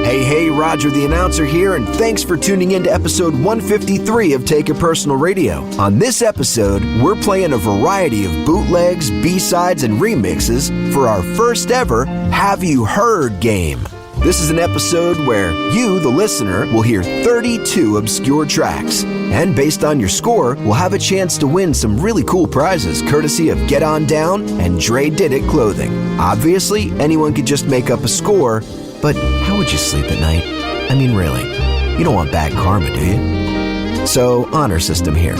Hey, Roger the announcer here, and thanks for tuning in to episode 153 of Take It Personal Radio. On this episode, we're playing a variety of bootlegs, B-sides, and remixes for our first ever Have You Heard game. This is an episode where you, the listener, will hear 32 obscure tracks. And based on your score, we'll have a chance to win some really cool prizes courtesy of Get On Down and Dre Did It clothing. Obviously, anyone could just make up a score, but how would you sleep at night? I mean, really, you don't want bad karma, do you? So, honor system here.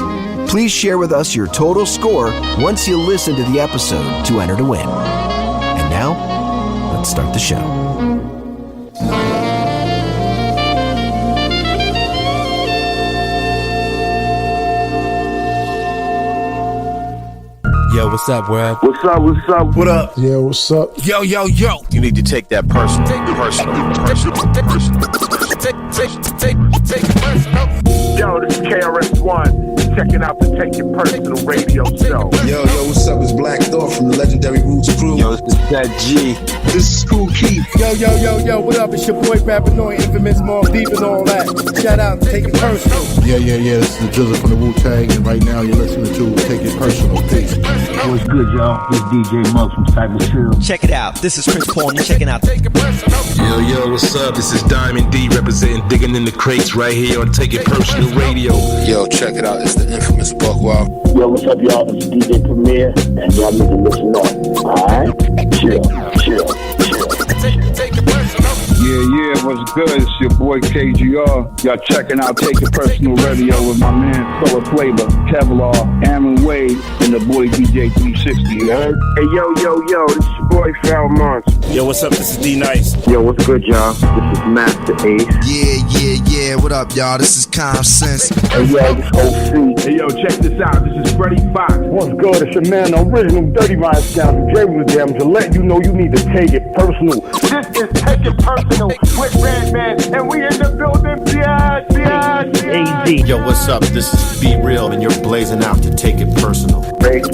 Please share with us your total score once you listen to the episode to enter to win. And now, let's start the show. Yo, what's up, world? What's up, what's up? What up? Yeah, what's up? Yo, yo, yo. You need to take that personal. Take it personal. Take it personal. Yo, this is KRS-One. Checking out the Take It Personal radio show. Yo, what's up? It's Black Thought from the legendary Roots crew. Yo, this is Fat G. This is Cool Keith. Yo, what up? It's your boy Rappanoid, Infamous, Mob Deep and all that. Shout out to Take It Personal. Yeah, this is the Drizzle from the Wu-Tang, and right now you're listening to Take It Personal. Peace. What's good, y'all? This is DJ Muggs from Cypress Hill. Check it out. This is Chris Paul, and you're checking out Take It Personal. Yo, what's up? This is Diamond D representing Digging in the Crates right here on Take It Personal Radio. Yo, check it out. It's the infamous Buckwild. Yo, what's up, y'all? This is DJ Premier, and y'all need to listen on. Alright? Chill. Take it personal. Yeah, what's good? It's your boy KGR. Y'all checking out Take It Personal Radio with my man Solar Flavor, Kevlar, Aaron Wade, and the boy DJ 360. You heard? Hey, yo, this is your boy Falmont. Yo, what's up? This is D Nice. Yo, what's good, y'all? This is Master Ace. Yeah. What up, y'all? This is Calm Sense. Hey, yo, this is OC. Hey, yo, check this out. This is Freddie Fox. What's good? It's your man, the original Dirty Rhyme Sound. Dre was there to let you know you need to take it personal. This is Take It Personal with Redman, and we in the building. AZ. Yo, what's up? This is Be Real, and you're blazing out to Take It Personal. Take it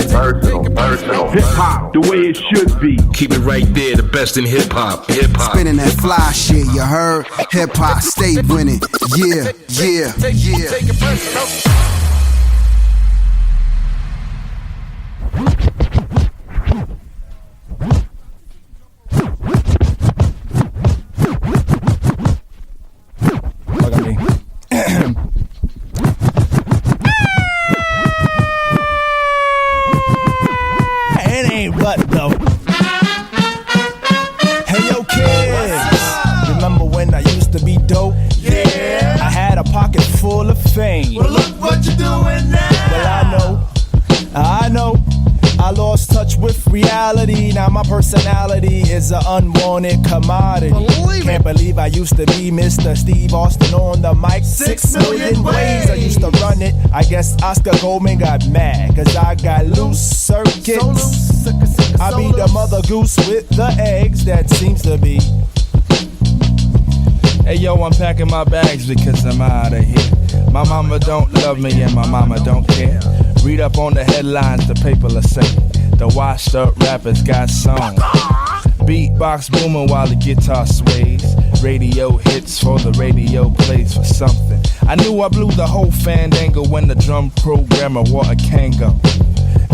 personal. Hip hop, the way it should be. Keep it right there, the best in hip-hop. Spinning that fly shit, you heard? Hip hop, stay winning. Yeah. Take it personal. It ain't what though. Hey yo kids, remember when I used to be dope? Yeah. I had a pocket full of fame. Well, look what you're doing now. Well, I know. I lost touch with reality. Now my personality is an unwanted commodity. Can't believe I used to be Mr. Steve Austin on the mic. 6 million ways I used to run it. I guess Oscar Goldman got mad, cause I got loose circuits. I be the mother goose with the eggs, that seems to be. Hey yo, I'm packing my bags because I'm out of here. My mama don't love me and my mama don't care. Read up on the headlines, the paper will say the washed up rappers got songs. Beatbox booming while the guitar sways. Radio hits for the radio plays for something. I knew I blew the whole fandango when the drum programmer wore a Kango.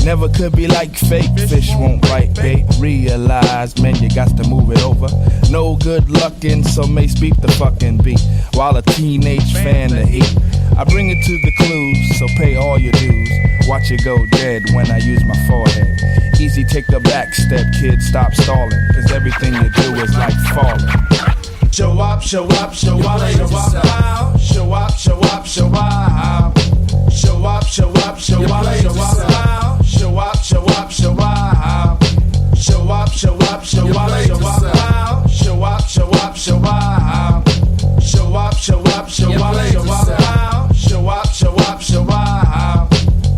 Never could be like fake, fish won't bite bait. Realize, man, you got to move it over. No good luckin', so Mace beat the fucking beat while a teenage fan to heat. I bring it to the clues, so pay all your dues. Watch it go dead when I use my forehead. Easy, take the back step, kid, stop stalling. Cause everything you do is like falling. Show up, show up, show up, show up, show up, show up, show up. Show up, show up, show up, show up. Show up, show up, show up. Show up, show up, show up, show up. Show up, show up, show up. Show up, show up, show up, show up. Show up, show up, show up.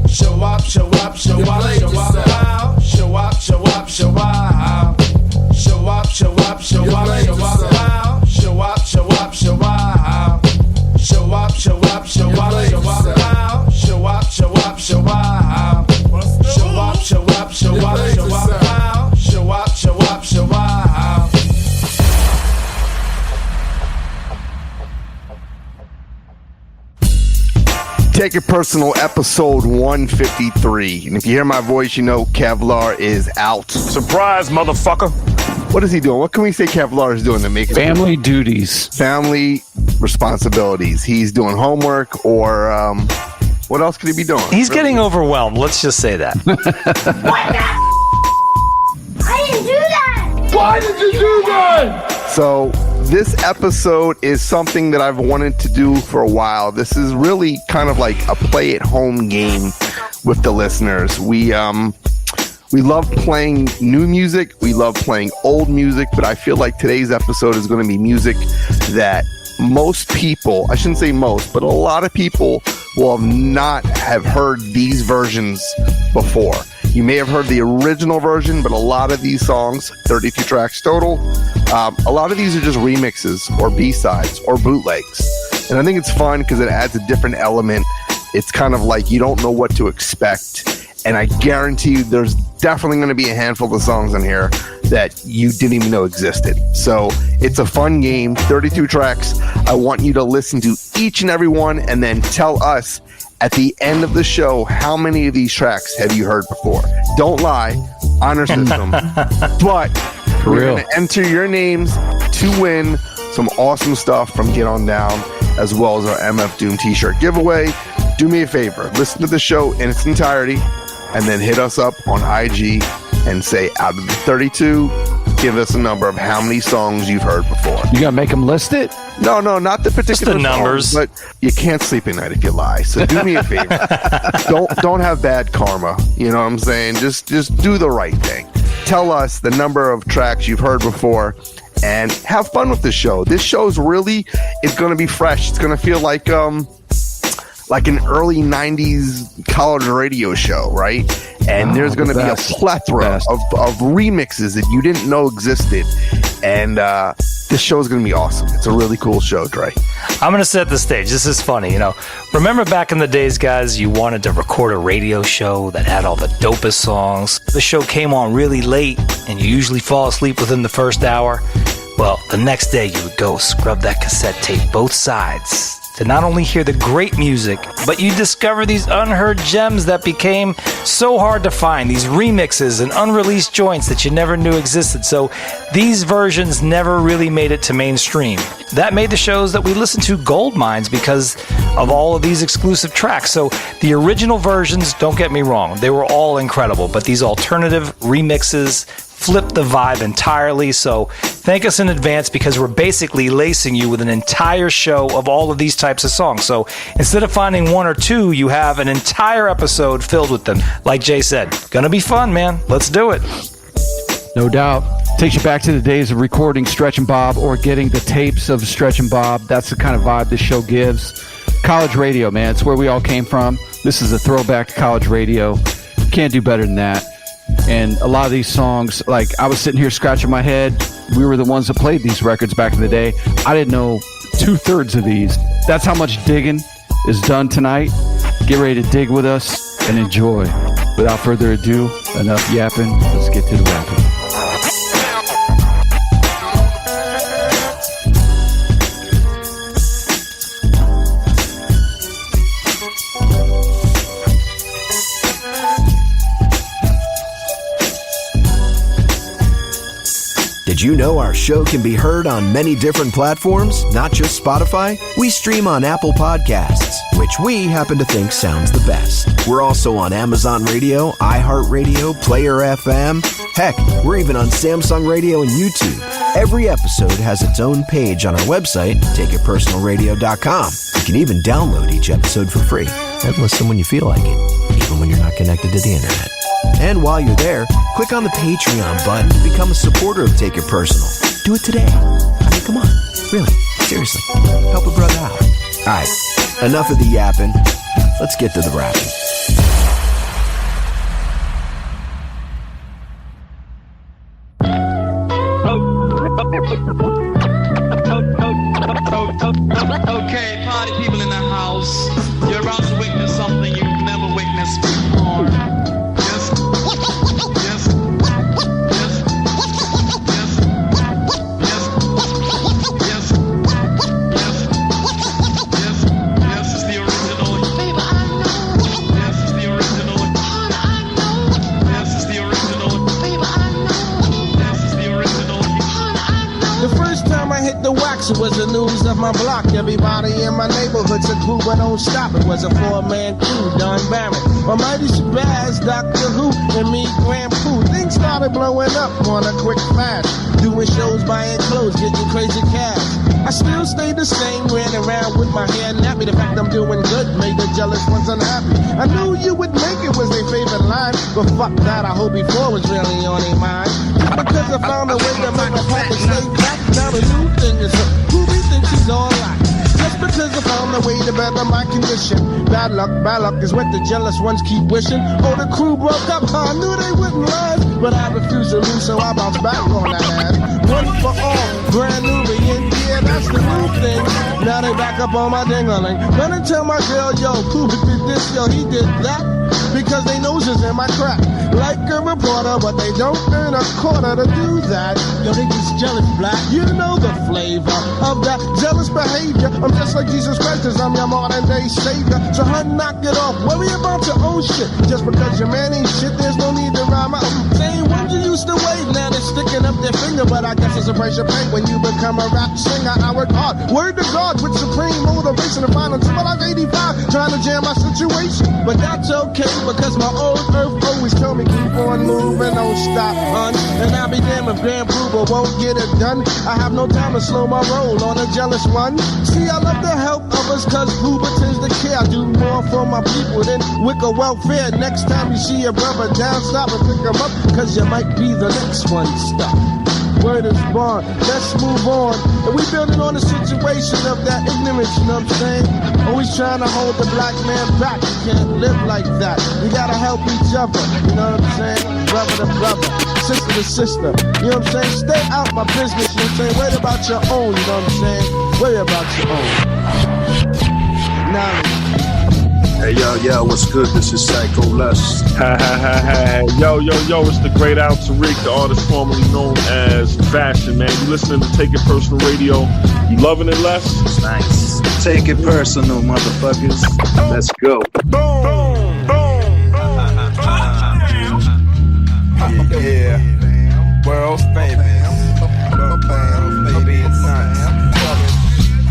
Show up, show up, show up, show up. Show up, show up, show up. Show up, show up, show up, show up. Show up, show up, show up. Show up, show up, show up, show up. Show up, show up, show up. Show up, show up, show up, show up. Show up, show up, show up. Take It Personal, episode 153. And if you hear my voice, you know Kevlar is out. Surprise, motherfucker. What is he doing? What can we say Kevlar is doing to make it? Family duties. Family responsibilities. He's doing homework or what else could he be doing? He's getting overwhelmed. Let's just say that. I didn't do that! Why did you do that? So this episode is something that I've wanted to do for a while. This is really kind of like a play-at-home game with the listeners. We love playing new music. We love playing old music, but I feel like today's episode is going to be music that most people, I shouldn't say most, but a lot of people will not have heard these versions before. You may have heard the original version, but a lot of these songs, 32 tracks total, a lot of these are just remixes or B-sides or bootlegs. And I think it's fun because it adds a different element. It's kind of like you don't know what to expect. And I guarantee you there's definitely going to be a handful of songs in here that you didn't even know existed. So it's a fun game, 32 tracks. I want you to listen to each and every one and then tell us at the end of the show how many of these tracks have you heard before. Don't lie, honor system. But we're going to enter your names to win some awesome stuff from Get On Down, as well as our MF Doom t-shirt giveaway. Do me a favor, listen to the show in its entirety, and then hit us up on IG and say, out of the 32, give us a number of how many songs you've heard before. You gotta make them list it? No, not the particular just the numbers. Songs, but you can't sleep at night if you lie. So do me a favor. Don't have bad karma. You know what I'm saying? Just do the right thing. Tell us the number of tracks you've heard before and have fun with the show. This show's really, it's going to be fresh. It's going to feel like an early 90s college radio show, right? And there's going to be a plethora of remixes that you didn't know existed. And this show is going to be awesome. It's a really cool show, Dre. I'm going to set the stage. This is funny. You know, remember back in the days, guys, you wanted to record a radio show that had all the dopest songs. The show came on really late, and you usually fall asleep within the first hour. Well, the next day you would go scrub that cassette tape, both sides, to not only hear the great music, but you discover these unheard gems that became so hard to find, these remixes and unreleased joints that you never knew existed. So these versions never really made it to mainstream. That made the shows that we listen to gold mines because of all of these exclusive tracks. So the original versions, don't get me wrong, they were all incredible, but these alternative remixes flip the vibe entirely. So thank us in advance because we're basically lacing you with an entire show of all of these types of songs. So instead of finding one or two, you have an entire episode filled with them. Like Jay said, gonna be fun, man. Let's do it. No doubt. Takes you back to the days of recording Stretch and Bob or getting the tapes of Stretch and Bob. That's the kind of vibe this show gives. College radio, man. It's where we all came from. This is a throwback to college radio. Can't do better than that. And a lot of these songs, like I was sitting here scratching my head. We were the ones that played these records back in the day. I didn't know 2/3 of these. That's how much digging is done tonight. Get ready to dig with us and enjoy. Without further ado, enough yapping. Let's get to the rapping. Did you know our show can be heard on many different platforms, not just Spotify? We stream on Apple Podcasts, which we happen to think sounds the best. We're also on Amazon Radio, iHeartRadio, Player FM. Heck, we're even on Samsung Radio and YouTube. Every episode has its own page on our website, takeitpersonalradio.com. You can even download each episode for free and listen when you feel like it, even when you're not connected to the internet. And while you're there, click on the Patreon button to become a supporter of Take It Personal. Do it today. I mean, come on. Really. Seriously. Help a brother out. All right. Enough of the yapping. Let's get to the rapping. Okay, party people in the house. You're about to witness something you've never witnessed before. Yes, it's the original. Baby, I The first time I hit the wax, it was the news of my block. Everybody in my neighborhood said, "Crew, but don't stop." It was a 4-man crew, Don Barrett, Almighty Shabazz, Dr. Who, and me, Grand Pooh. Things started blowing up on a quick flash. Doing shows, buying clothes, getting crazy cash. I still stayed the same, ran around with my hair nappy. The fact I'm doing good made the jealous ones unhappy. I knew you would make it was their favorite line, but fuck that, I hope before was really on their mind. Because I found a way to make my pocket stay back. Now the new thing is Ruby thinks he's alright. Just because I found a way to better my condition. Bad luck is what the jealous ones keep wishing. Oh, the crew broke up, I knew they wouldn't last. But I refused to lose, so I bounced back on that ass. One for all, brand new reunion, yeah, that's the new thing. Now they back up on my ding-a-ling. Gonna tell my girl, yo, Pooh did this, yo, he did that. Because they noses in my crap. Like a reporter, but they don't earn a quarter to do that. Yo, they just jealous, black. You know the flavor of that jealous behavior. I'm just like Jesus Christ, cause I'm your modern day savior. So hun, knock it off, worry about your own shit. Just because your man ain't shit, there's no need to rhyme out. Same ones you used to wave, now they're sticking up their finger. But I guess it's a price you pay when you become a rap singer. I work hard, word to God, with supreme motivation to find until I was 85, trying to jam my situation. But that's okay, because my old earth always told me keep on moving, don't stop, hun. And I'll be damned if Grand Pooh won't get it done. I have no time to slow my roll on a jealous one. See, I love to help others, cause Pooh tends to care. I do more for my people than wicker welfare. Next time you see a brother down, stop and pick him up, cause you might be the next one stuck. Word is born, let's move on. And we building on the situation of that ignorance, you know what I'm saying? Always trying to hold the black man back. You can't live like that. You gotta help each other, you know what I'm saying? Brother to brother, sister to sister, you know what I'm saying? Stay out my business, you know what I'm saying? Worry about your own, you know what I'm saying? Worry about your own. Now, hey, yo, what's good? This is Psycho Les. Hey, yo, it's the great Al Tariq, the artist formerly known as Fashion, man. You listening to Take It Personal Radio. You loving it, Les? It's nice. Take it personal, motherfuckers. Let's go. Boom. Yeah. World famous.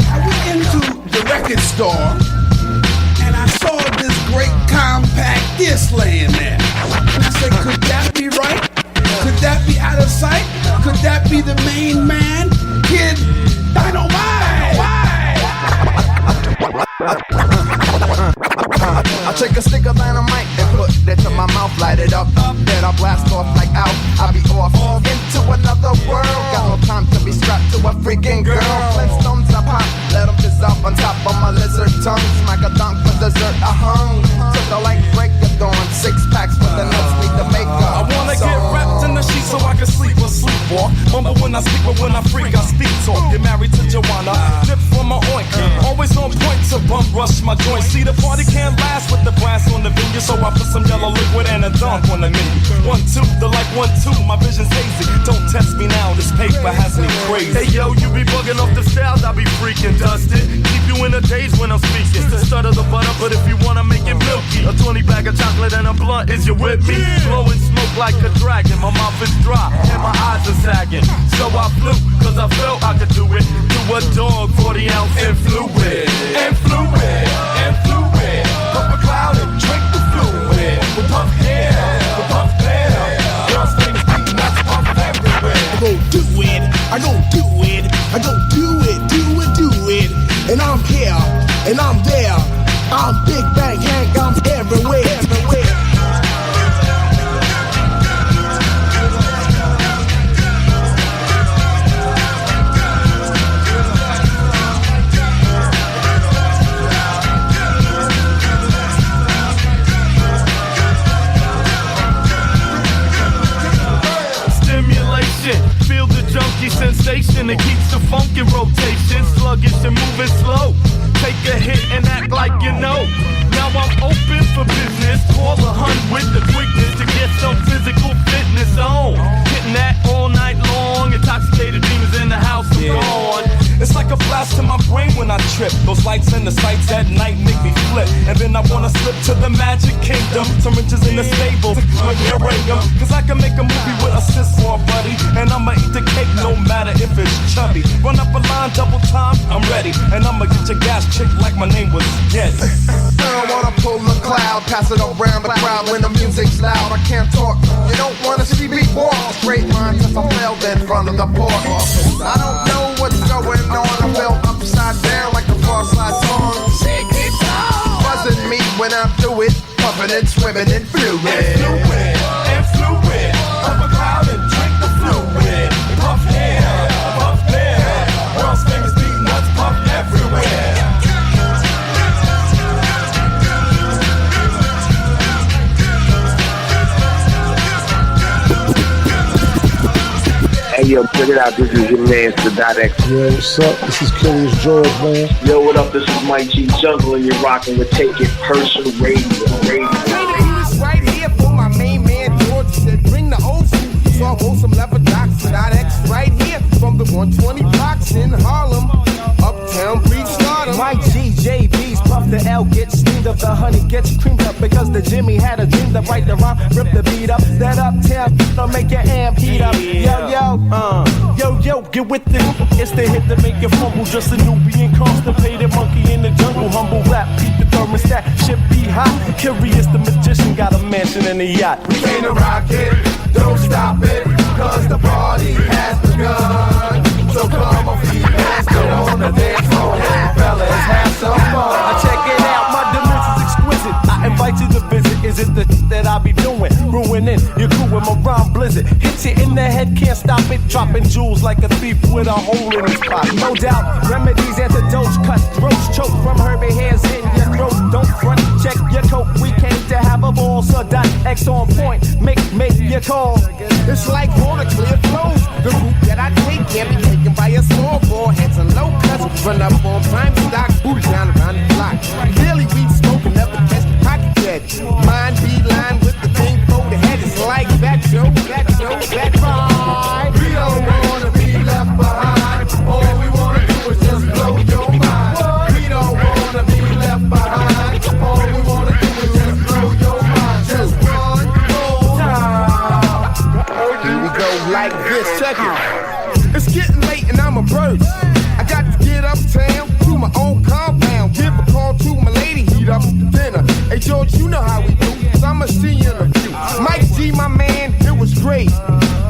I went into the record store and I saw this great compact disc laying there. And I said, could that be right? Could that be out of sight? Could that be the main man? Kid Dynamite! I take a stick of dynamite and put it to my mouth, light it up. Then I blast off like out. I'll be off into another world. Got no time to be strapped to a freaking girl. Flintstones I pop, let them dissolve on top of my lizard tongue. Smack a dunk for dessert, I hung. Took a light break of dawn. 6 packs with the nuts, need the makeup. I wanna get wrapped in the sheets so I can sleep or sleepwalk. Mumble when I speak, but when I freak, I speak talk. Get married to Joanna, dip from my oink. Always on point to bum rush my joints. See, the party can't last with the brass on the venue, so I put some yellow liquid and a dunk on the menu. 1, 2, the like 1, 2, my vision's hazy. Don't test me now, this paper has me crazy. Hey yo, you be bugging off the styles, I be freaking dusted. Keep you in the days when I'm speaking. It's the start of the butter, but if you wanna make it milky, a 20 bag of chocolate and a blunt, is you with me? Blowing smoke like a dragon, my mouth is dry and my eyes are sagging. So I flew, cause I felt I could do it. To a dog, 40 ounce and fluid. Puff a cloud and drink the fluid. With puff hair, with puff hair. Girls famous beating that's puff everywhere. I go do it, I go do it, I go do it, do it. And I'm here, and I'm there. I'm Big Bang Hank, I'm everywhere. Feel the junkie sensation, it keeps the funk in rotation. Sluggish and moving slow. Take a hit and act like you know. Now I'm open for business. Call a hun with the quickness to get some physical fitness on. Hitting that all night long. Intoxicated demons in the house of God. It's like a flash to my brain when I trip. Those lights and the sights at night make me flip. And then I wanna slip to the magic kingdom. Some riches in the stable, but there ain't them. Cause I can make a movie with a sis for a buddy. And I'ma eat the cake no matter if it's chubby. Run up a line, double time, I'm ready. And I'ma get your gas chick like my name was Getty. I don't wanna pull the cloud, pass it around the crowd when the music's loud. I can't talk, you don't wanna see me walk a straight line cause I fell in front of the port. I don't know what's going on, I fell upside down like the far side song. Buzzing me when I do it, puffing and swimming in fluid. And fluid, up a cloud and drink the fluid. Puff here, puff there, world's famous beat nuts puff everywhere. Hey yo, check it out, this is your man, Sadat. Yo, what's up? This is Curious George, man. Yo, what up? This is Mike G Jungle, and you're rocking with Take It Personal Radio. Right here for my main man George said, bring the old school. So I roll some leather docs, Sadat right here from the 120 blocks in Harlem, uptown preach stardom. Mike G, JB's puff the L gets steamed up, the honey gets creamed up because the Jimmy had a dream to write the rhyme, rip the beat up. That uptown don't make your amp heat up. Yo, get with it. It's the hit that make you fumble. Just a Nubian constipated monkey in the jungle. Humble rap, keep the thermostat, shit be hot. Curious the magician got a mansion and a yacht. We came to rock it, don't stop it, cause the party has begun. So come on, females, get on the dance floor, fellas, have some fun. Check it out, my dimension's exquisite. I invite you to visit. Is it the that I be doing? Ruining your crew with my rhyme blizzard. Hit you in the head, can't stop it. Dropping jewels like a thief with a hole in his pocket. No doubt, remedies, antidotes, cut throats, choke from Herbie hairs in your throat. Don't front, check your coat. We came to have a ball, so .X on point. Make your call. It's like water clear flows. The route that I take can't be taken by a small ball. Heads and low cuts, run up on prime stock, booty down around the block. Clearly we smoking, never catch the pocket dead. Mind be line with the thing for the head. It's like that, Joe, that right. We don't wanna be left behind. All we wanna do is just blow your mind. We don't wanna be left behind. All we wanna do is just blow your mind. Just one more time. Here we go like this, check it. It's getting late and I'm a bird. I got to get uptown to my own compound. Give a call to my lady, heat up the dinner. Hey George, you know how we do, so I'ma see you in a few. Mike G, my man, it was great.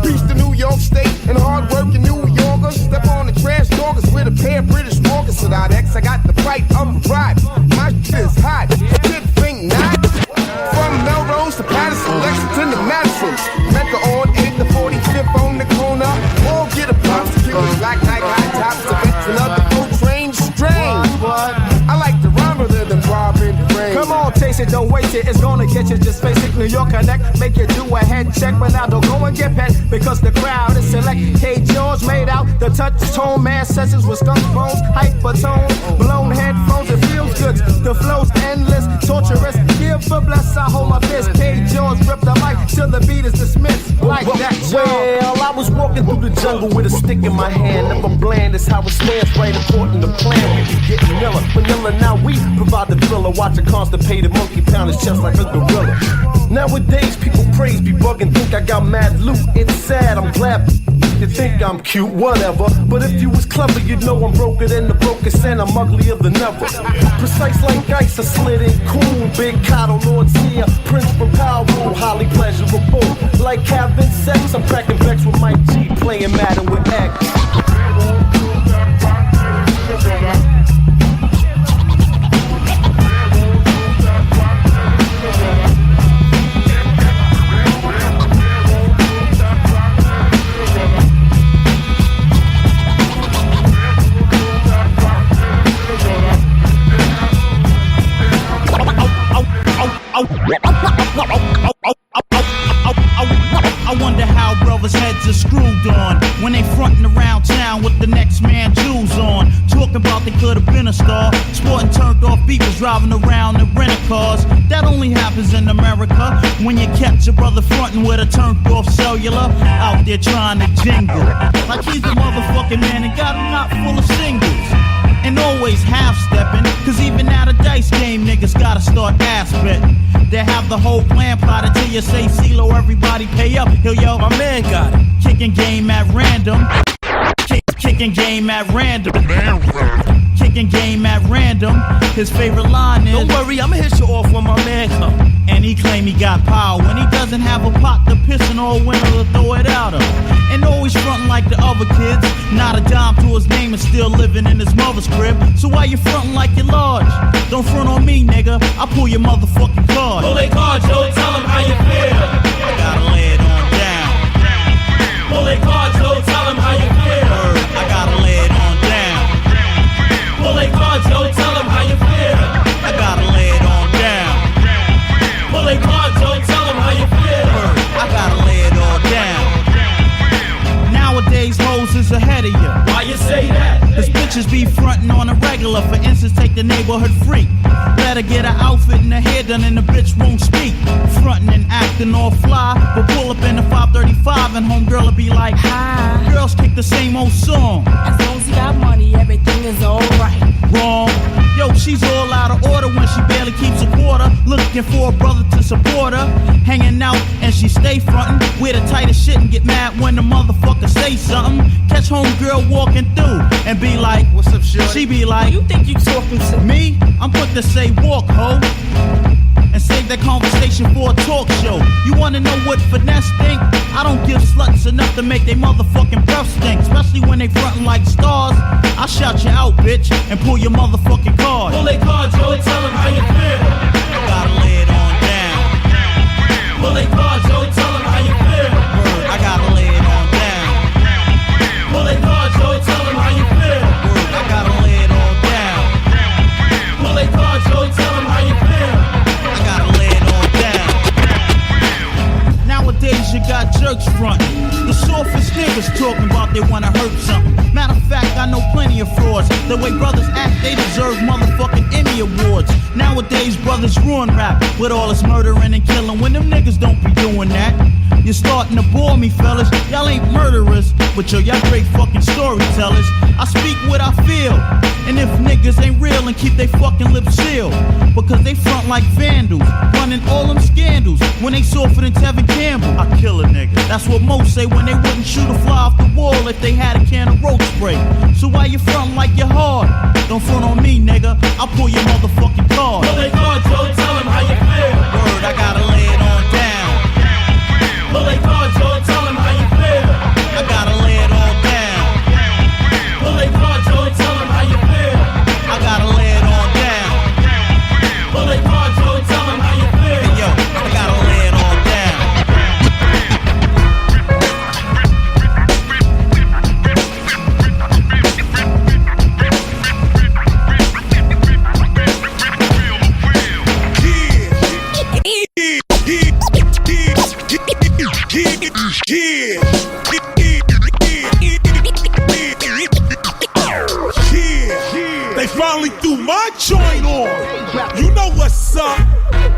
Peace to New York State and hard-working New Yorkers. Step on the trash doggers with a pair of British walkers. So that X, I got the fight of a ride. My shit is hot, good thing not. From Melrose to Patterson, Lexington to Madison. Mecca on 8 to 45th on the corner. All get a box to kill the black night high tops. The vets and other full train strange. I like to rhyme rather than rob in the rain. Come on, taste it, don't waste it. It's gonna get you just basic New York connect. Make you do a head check, but now don't go and get pet because the crowd is select. K. George made out the touch tone, man sessions with skunk bones, hypertone, blown headphones. It feels good. The flow's endless, torturous. Give a bless, I hold my fist. K. George rip the mic till the beat is dismissed. Like that, well, I was walking through the jungle with a stick in my hand. Never bland, it's how it stands, right according to plan. We be getting vanilla, now we provide the thriller. Watch a constipated monkey pound his chest like a gorilla. Nowadays, people praise me, bugging, think I got mad loot. It's sad, I'm glad you think I'm cute, whatever. But if you was clever, you'd know I'm broker than the brokest and I'm uglier than ever. Precise like ice, I slid in cool. Big Cotto, Lord Seer, Prince from Power Rule, highly pleasurable. Like having sex, I'm cracking backs with Mike G, playing Madden with X. I wonder how brothers' heads are screwed on when they frontin' around town with the next man jewels on. Talking about they could have been a star, sporting turned off beepers, driving around in rental cars. That only happens in America when you catch your brother frontin' with a turned off cellular out there trying to jingle like he's the motherfucking man and got him not full of singles. always half-stepping, cause even out of dice game, niggas gotta start ass-betting. They have the whole plan plotted till you say CeeLo, everybody pay up. Yo, my man got it. Kicking game at random. Kicking game at random. Kicking game at random. His favorite line is, don't worry, I'ma hit you off when my man come. And he claim he got power when he doesn't have a pot to piss in or a winner to throw it out of. And always frontin' like the other kids. Not a dime to his name and still living in his mother's crib. So why you frontin' like you're large? Don't front on me, nigga. I'll pull your motherfucking card. Pull they card, Joe, tell them how you feel. I gotta lay it on down. Pull they card, Joe, tell them how you feel. I gotta lay it on down. Pull they card, Joe, tell them how you feel. I gotta lay it on down. Pull they card, Joe, tell them how you feel. I gotta lay it all down. Nowadays, hoes is ahead of you. Why you say that? Cause bitches be frontin' on a regular. For instance, take the neighborhood freak. Let her get her outfit and her hair done and the bitch won't speak. Frontin' and acting all fly, but pull up in the 535 and homegirl will be like, hi. Girls kick the same old song. As long as you got money, everything is alright. Wrong. Yo, she's all out of order when she barely keeps a quarter. Looking for a brother to support her. Hanging out and she stay frontin'. Wear the tightest shit and get mad when the motherfucker say something. Catch homegirl walking through and be like, what's up, shorty? She be like, you think you talking to me? I'm quick to say walk, ho. And save that conversation for a talk show. You wanna know what finesse think? I don't give sluts enough to make they motherfucking breath stink. Especially when they frontin' like stars. I'll shout you out, bitch, and pull your motherfucking card. Pull they card, Joe, tell them how you feel. I gotta lay it on down. Pull they card, Joe, tell them how you feel. I gotta lay it on down. Pull they card, Joe, tell them how you feel. I gotta lay it on down. Pull they card, Joe, tell them how you feel. I gotta lay it on down. Nowadays you got jerks frontin'. The softest niggas talking about they wanna hurt something. Matter of fact, I know plenty of frauds. The way brothers act, they deserve motherfucking Emmy Awards. Nowadays brothers ruin rap with all this murdering and killing. When them niggas don't be doing that, you're starting to bore me, fellas. Y'all ain't murderers, but yo, y'all great fucking storytellers. I speak what I feel, and if niggas ain't real and keep they fucking lips sealed, because they front like vandals, running all them scandals. When they softer than Tevin Campbell, I kill a nigga. That's what most say when they wouldn't shoot a fly off the wall if they had a can of roach spray. So why you front like you're hard? Don't front on me, nigga. I'll pull your motherfucking card. Pull they card, Joe, tell them how you feel. Word, I gotta lay it on down. Pull they card, Joe, tell them how you feel. I gotta lay it all down. Pull they card, Joe, tell them how you feel. I gotta lay it all down. Pull they card, Joe, tell them how you feel. Hey, yo, I gotta lay it all down. They finally threw my joint on. You know what's up?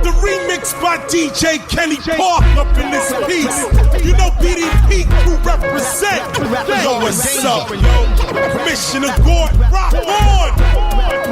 The remix by DJ Kenny Park up in this piece. You know BDP crew represent. Yo, what's up, yo? Commissioner Gordon, rock on.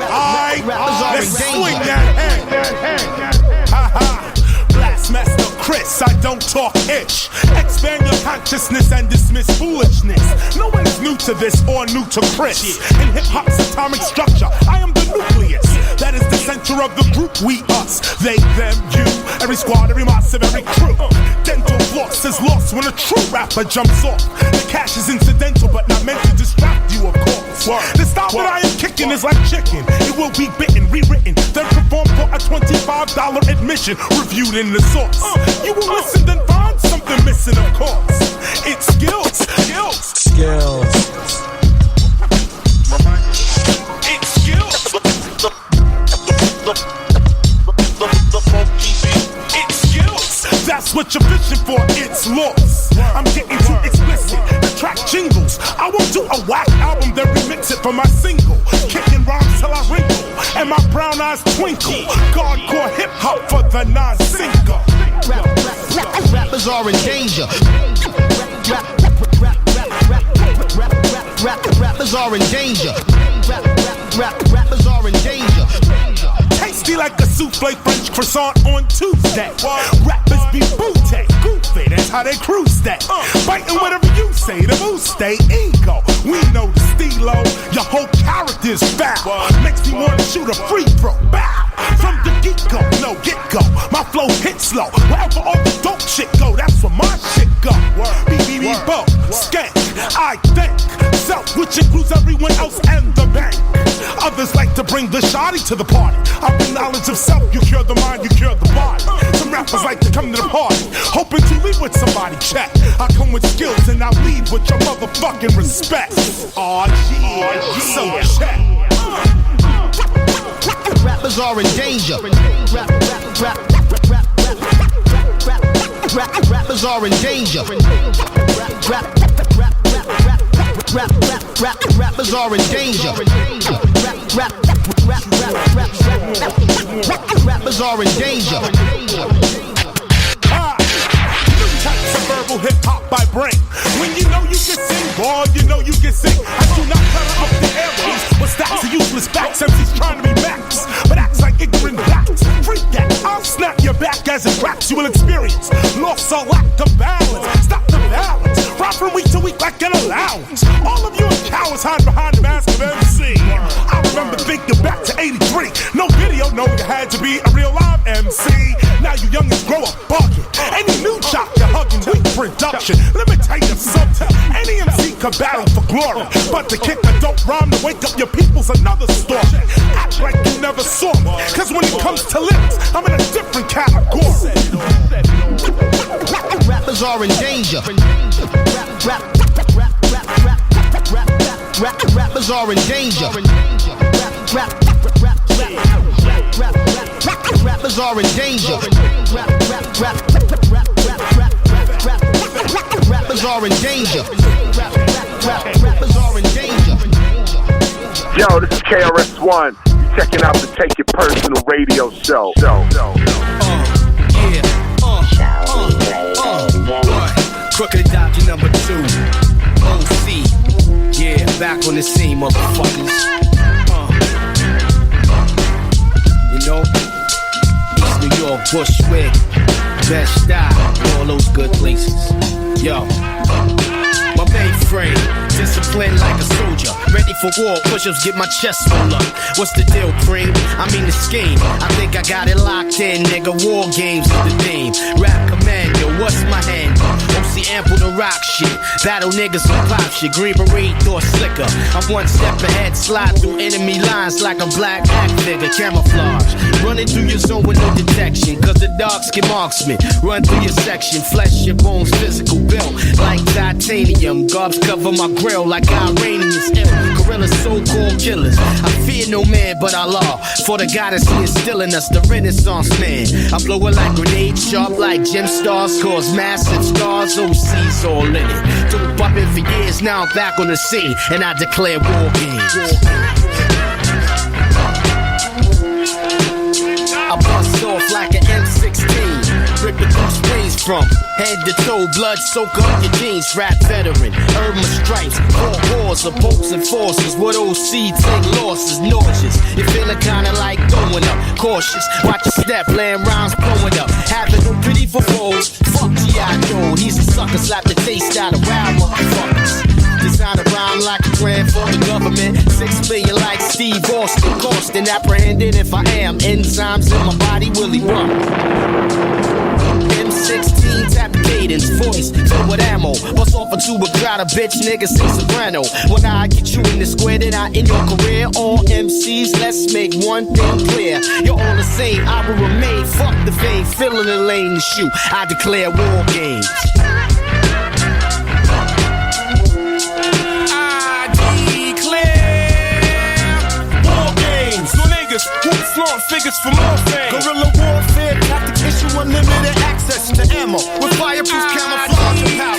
Alright, let's swing that head. Ha ha. Blastmaster Chris, I don't talk ish. Expand your consciousness and dismiss foolishness. No one's new to this or new to Chris. In hip-hop's atomic structure, I am the nucleus. That is the center of the group, we, us. They, them, you. Every squad, every massive, every crew. Dental floss is lost when a true rapper jumps off. The cash is incidental, but not meant to distract you, of course. The style that I am kicking is like chicken. It will be bitten, rewritten, then performed for a $25 admission, reviewed in the source. You will listen, then find something missing, of course. It's skills. It's skills. It's skills. That's what you're fishing for, it's lost. I'm getting too explicit. The track jingles. I won't do a whack album, then remix it for my single. Kicking rhymes till I wrinkle, and my brown eyes twinkle. Hardcore hip hop for the non-sinker. Rappers are in danger. Rappers are in danger. Rappers are in danger. Tasty like a souffle French croissant on Tuesday. Rappers be booty, goofy, that's how they cruise that. Biting whatever you say, the moose stay ego. We know the stilo, your whole character's foul. Makes me want to shoot a free throw. Bow! From the get-go, no get-go. My flow hits slow. Wherever all the dope shit go, that's where my shit go. BBB Bo, skank, I think. Self, which includes everyone else and the bank. Others like to bring the shoddy to the party. I've been knowledge of self, you cure the mind, you cure the body. Some rappers like to come to the party, hoping to leave with somebody check. I come with skills and I leave with your motherfucking respect. Aw, yeah, so check. Rappers are in danger. Rappers are in danger. Rappers are in danger. Rappers are in danger. Types of verbal hip-hop I bring. When you know you can sing, boy, you know you can sing. I do not cut up the airways, but stacks of useless facts. MC's trying to be max, but acts like ignorant blacks. Freak that, I'll snap your back as it raps. You will experience loss or lack of balance. Stop the balance, ride from week to week like an allowance. All of you are cowards hide behind the mask of MC. I remember thinking back to 83. No video, no, you had to be a real live MC. Now you youngins grow up bugging. Any new chop you're hugging, weak production. Let me tell you something. Any MC can battle for glory, but the kick that don't rhyme to wake up your people's another story. Act like you never saw me, cause when it comes to lyrics, I'm in a different category. Rappers are in danger. Rappers are in danger. Rappers are in danger. Rappers are in danger. Rappers are in danger. Yo, this is KRS-One. You checking out the Take It Personal radio show. Crooked Doctor number 2. OC. Yeah, back on the scene, motherfuckers. You know, East New York, Bushwick, Best Style, all those good places. Yo, my mainframe, disciplined like a soldier, ready for war, push-ups get my chest full up. What's the deal, cream? I mean the scheme, I think I got it locked in, nigga. War games is the theme. Rap commando, what's my handle? OC ample to rock shit, battle niggas who pop shit. Green beret, thought slicker. I'm one step ahead, slide through enemy lines like a black act figure. Camouflage, running through your zone with no detection, cause the dark skin marksman run through your section. Flesh, your bones, physical built like titanium. Garbs cover my grill like Iranians ill. Gorillas, so-called killers. I fear no man but Allah, for the goddess he instilling us, the Renaissance man. I blow it like grenades, sharp like gem stars, cause massive stars, OC's all in it. Dope poppin' for years, now I'm back on the scene, and I declare war games. I bust off like an M16, rip the two springs from head to toe, blood soak up your jeans. Rap veteran, earn my stripes, 4 wars, opposing forces. What OC take losses, nauseous. You feeling kinda like throwing up, cautious. Watch your step, laying rhymes blowing up. Having no pity for foes. Fuck G.I. Joe, he's a sucker, slap the taste out of rap motherfuckers. Design a rhyme like a grant for the government. 6 million like Steve Austin. Costin, apprehended if I am. Enzymes in my body, Willie run. M16 tap cadence, voice filled with ammo. Bust off into a crowd of bitch niggas sing soprano. When I get you in the square, then I in your career. All MCs, let's make one thing clear. You're all the same, I will remain. Fuck the fame, filling the lane to shoot. I declare war games. Who flaunt figures for more fame? Guerrilla warfare, tactic issue unlimited access to ammo with fireproof camouflage and power.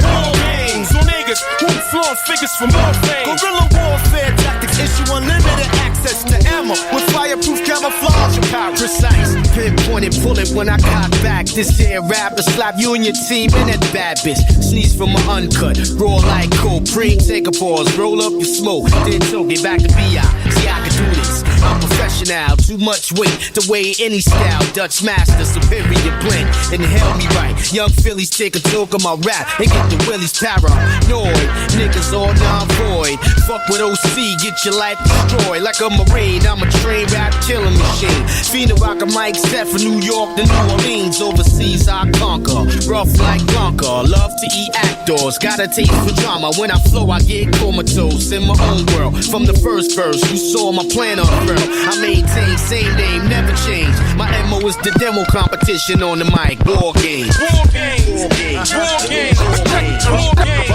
War games, so niggas who flaunt Four figures for more fame. Guerrilla warfare tactics issue unlimited access to ammo with fireproof camouflage power. Precise, pinpointed bullet when I cock back. This here rapper slap you and your team and that bad bitch. Sneeze from my uncut, raw like coke. Take a pause, roll up your smoke. Then so get back to B.I. See I can do this. I'm professional, too much weight to weigh any style. Dutch master, superior blend. Inhale me right. Young Phillies take a talk of my rap and get the willies paranoid. Niggas all non-void. Fuck with OC, get your life destroyed. Like a Marine, I'm a trained rap killing machine. Fiend rock a mic set for New York to New Orleans. Overseas I conquer, rough like Blanca. Love to eat actors, got a taste for drama. When I flow, I get comatose in my own world. From the first verse, you saw my plan unfurl. I maintain same name, never change. My MO is the demo competition on the mic. War game. War game. War game. War game. War game.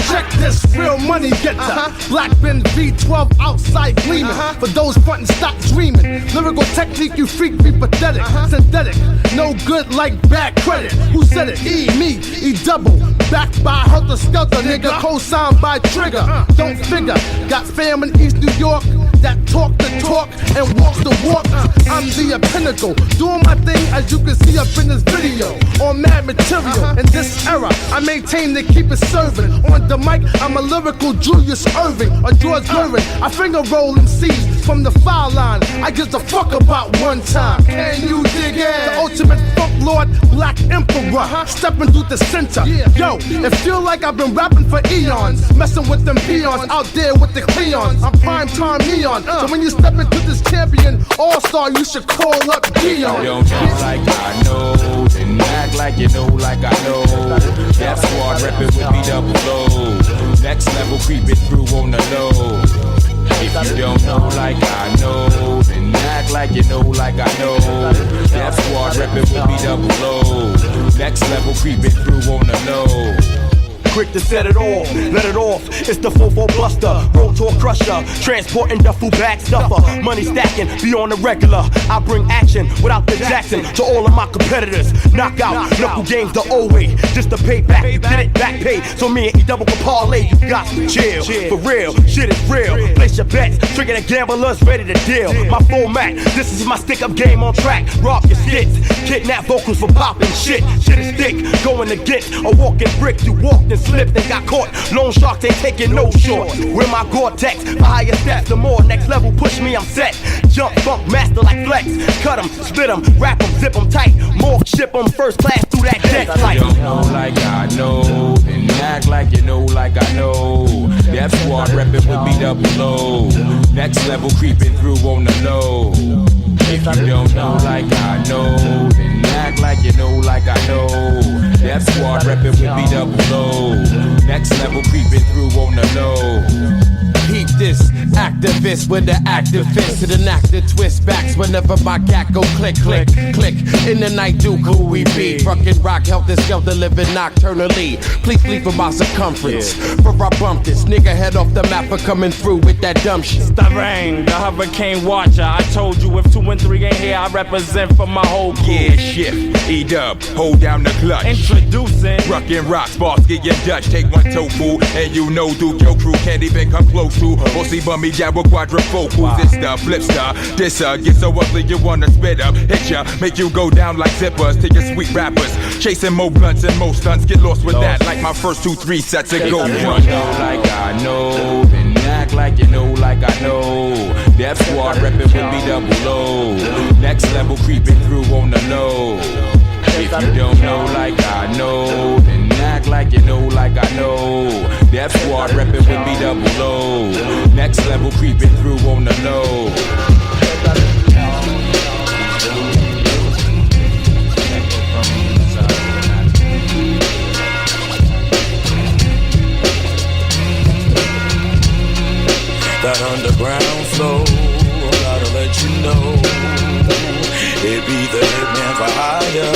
Check this, real money getter. Black Ben V12 outside gleaming. For those frontin', stop dreaming. Lyrical technique, you freak, be pathetic. Synthetic, no good like bad credit. Who said it? Me, E double. Backed by Helter Skelter, nigga. Co-signed by Trigger. Don't figure, got fam in East New York that talk the talk and walk the walk. I'm the pinnacle, doing my thing as you can see up in this video. On mad material, in this era, I maintain to keep it serving. On the mic, I'm a lyrical Julius Irving or George Gervin. I finger roll MCs from the foul line. I give a fuck about one time. Can you dig it? The ultimate funk lord, black emperor, stepping through the center. Yo, it feel like I've been rapping for eons, messing with them peons out there with the Cleons. I'm prime time neon. So when you step into this champion all-star, you should call up Dion. Don't talk like I know, then act like you know like I know. That squad reppin' with me double low. Next level creeping through on the low. If you don't know like I know, then act like you know like I know. That squad reppin' with me double low. Next level creeping through on the low. Quick to set it off, let it off. It's the 4-4 buster, road tour crusher, transporting duffel bag stuffer. Money stacking, be on the regular. I bring action without the Jackson to all of my competitors. Knockout, knuckle games the old way, just to pay back. Did it back pay, so me and E double can parlay. You got to chill, for real, shit is real. Place your bets, trigger the gamblers ready to deal. My format, this is my stick-up game on track. Rob your skits, kidnap vocals for popping shit. Shit is thick, going against a walking brick. You walked and slipped and got caught. Loan sharks ain't taking no short. With my Gore-Tex, for higher steps, the more next level push me, I'm set. Jump, funk, master like flex. Cut 'em, split 'em, wrap 'em, zip 'em tight. More ship 'em first class through that jet flight. Don't know like I know, then act like you know like I know. That squad reppin' with me double low. Next level creeping through on the low. If you don't know like I know, then act like you know like I know. That squad reppin' with me double low. Next level creeping through on the low. Heap this, activist with the active fist to the active twist backs whenever my cat go click, click, click. In the night, do who we be. Fucking rock, helter skelter, living nocturnally. Please leave for my circumference. For I bump this nigga head off the map for coming through with that dumb shit. Starang, the hurricane watcher. I told you if 2 and 3 ain't here, I represent for my whole crew. Yeah, shift, E-dub, hold down the clutch. Introducing Ruckin' Rocks, boss, get your Dutch. Take one tofu, and you know Duke, your crew can't even come close to. Or see bummy jab with quadrifocals. It's the flipster. This get so ugly you wanna spit up. Hit ya, make you go down like zippers to your sweet rappers. Chasing more blunts and more stunts. Get lost with that like my first 2-3 sets of go. Don't know like I know, then act like you know like I know. That squad reppin' with me double low. Next level creeping through on the low. If you don't know like I know, then act like you know like I know. That squad reppin' with me double low. Next level creeping through on the low. That underground flow, gotta let you know, it be the hitman for hire.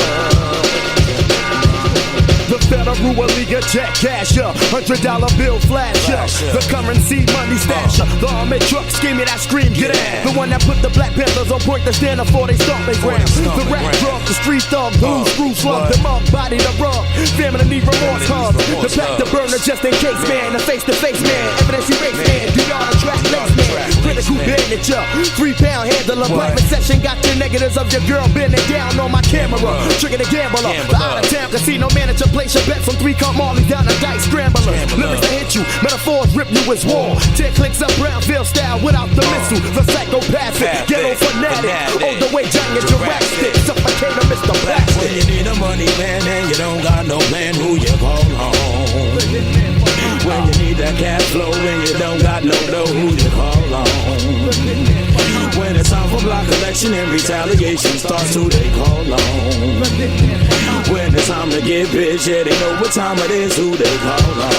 The Federal League of Jet Cash, $100 bill flash, the currency money stash, the armored truck scheming that scream, get out. The one that put the Black Panthers on point to stand up for they stomping ground. The rap drug, the street thug, the loose screw slug them up, body the rub, family need remorse hubs. The pack the burner just in case, man. The face-to-face man, evidence erase man. Do y'all the track lace man, critical bandage up, 3-pound handler. Black session got the negatives of your girl bending down on my camera. Trigger the gambler, the out-of-town casino manager. Place your bets on 3-cut Marley down a dice scrambler. Lyrics that hit you, metaphors rip you as war. 10 clicks up Brownfield style without the missile. The psychopathic, ghetto fanatic, all the way giant Jurassic, suffocator Mr. Plastic. When you need a money man and you don't got no plan, who you call home? When you need that cash flow and you don't got no dough, who you call on? When it's time for block collection and retaliation starts, who they call on? When it's time to get bitch, yeah, they know what time it is, who they call on?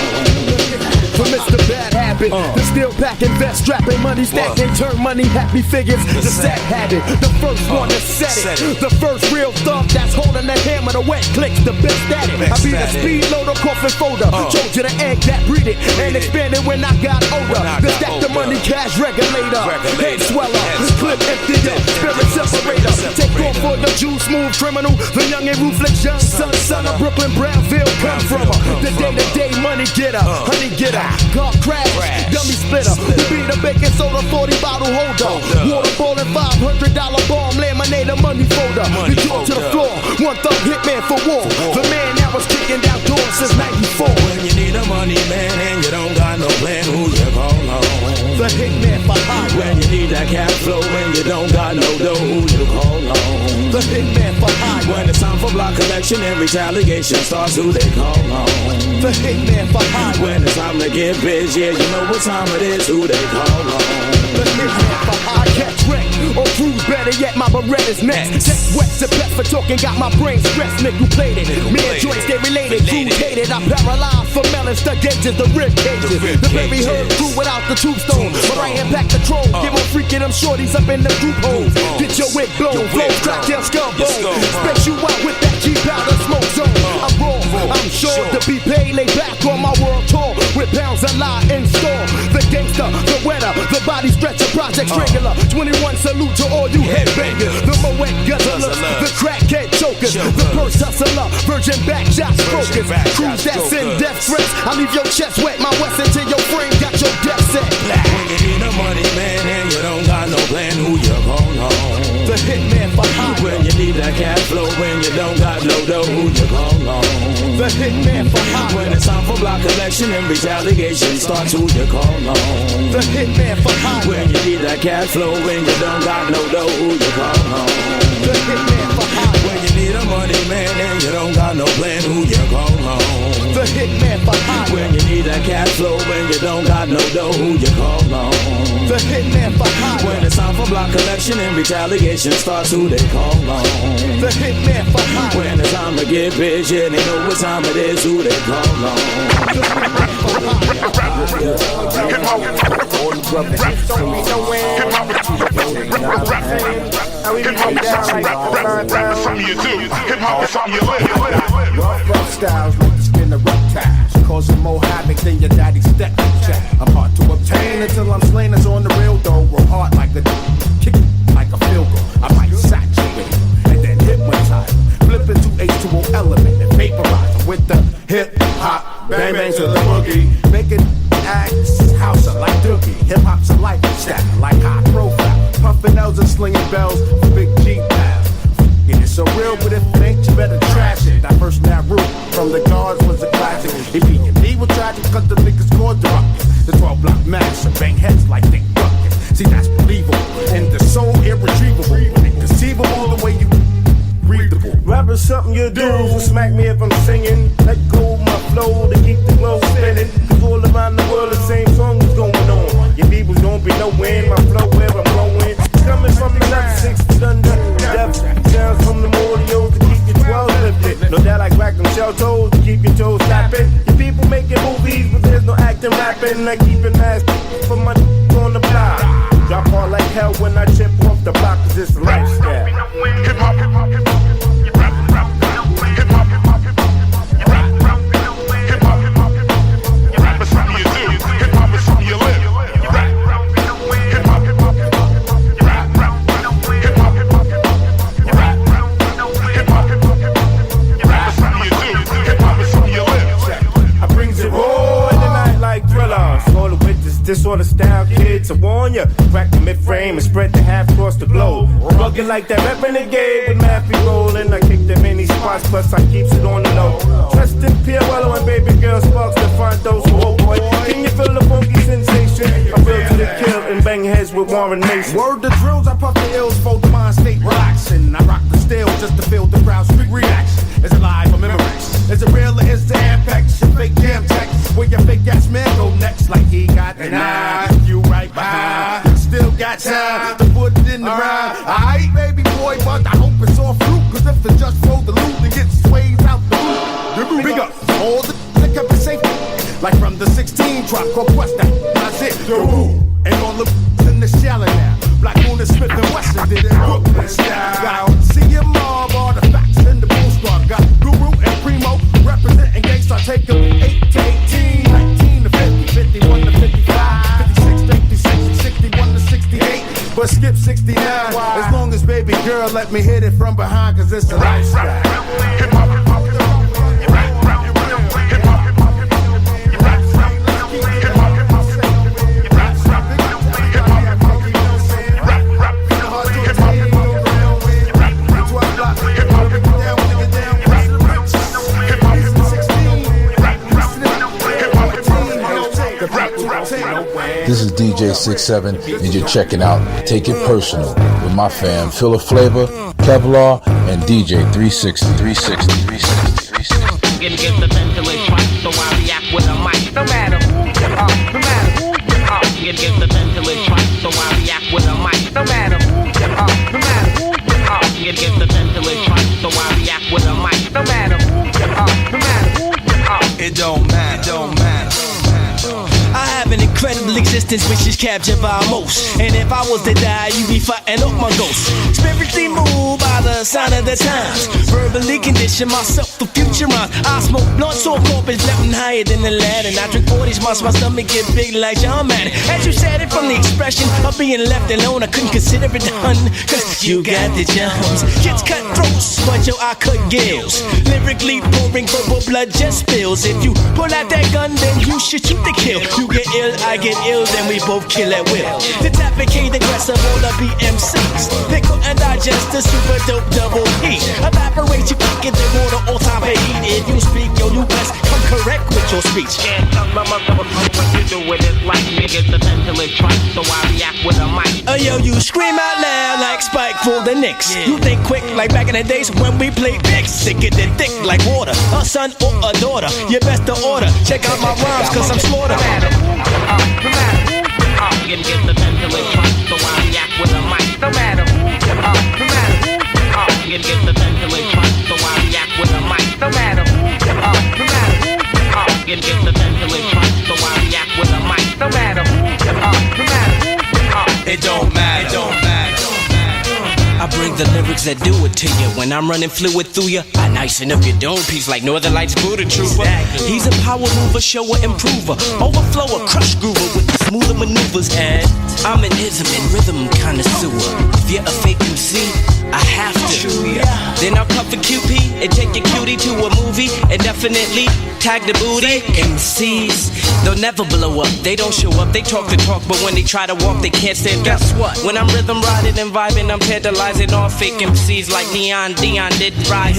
For Mr. Bad Habit, the steel packing vest, strapping money, stacking, turn money, happy figures, the sad habit, the first one to set it, the first real thug that's holding the hammer, the wet clicks, the best at it. I be the speed loader, coffin folder, told you the egg that breed it, and expanded when I got older. The stack the money, cash regulator, head sweller, clip empty up, spirit separator, take off for the juice, smooth criminal, the young and ruthless young son of Brooklyn, Brownville, come from her. The day-to-day money getter, honey getter. Car crash, dummy splitter. You be the baking soda 40 bottle holder. Water ballin' $500 bomb, laminator money folder. We draw to the floor, one thug hitman for war. The man that was kicking down doors since '94. When you need a money man and you don't got no plan, who you call on? The hitman for hire. When you need that cash flow and you don't got no dough, who you call on? The hitman for hire. When it's time for block collection and retaliation starts, who they call on? The hitman for hire. When it's time to get bitch, yeah, you know what time it is, who they call on? The hitman for hire. Catch wreck or cruise, better yet, my Beretta's next. Text wet to pet for talking, got my brain stressed. Nickel plated, me and Joyce, they related. Cruise hated, I paralyzed for melons, the gauges, the rib cages. The very herb crew without the tombstone. My right hand back the troll, get more freaky, them shorties up in the group holes. Get your wig blown, flow, crack your skull bone. Space you out with that cheap powder smoke zone. I'm raw, I'm sure to be paid, lay back on my world tour. With pounds a lot in store. The gangster, the wetter, the body stretcher, project strangler. 21 salute to all you headbangers. The Moet guzzlers, the crackhead chokers, the purse hustler, virgin back shots focus. Crews that's in death threats. I leave your chest wet, my west until your frame got your death set. When you need a money man and you don't got no plan, who you call on? The hitman for hire. When you need that cash flow when you don't got no dough, who you call on? The hitman for hire. When it's time for block collection and retaliation starts, who you call on? The hitman for hire. When you need that cash flow when you don't got no dough, who you call on? The hitman for hire. When you need a money man and you don't got no plan, who you call on? The hitman for hire. When you need that cash flow when you don't got no dough, who you call on? The hitman for hire. When it's time for block collection and retaliation starts, who they call on? The hitman for hire. When it's time to get bitch, yeah, they know what time it is, who they call on? The hitman for Rough styles like the skin of reptiles, causing more havoc than your daddy's step. I'm hard to obtain until I'm slain. It's on the real though. Roll hard like a kick, like a field goal. I might saturate and then hypnotize, flip into H2O element and vaporize with the hip hop bang bang to the boogie, making acts house like Dookie. Hip hop's a lifestyle like high profile, puffing L's and slinging bells for big G pals. It's so real, but if it ain't, you better trash it. That first that root from the guards was a classic. If he and me will try to cut the niggas called the ruckus. The 12-block mass and bang heads like they bucket. See, that's believable, and the soul irretrievable. Inconceivable the way you breathable. Rappers something you do, so smack me if I'm singing. Let go of my flow to keep the glow spinning. Cause all around the world the same song is going on. Your people don't be knowing my flow where I'm going. Coming from the left, 6 thunder, depth sounds from the audios to keep your 12 lifted. No doubt I crack them shell toes to keep your toes snapping. Your people making movies, but there's no acting rapping. I keep it masked for my on the block. Drop hard like hell when I chip off the block, cause it's a lifestyle. Hip hop, hip hop, hip hop, hip hop, hip hop, hip hop, hip hop, hip hop, hip hop, hip hop, hip hop, hip hop, hip hop, Swallow with this disorder style kid to warn ya. Crack the mid-frame and spread the half across the globe. Rugged like that rap renegade with Matthew rolling. I kick them in these spots, plus I keeps it on the low. Dressed in Pierrello and baby girl sparks to find those who oh boy. Can you feel the funky sensation? I feel to the kill and bang heads with Warren Mason. Word the drills, I puff the ills, fold the mind state relaxing. I rock the steel just to feel the crowd's big reaction. Is it live or memories? Is it real or is the apex? Your fake damn text. Where your fake ass man go next? Like he got the nine, you right behind. Still got time to put it in the rhyme. Aight, baby boy, but I hope it's all fruit. Cause if the just throw the loot and get sways out the boot. Big up all the lick up and safety. Like from the 16 drop, go quest that. That's it, the woo. And all the in the shallow now. Black Moon and Smith and Wesson did it Brooklyn style. Got see your mob, all the facts in the bull star. Got Guru and Primo representing gangs. I take them 8 to 18, 19 to 50, 51 to 55, 56 to 56, 61 to 68. But skip 69 as long as baby girl let me hit it from behind, cause it's a lifestyle. This is DJ 67, and you're checking out Take It Personal with my fam Phil Flavor, Kevlar, and DJ 360. Get the ventilation right, so I react with a mic. No matter who you are, no matter who you are. Get the ventilation right, so I react with a mic. No matter who you are, no matter who you are. Get the ventilation right, so I react with a mic. No matter who you are, no matter who you are. It don't matter, it don't matter. I have an incredible existence which is captured by most. And if I was to die, you'd be fighting up my ghost. Spiritually moved by the sign of the times. Verbally condition myself for future rhymes. I smoke blunt, so corpus left higher than the ladder. And I drink 40s, my stomach get big like John Madden. As you said it from the expression of being left alone, I couldn't consider it done. Cause you got the jumps. Kids cut throats, but yo, I cut gills. Lyrically pouring verbal blood just spills. If you pull out that gun, then you should shoot the kill. You get ill, I get ill, then we both kill at will. The Tapicade aggressive, all the BMCs. Pickle and digest the super dope double P. Evaporate you quick in the water, all time of heat. If you speak, yo, you best come correct with your speech. Can't tell my mother what you do with it like me. Get the ventilation right, so I react with a mic. Yo, you scream out loud like Spike for the Knicks. You think quick like back in the days when we played Knicks. Sicker than thick like water, a son or a daughter. You best to order. Check out my rhymes, cause I'm slaughtered. Get the ventilation right, so I react with a mic. No matter who you are, no matter who you are. Get the ventilation right, so I react with a mic. No matter who you are, no matter who you are. Get the ventilation right, so I react with a mic. No matter who you are, no matter who you are. It don't matter, it don't matter. I bring the lyrics that do it to you. When I'm running fluid through you, I nice up your dome piece like Northern Lights Buddha Trooper. He's a power mover, shower, improver, overflower, crush groover with the smoother maneuvers. And I'm an ism and rhythm connoisseur. If you're a fake MC, I have to. Then I'll cuff a QP and take your cutie to a movie and definitely tag the booty. MCs, they'll never blow up. They don't show up, they talk the talk, but when they try to walk, they can't stand. Guess what? When I'm rhythm riding and vibing, I'm tantalizing all fake MCs like Dion did ride.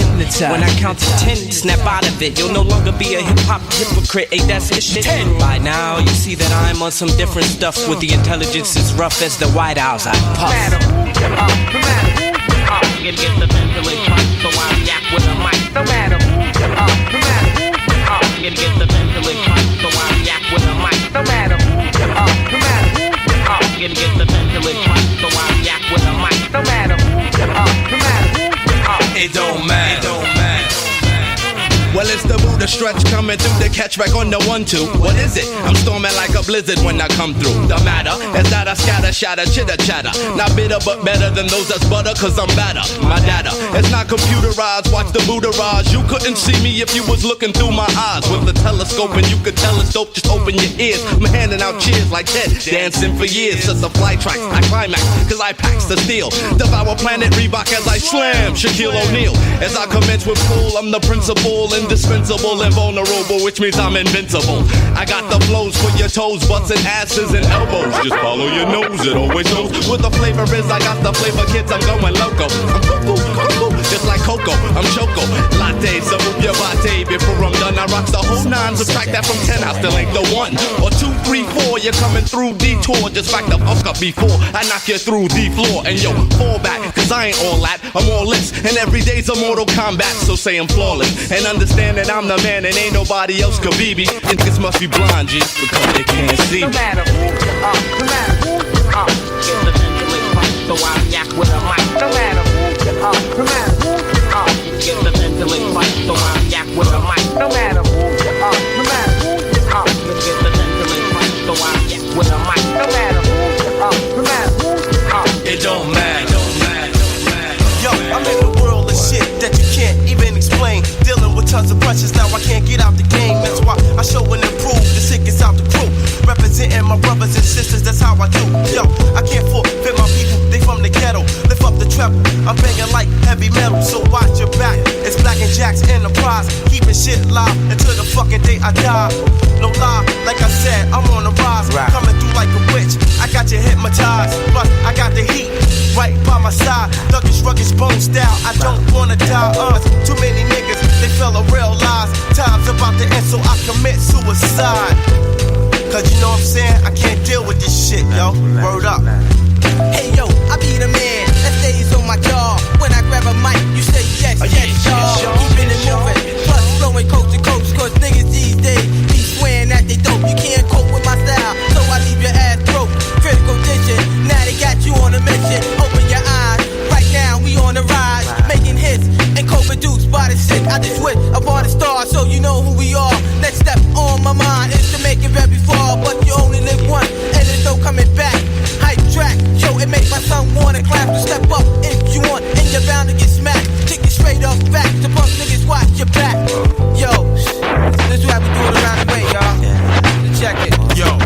When I count to 10, snap out of it. You'll no longer be a hip-hop hypocrite. Hey, that's his shit. 10. By now, you see that I'm on some different stuff. With the intelligence as rough as the White House, I puff. No matter who you are, no matter who you are. Get the ventilation right, so I react with a mic. No matter who you are, no matter who you are. Get the ventilation right, so I react with a mic. No matter who you are, no matter who you are. Get the ventilation right, so I react with a mic. No matter who you are, no matter who you are. It don't matter, it don't matter. Well, it's the Buddha stretch coming through the catch back on the 1-2. What is it? I'm storming like a blizzard when I come through. The matter is that I scatter, shatter, chitter, chatter. Not bitter, but better than those that's butter, cause I'm better. My data, it's not computerized, watch the Buddha rise. You couldn't see me if you was looking through my eyes. With the telescope and you could tell it's dope, just open your ears. I'm handing out cheers like Ted, dancing for years. Since the flight tracks, I climax, cause I packs the steel. Devour planet Reebok as I slam Shaquille O'Neal. As I commence with full, I'm the principal in indispensable and vulnerable, which means I'm invincible. I got the flows for your toes, butts and asses and elbows. Just follow your nose, it always knows what the flavor is. I got the flavor, kids, I'm going loco. I'm cuckoo, just like Coco, I'm Choco. Latte, so move your latte before I'm done. I rock the whole 9, subtract that from 10, I still ain't the 1. Or 2, 3, 4, you're coming through detour. Just back the fuck up before I knock you through the floor. And yo, fall back, cause I ain't all that, I'm all this. And every day's a Mortal Kombat, so say I'm flawless. And understand that I'm the man and ain't nobody else could be me. And this must be blind, G, because they can't see me. No matter who you are, no matter who you are, get the mentally right, so I react with a mic. No matter who you are, no matter who you are, get the mentally right, so I react with a mic. No matter who you are, no matter who you are, get the mentally right, so I react with a mic. No matter who you are, no matter who you are, it don't matter. Yo, I'm in the world of shit that you can't even explain. Dealing with tons of pressures, now I can't get out the game. That's why I show and improve, the shit gets out the crew. Representing my brothers and sisters, that's how I do. Yo, I can't forfeit my people, they from the ghetto. Lift up the treble, I'm banging like heavy metal, so watch your back. It's Black and Jack's Enterprise, keeping shit live until the fucking day I die. No lie, like I said, I'm on the rise, coming through like a witch. I got you hypnotized, but I got the heat right by my side. Thuggish, rugged, bone style, I don't wanna die. Too many niggas, they fell a real lies. Time's about to end, so I commit suicide. Cause you know what I'm saying, I can't deal with this shit, yo. Word up. Hey yo, I be the man that stays on my jaw. When I grab a mic, you say yes, y'all. Keeping it moving, plus flowing coast to coast. Cause niggas these days be swearing that they dope. You can't cope with my style, so I leave your ass broke. Critical condition, now they got you on a mission. Open your eyes, right now we on the rise. Making hits and co-produced by the sick. I just wish upon the stars, so you know who we are. Next step on my mind is to make it very far. But you only live once, and there's no coming back. Hype track, yo, it make my son wanna clap. To step up if you want, and you're bound to get smacked. Kick it straight off back, to punk niggas watch your back. Yo, this is how we do it around the way, y'all. Check it. Yo,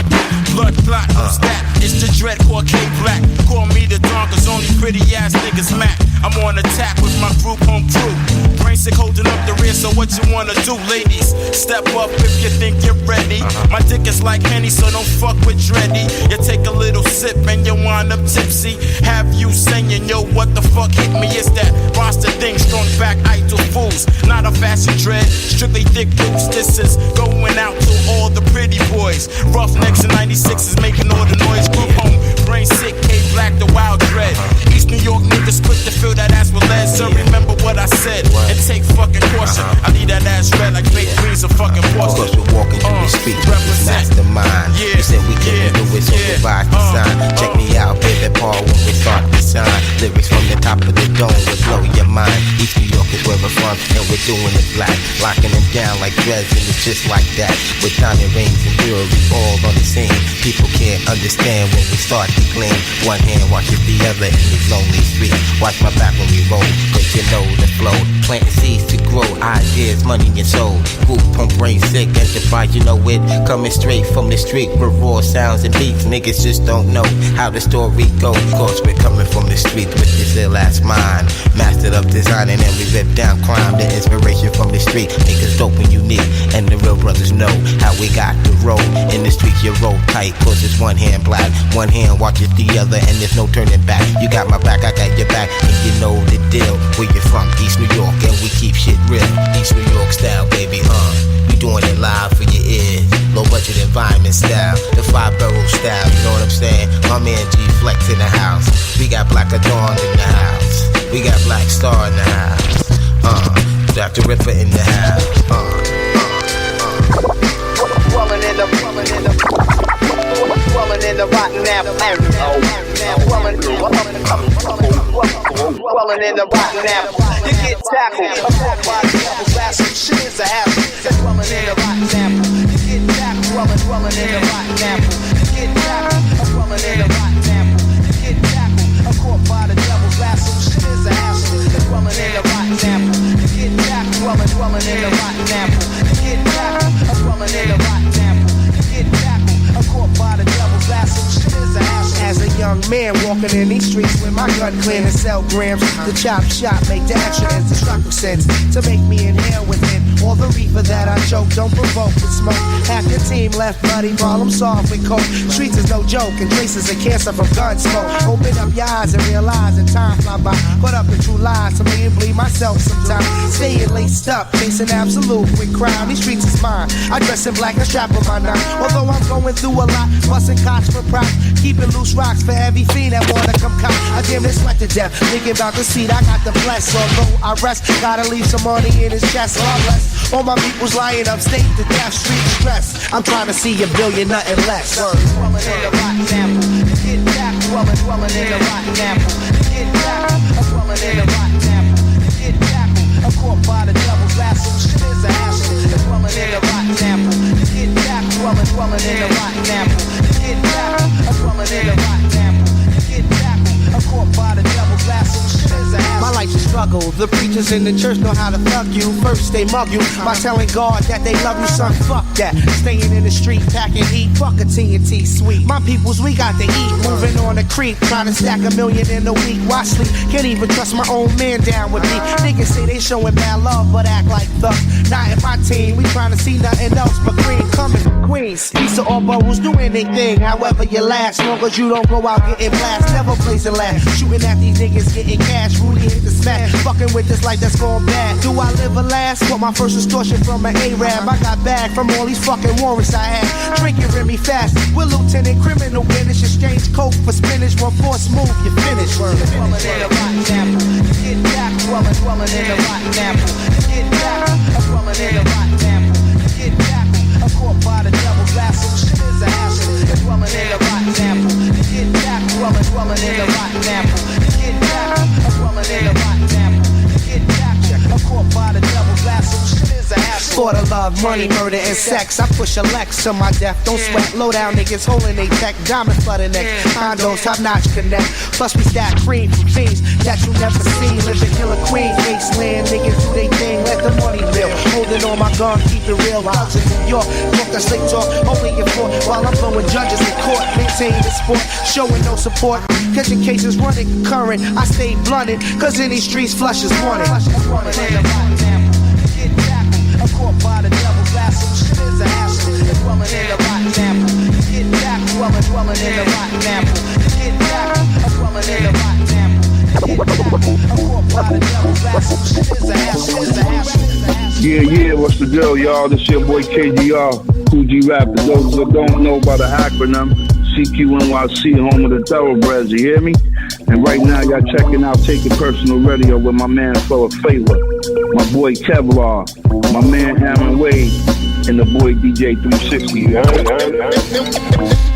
blood clot, stat, it's the Dreadcore K-Black. Call me the Dawn, cause only pretty ass niggas Mac. I'm on attack with my group home crew. Brain sick holding up the rear, so what you wanna do, ladies? Step up if you think you're ready. My dick is like Henny, so don't fuck with Dreddy. You take a little sip and you wind up tipsy. Have you singing, yo, what the fuck hit me? It's that roster thing, strong back, idle fools. Not a fashion dread, strictly thick boots. This is going out to all the pretty boys. Roughnecks and 96 is making all the noise. Group home, brain sick, K-Black, the wild dread. East New York niggas quick to fill that ass with lead. So remember what I said and take fucking caution. I need that ass red like baked greens or fucking porcelain. Cause we're walking through the street with this mastermind. You said we can do it, so revise the sign. Check me out, baby Paul, when we start to shine. Lyrics from the top of the dome will blow your mind. East New York is where we're from, and we're doing it black. Locking them down like dreads, and it's just like that. With diamond rings and jewelry all on the scene. People can't understand when we start to gleam. One hand watches the other in these lonely streets. Watch my back when we roll, cause you know the flow. Planting seeds to grow, ideas, money and soul. Group pump, brain sick, enterprise, you know it. Coming straight from the street with raw sounds and beats. Niggas just don't know how the story goes. Cause we're coming from the street with this ill ass mind. Mastered up designing and we rip down crime. The inspiration from the street make us dope and unique. And the real brothers know how we got to roll. In the streets you roll tight, cause it's one hand black. One hand watches the other and there's no turning back. You got my back, I got your back, and you know the deal. Where you from? East New York, and we keep shit real. East New York style, baby, we doing it live for your ears. Low budget environment style, the 5-barrel style, you know what I'm saying? My man G Flex in the house. We got Black Dawn in the house. We got Black Star in the house. Dr. Ripper in the house. Swelling in the rotten apple. Swelling in the rotten apple. You get tackled. Some shit is a hassle. Swelling in the rotten apple. You get tackled. Swelling in the rotten apple. You get tackled. Swelling in the rotten apple. You get tackled. I'm caught by the devil's lasso. Shit is a hassle. Swelling in the rotten apple. You get tackled. Swelling in the rotten apple. You get tackled. Swelling in the rotten apple. You get tackled. I'm caught by the devil's lasso. Shit is a hassle. As a young man walking in these streets with my gun clean and sell grams, the chop shop make the extra ends destructive sense to make me inhale within All the reefer that I choke, don't provoke with smoke. Half your team left bloody, problem solved with coke. Streets is no joke, and traces of cancer from gun smoke. Open up your eyes and realize that time fly by. Put up the true lies, so me and bleed myself sometimes. Staying laced up, chasing absolute with crime. These streets is mine. I dress in black and strap on my knife. Although I'm going through a lot, busting cots for props, keeping loose rocks for every fiend that wanna come cop. I damn near sweat to death, thinking about the seat I got to bless. Although I rest, gotta leave some money in his chest. God bless all my people's lying upstate to death, street stress. I'm trying to see $1 billion, nothing less. Dwelling in the rotten apple, get back. Dwelling in the rotten apple, get back. Dwelling in the rotten apple, get back. I'm caught by the devil's lasso, shit is a hassle. Dwelling in the rotten apple, get back. Dwelling in the rotten apple, get back. Dwelling in the rotten apple, get back. I'm caught by the devil's lasso, shit is a hassle. My life's a struggle. The preachers in the church know how to thug you. First they mug you by telling God that they love you, son. Fuck that. Staying in the street, packing heat. Fuck a TNT sweet. My peoples, we got to eat. Moving on the creek, trying to stack $1 million in a week. Why sleep? Can't even trust my own man down with me. Niggas say they showing bad love, but act like thugs. Not in my team. We trying to see nothing else but green coming. Queens, piece of all boroughs, do anything. However you last, long as you don't go out getting blast. Never placing last. Shooting at these niggas, getting cash. Rudy hit the smash. Fucking with this life that's gone bad. Do I live or last? Got my first extortion from an Arab. I got back from all these fucking warrants I had. Drinking Remy fast. We're lieutenant criminal business. Exchange coke for spinach. One force move, you finish. Dwelling in the rotten apple, get back. Dwelling in the rotten apple, get back. Dwelling in the rotten apple, get back. I'm caught by the devil's lasso, shit is a hassle. Dwelling in the rotten apple, get back. Dwelling in the rotten apple, get back. Dwelling in the rotten apple, get back. I'm caught by the devil's lasso, shit is a hassle. For the love, money, murder, and sex, I push a Lex to my death. Don't sweat, low down niggas holding they tech. Diamond flooded neck, condos, top notch connect. Plus we stack cream from fiends that you never seen. Living killer queen, wasteland, niggas do they thing. Let the money build. Holding on my gun, keep it real. House in New York, talk a slick talk, only in court. While I'm blowing judges in court, maintain the sport, showing no support. Catching cases running current, I stay blunted, cause in these streets flush is wanted. Dwelling in the rotten apple, get back. I'm caught by the devil's lasso, shit is a hassle. Dwelling in the rotten apple, get back. Dwelling in the rotten apple, get back. Dwelling in the rotten apple, get back. I'm caught by the devil's lasso, shit is a hassle. Yeah, what's the deal, y'all? This your boy KGR, Cool G Rap. For those that don't know about the acronym, CQNYC, home of the thoroughbreds, you hear me? And right now, y'all checking out Take It Personal Radio with my man Fella Favor, my boy Kevlar, my man Aaron Wade, and the boy DJ 360.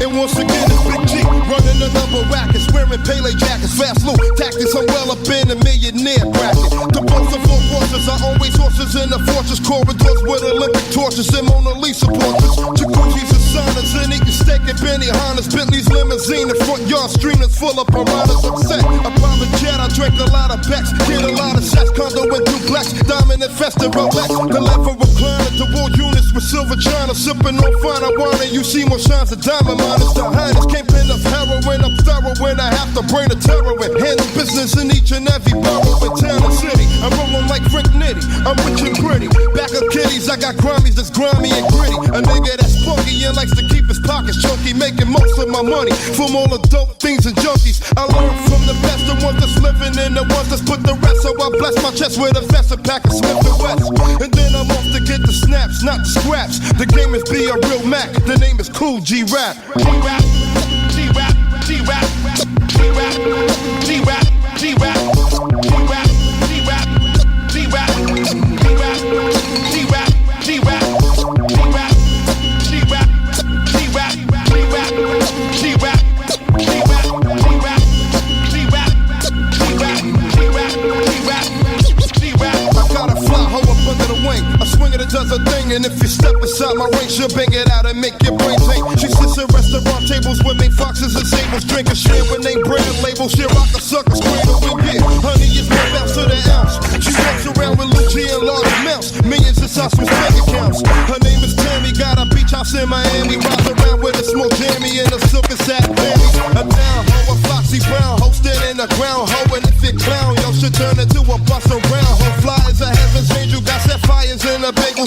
And once again, it's Big G, running a number of rackets, wearing Pele jackets, fast loot tactics. I'm well up in the millionaire bracket. The boss of all forces are always horses in the fortress corridors with Olympic torches and Mona Lisa portraits. Jacuzzis and saunas and eating steak and Benny Hannas, Bentley's limousine, the front yard streamers full of piranhas. I'm set. A private jet, I drink a lot of Becks, get a lot of sets, condo and duplex, diamond infested Rolex. The lever recliner, the war units with silver china, sipping on finer wine, and you see more shines of diamond miners. The highness can't pin up heroin, I'm thorough when I have to bring the terror in. Handle business in each and every borough in town and city. I'm rolling like Frank Nitty, I'm rich and pretty. Back up kitties, I got Grammies that's grimy and gritty. A nigga that's funky and likes to keep his pockets chunky, making most of my money from all the dope things and junkies. I learned from the best, the ones that's living and the ones that's put the rest. So I bless my chest with a vest, a pack of Smith & West. And then I'm off to get the snaps, not the scraps. The game is be a real Mac, the name is Cool G Rap. G-Rap, G-Rap, G-Rap, G-Rap, G-Rap, G-Rap, G-Rap, G-Rap, G-Rap, G-Rap, G-Rap, G-Rap, G-Rap, G-Rap, G-Rap, G-Rap, G-Rap, I swing it, it does a thing, and if you step aside my range, she'll bang it out and make your brain tank. She sits at restaurant tables with main foxes and sables, drinking shit with name brand labels. She rock a sucker's cradle with beer. Honey is more bounce to the ounce. She walks around with Lucci in large amounts, millions in sauce with bank accounts. Her name is Tammy, got a beach house in Miami. Rides around with a small jammy and a silk and satin panties. A down hoe, a Foxy Brown, hosted in a ground hoe, and if it clown, yo, should turn into a bus around. Her fly is a heaven's angel, got sapphires in a bagel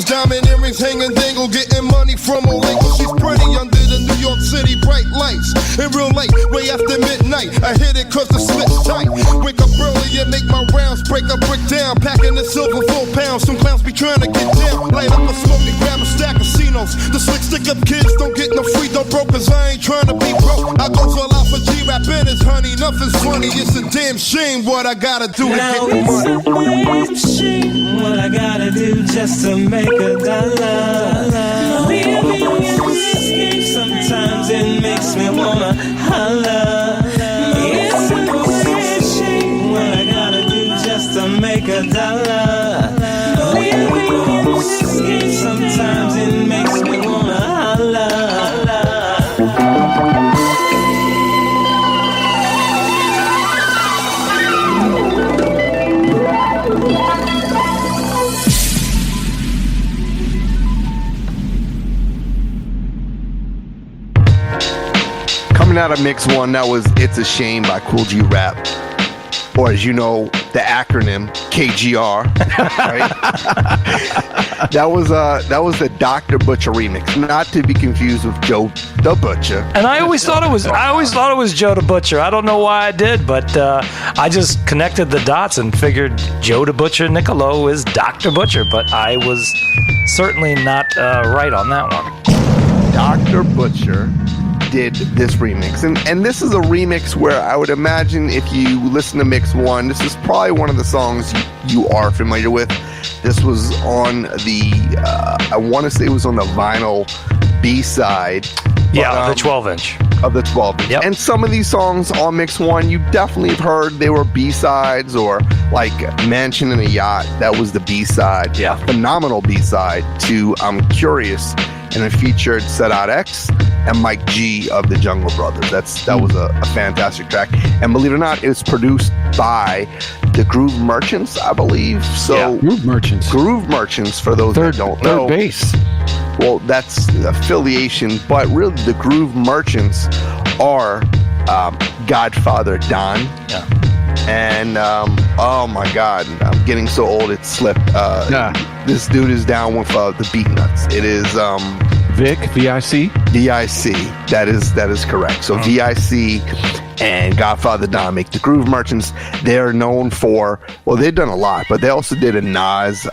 chains hanging dangle, getting money from Olingo. She's pretty under the New York City bright lights. In real light, way after midnight, I hit it cause the slip's tight. Wake up early and make my rounds, break a brick down, packing the silver 4 pounds. Some clowns be trying to get down, light up a smoke and grab a stack of casinos. The slick stick up kids don't get no free, don't broke, cause I ain't trying to be broke. I go all out for G-rap and it's honey, nothing's funny. It's a damn shame what I gotta do to get the money. It's a damn shame what I gotta do just to make $1. Living in this game, sometimes it makes me wanna holler. It's a damn shame what I gotta do just to make $1. Living in this game, sometimes it makes me wanna holler. Coming out of Mix 1, that was It's a Shame by Cool G Rap. Or as you know, the acronym KGR. Right? That was the Dr. Butcher remix, not to be confused with Joe the Butcher. And I always thought it was Joe the Butcher. I don't know why I did, but I just connected the dots and figured Joe the Butcher Niccolo is Dr. Butcher, but I was certainly not right on that one. Dr. Butcher did this remix, and this is a remix where I would imagine if you listen to Mix 1, this is probably one of the songs you are familiar with. This was on the I want to say it was on the vinyl B-side. Yeah, the 12-inch. Of the 12-inch. Yep. And some of these songs on Mix 1, you definitely have heard they were B-sides, or like Mansion in a Yacht, that was the B-side. Yeah. Phenomenal B-side to I'm Curious, and it featured Sadat X and Mike G of the Jungle Brothers. That was a fantastic track. And believe it or not, it was produced by the Groove Merchants, I believe. So yeah. Groove Merchants, for those that don't know. Third Base. Well, that's affiliation, but really the Groove Merchants are Godfather Don. Yeah. And oh my God, I'm getting so old it slipped. This dude is down with the Beat Nuts. It is Vic, VIC. VIC. That is correct. So VIC and Godfather Don make the Groove Merchants. They're known for, well, they've done a lot, but they also did a Nas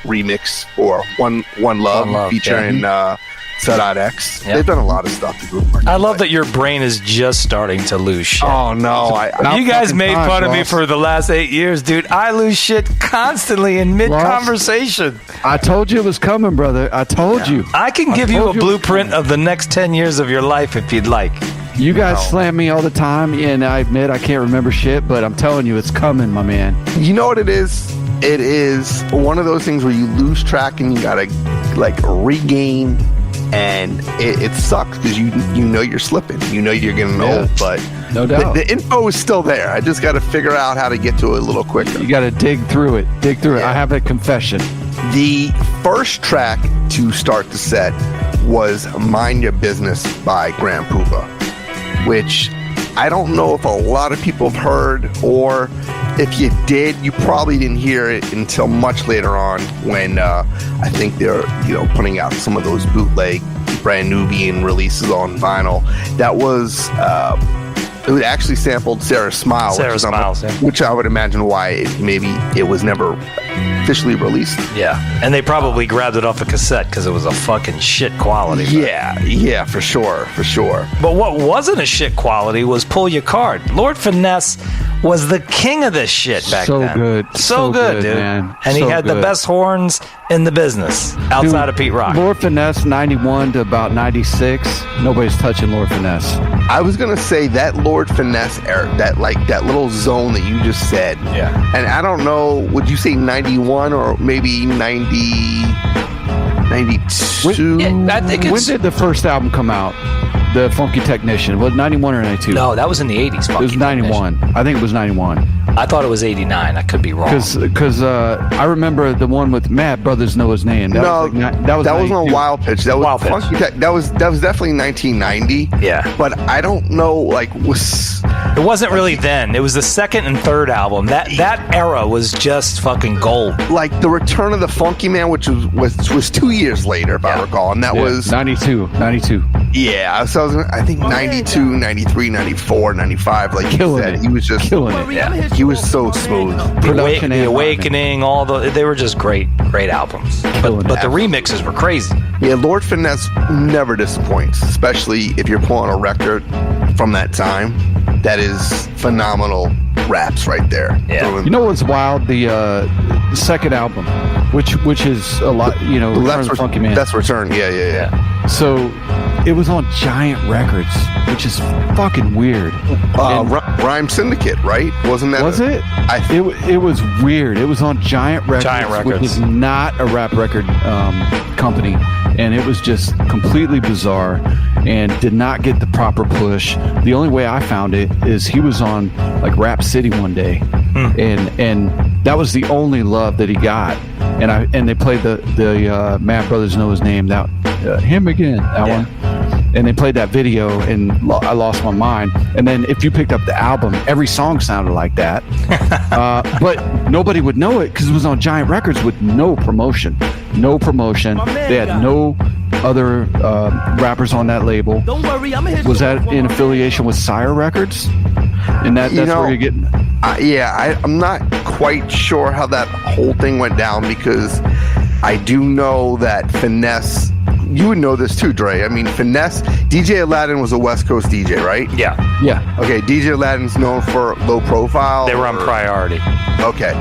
remix for One Love featuring Sadat X. Yep. They've done a lot of stuff to Groove Merchants. I love that your brain is just starting to lose shit. Oh no! You guys made fun of me for the last 8 years, dude. I lose shit constantly in mid-conversation. I told you it was coming, brother. I told you. I can give you a blueprint of the next 10 years of your life if you'd like. You guys slam me all the time, and I admit I can't remember shit, but I'm telling you, it's coming, my man. You know what it is? It is one of those things where you lose track and you gotta like regain. And it sucks because you know you're slipping. You know you're getting old, but no doubt. The info is still there. I just got to figure out how to get to it a little quicker. You got to dig through it. I have a confession. The first track to start the set was Mind Your Business by Grand Puba, which I don't know if a lot of people have heard, or if you did, you probably didn't hear it until much later on when I think they're putting out some of those bootleg brand Nubian releases on vinyl. That was it actually sampled Sarah's Smile, which I would imagine why it was never officially released. Yeah, and they probably grabbed it off a cassette because it was a fucking shit quality. Yeah, for sure. But what wasn't a shit quality was Pull Your Card. Lord Finesse was the king of this shit back then. So good, dude. Man. And he had the best horns in the business outside of Pete Rock. Lord Finesse, 91 to about 96. Nobody's touching Lord Finesse. I was gonna say that Lord Finesse era, that little zone that you just said. Yeah. And I don't know, would you say 91 or maybe 92? When did the first album come out? The Funky Technician. Was 91 or 92? No, that was in the 80s. It was 91. I think it was 91. I thought it was 89. I could be wrong. Because I remember the one with Mad Brothers Know His Name. That was on Wild Pitch. That was Wild Pitch. Funky Tech. That was definitely 1990. Yeah. But I don't know, it wasn't really then. It was the second and third album. That era was just fucking gold. Like the Return of the Funky Man, which was 2 years later, if I recall, and that was 92. Yeah, so I think 92, 93, 94, 95. Like killing you said, it. He was just killing it. Yeah, he was so smooth. The Awakening, they were just great albums. But the remixes were crazy. Yeah, Lord Finesse never disappoints, especially if you're pulling a record from that time. That is phenomenal raps right there. Yeah. You know what's wild? The second album, which is a lot. Return of the Funky Man. That's Return. Yeah. So it was on Giant Records, which is fucking weird. Rhyme Syndicate, right? Wasn't that? Was it? It was weird. It was on Giant Records, which is not a rap record company, and it was just completely bizarre and did not get the proper push. The only way I found it is he was on like Rap City one day, and that was the only love that he got. And they played the Mad Brothers Know His Name, that him again, that one. And they played that video, and I lost my mind. And then if you picked up the album, every song sounded like that. But nobody would know it because it was on Giant Records with no promotion. They had no other rappers on that label. Don't worry, I'm gonna hit Was that in affiliation with Sire Records? And that's where you're getting... I'm not quite sure how that whole thing went down, because I do know that Finesse... You would know this too, Dre. I mean, Finesse, DJ Aladdin was a West Coast DJ, right? Yeah. Okay, DJ Aladdin's known for low profile. They were on Priority. Okay.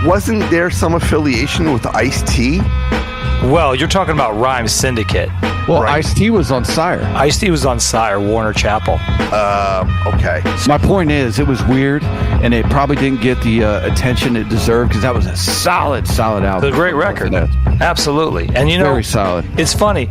Wasn't there some affiliation with Ice-T? Well, you're talking about Rhyme Syndicate. Well, right. Ice-T was on Sire. Ice-T was on Sire, Warner Chapel. Okay. My point is, it was weird, and it probably didn't get the attention it deserved, because that was a solid album. It's a great record. Absolutely. And very solid. It's funny.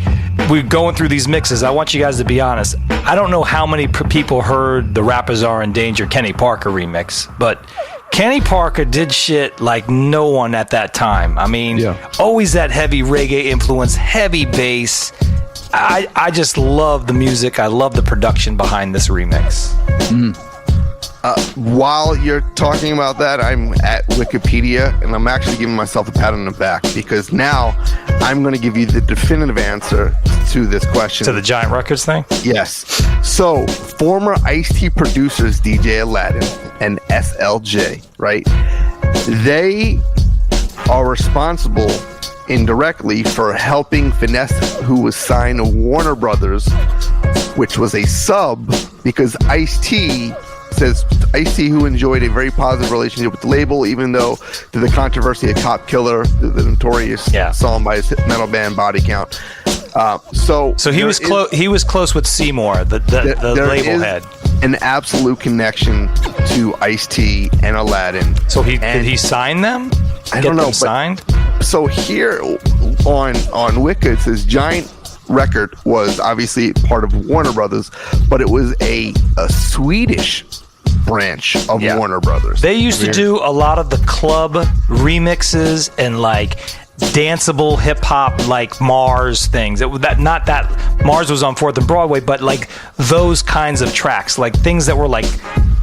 We're going through these mixes. I want you guys to be honest. I don't know how many people heard the Rappers Are in Danger Kenny Parker remix, but Kenny Parker did shit like no one at that time. I mean, always that heavy reggae influence, heavy bass. I just love the music. I love the production behind this remix. While you're talking about that, I'm at Wikipedia, and I'm actually giving myself a pat on the back, because now I'm going to give you the definitive answer to this question. To the Giant Records thing? Yes. So, former Ice-T producers DJ Aladdin and SLJ, right? They are responsible indirectly for helping Finesse, who was signed to Warner Brothers, which was a sub, because Ice-T says Ice-T, who enjoyed a very positive relationship with the label, even though to the controversy of Cop Killer, the notorious song by his metal band Body Count. So he was close. He was close with Seymour, the label head. An absolute connection to Ice-T and Aladdin. So did he sign them? I don't know. But, signed. So here on Wicca it says Giant Record was obviously part of Warner Brothers, but it was a Swedish branch of Warner Brothers. They used to do a lot of the club remixes and like danceable hip hop, like Mars things. Not that Mars was on 4th and Broadway, but like those kinds of tracks, like things that were like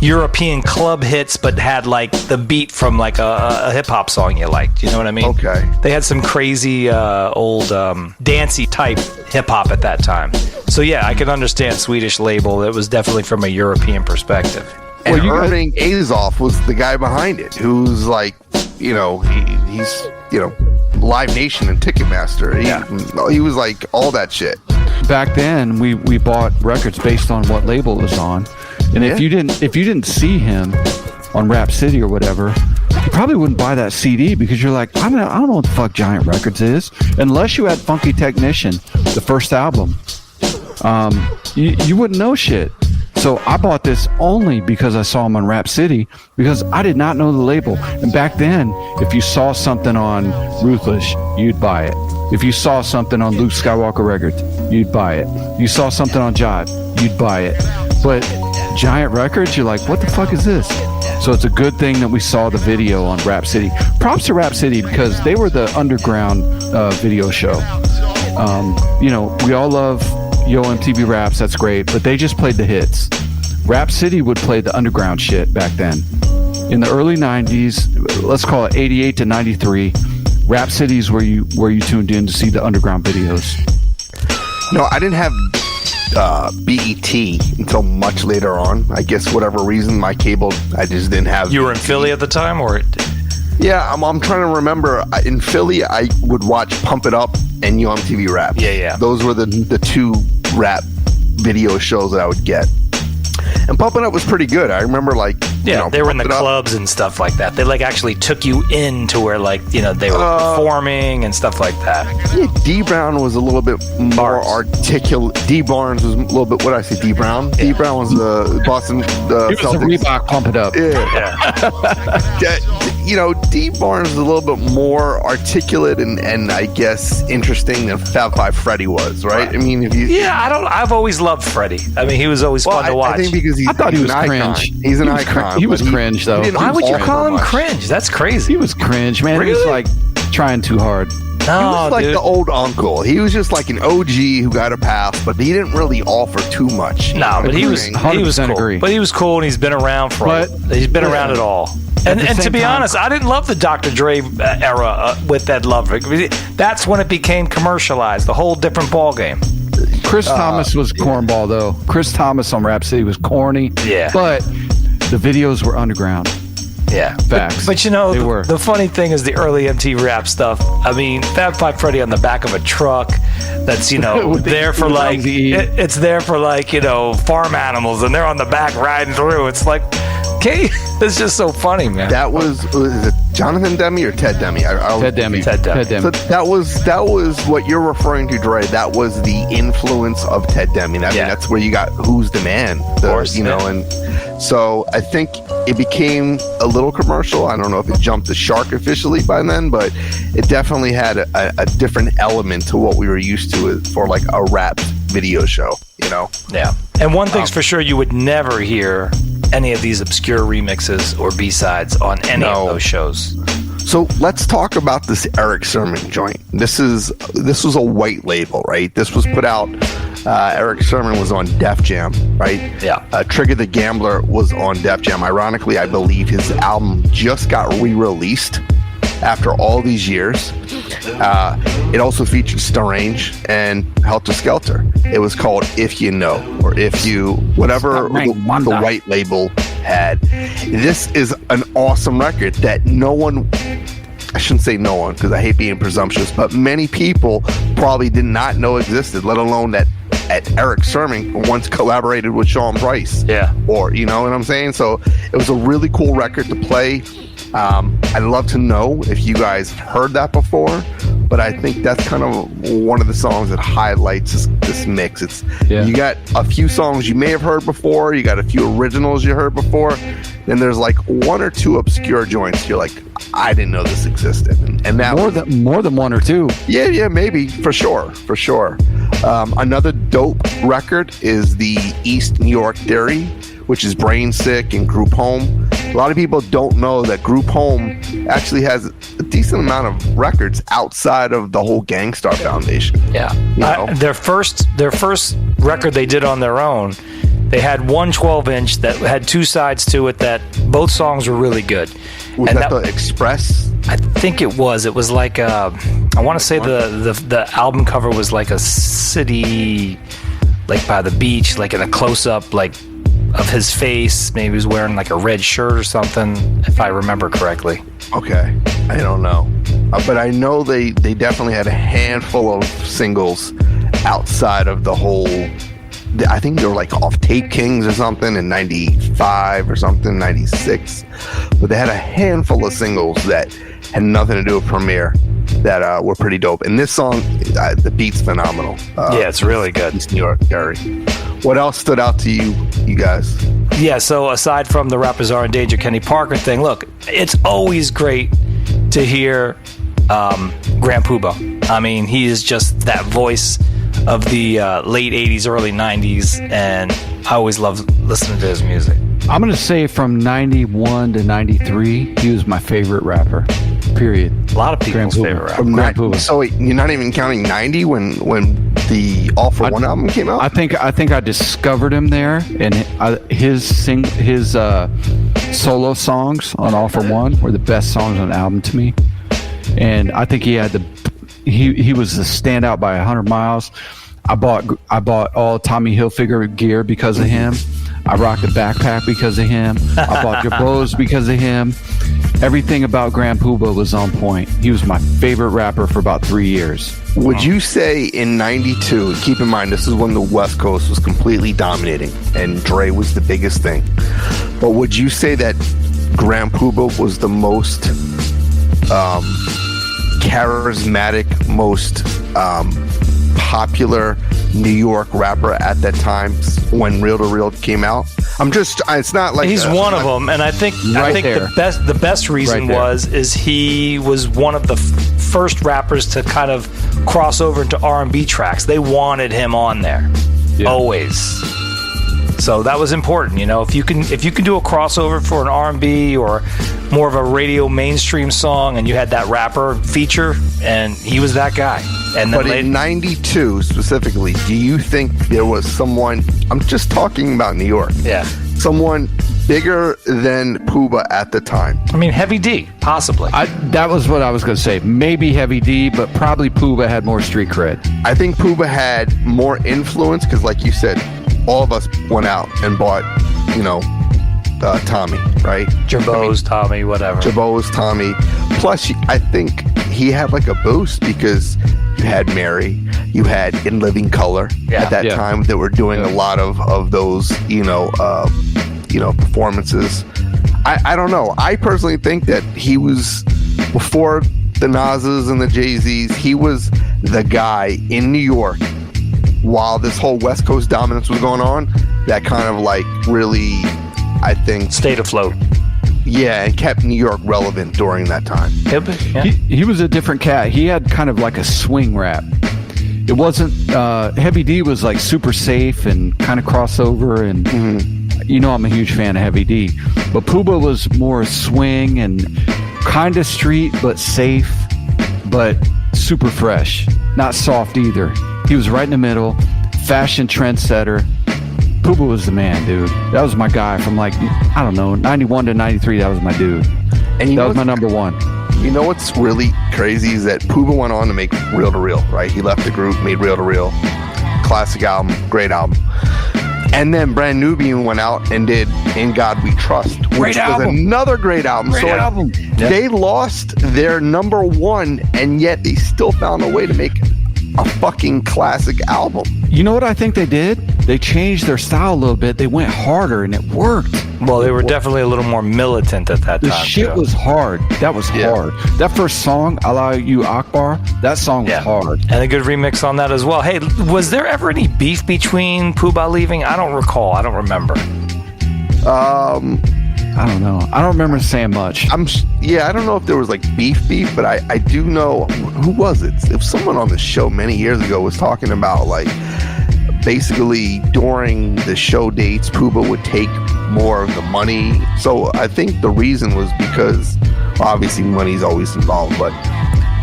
European club hits, but had like the beat from like a hip hop song you liked. You know what I mean? Okay. They had some crazy old dancey type hip hop at that time. So yeah, I can understand Swedish label. It was definitely from a European perspective. And Irving Azoff was the guy behind it, who's like, he's Live Nation and Ticketmaster. He was like all that shit. Back then, we bought records based on what label it was on, and if you didn't see him on Rap City or whatever, you probably wouldn't buy that CD, because you're like, I don't know what the fuck Giant Records is, unless you had Funky Technician, the first album. You wouldn't know shit. So I bought this only because I saw him on Rap City, because I did not know the label. And back then, if you saw something on Ruthless, you'd buy it. If you saw something on Luke Skywalker Records, you'd buy it. You saw something on Jive, you'd buy it. But Giant Records, you're like, what the fuck is this? So it's a good thing that we saw the video on Rap City. Props to Rap City because they were the underground video show. You know, we all love Yo MTV Raps, that's great, but they just played the hits. Rap City would play the underground shit back then. In the early 90s, let's call it 88 to 93, Rap City's where you tuned in to see the underground videos. No, I didn't have BET until much later on. I guess whatever reason, my cable, I just didn't have. You were in Philly at the time, or? Yeah, I'm trying to remember. In Philly, I would watch Pump It Up and Yo MTV Rap. Yeah. Those were the two rap video shows that I would get. And Pump It Up was pretty good. I remember, like, they were in the clubs and stuff like that. They like actually took you in to where, like, they were performing and stuff like that. Yeah, D Brown was a little bit more articulate. D Barnes was a little bit. What did I say? D Brown. D Brown was the Boston. He was Celtics. a Reebok Pump It Up. D Barnes was a little bit more articulate and I guess interesting than Fab Five Freddy was, right? I mean, I've always loved Freddie. I mean, he was always fun to watch. I think because I thought he was an cringe. Icon. He's an icon. He was cringe, though. Why would you call him cringe? That's crazy. He was cringe, man. Really? He was like trying too hard. He was like the old uncle. He was just like an OG who got a pass, but he didn't really offer too much. No, but he was cool. Agree. But he was cool, and he's been around he's been around it all. And to be honest, I didn't love the Dr. Dre era with Ed Lover. That's when it became commercialized. A whole different ballgame. Chris Thomas was cornball, though. Chris Thomas on Rap City was corny. Yeah. But the videos were underground. Yeah. Facts. But the funny thing is the early MTV Rap stuff. I mean, Fab Five Freddy on the back of a truck that's, there for like, it's there for like, farm animals, and they're on the back riding through. It's like, okay, it's just so funny, man. That was it Jonathan Demme or Ted Demme? Ted Demme. Ted Demme. So that was what you're referring to, Dre. That was the influence of Ted Demme. I mean, that's where you got Who's the Man, and so I think it became a little commercial. I don't know if it jumped the shark officially by then, but it definitely had a different element to what we were used to for like a rap video show, Yeah. And one thing's for sure, you would never hear any of these obscure remixes or B-sides on any of those shows. So let's talk about this Eric Sermon joint. This was a white label, right? This was put out. Eric Sermon was on Def Jam, right? Yeah. Trigger the Gambler was on Def Jam. Ironically, I believe his album just got re-released after all these years. It also featured Strange and Helter Skelter. It was called If You Know, or If You, whatever the white label had. This is an awesome record that no one, I shouldn't say no one because I hate being presumptuous, but many people probably did not know existed, let alone that Eric Sermon once collaborated with Sean Price. Yeah. Or, you know what I'm saying? So it was a really cool record to play. I'd love to know if you guys heard that before, but I think that's kind of one of the songs that highlights this mix. You got a few songs you may have heard before, you got a few originals you heard before, then there's like one or two obscure joints you're like, I didn't know this existed, and that more than one or two. Yeah, maybe for sure. Another dope record is the East New York Theory, which is Brain Sick and Group Home. A lot of people don't know that Group Home actually has a decent amount of records outside of the whole Gangstar Foundation. Yeah. Their first record they did on their own, they had one 12-inch that had two sides to it that both songs were really good. Was that the Express? I think it was. It was like I want to say the album cover was like a city, like by the beach, like in a close-up, like of his face. Maybe he was wearing like a red shirt or something, if I remember correctly. Okay, I don't know, but I know they definitely had a handful of singles outside of the whole. I think they were like off Tape Kings or something in 95 or something, 96. But they had a handful of singles that had nothing to do with Premiere that were pretty dope. And this song, the beat's phenomenal. Yeah, it's really good. East New York Theory. What else stood out to you guys? Yeah, so aside from the Rappers Are in Danger Kenny Parker thing, look, it's always great to hear Grand Puba. I mean, he is just that voice of the late 80s, early 90s, and I always loved listening to his music. I'm going to say from 91 to 93, he was my favorite rapper, period. A lot of people's favorite rapper. So wait, you're not even counting 90 when the All For One album came out? I think I discovered him there, and his solo songs on All For One were the best songs on the album to me. And I think he was the standout by 100 miles. I bought all Tommy Hilfiger gear because of him. I rocked a backpack because of him. I bought Jabos because of him. Everything about Grand Puba was on point. He was my favorite rapper for about 3 years. Would you say in 92, keep in mind this is when the West Coast was completely dominating and Dre was the biggest thing, but would you say that Grand Puba was the most charismatic, most popular New York rapper at that time when Real to Real came out? It's not like he's one of them, and I think the best reason is he was one of the first rappers to kind of cross over into R&B tracks. They wanted him on there, always. So that was important, you know. If you can do a crossover for an R&B or more of a radio mainstream song, and you had that rapper feature, and he was that guy. And then in 92 specifically, do you think there was someone? I'm just talking about New York. Yeah, someone bigger than Puba at the time. I mean, Heavy D, possibly. That was what I was going to say. Maybe Heavy D, but probably Puba had more street cred. I think Puba had more influence because, like you said, all of us went out and bought, Tommy, right? Jabos, Tommy, whatever. Jabos, Tommy. Plus, I think he had like a boost because you had Mary, you had In Living Color at that time that were doing a lot of those, performances. I don't know. I personally think that he was, before the Nas's and the Jay-Z's, he was the guy in New York while this whole West Coast dominance was going on that kind of like really, I think, stayed afloat. Yeah, and kept New York relevant during that time. He was a different cat. He had kind of like a swing rap. It wasn't Heavy D was like super safe and kind of crossover, and I'm a huge fan of Heavy D. But Puba was more swing and kind of street, but safe, but super fresh. Not soft either. He was right in the middle, fashion trendsetter. Puba was the man, dude. That was my guy from 91 to 93. That was my dude. And that was my number one. You know what's really crazy is that Puba went on to make Real to Real, right? He left the group, made Real to Real. Classic album, great album. And then Brand Nubian went out and did In God We Trust, which was another great album. They lost their number one, and yet they still found a way to make a fucking classic album. You know what I think they did? They changed their style a little bit. They went harder, and it worked. Well, they were definitely a little more militant at that time. The shit was hard. That was hard. That first song, Allah You Akbar, that song was hard. And a good remix on that as well. Hey, was there ever any beef between Puba leaving? I don't recall. I don't remember. I don't know. I don't remember saying much. I don't know if there was like beef, but I do know, who was it? If someone on the show many years ago was talking about like basically during the show dates, Puba would take more of the money. So I think the reason was because obviously money's always involved, but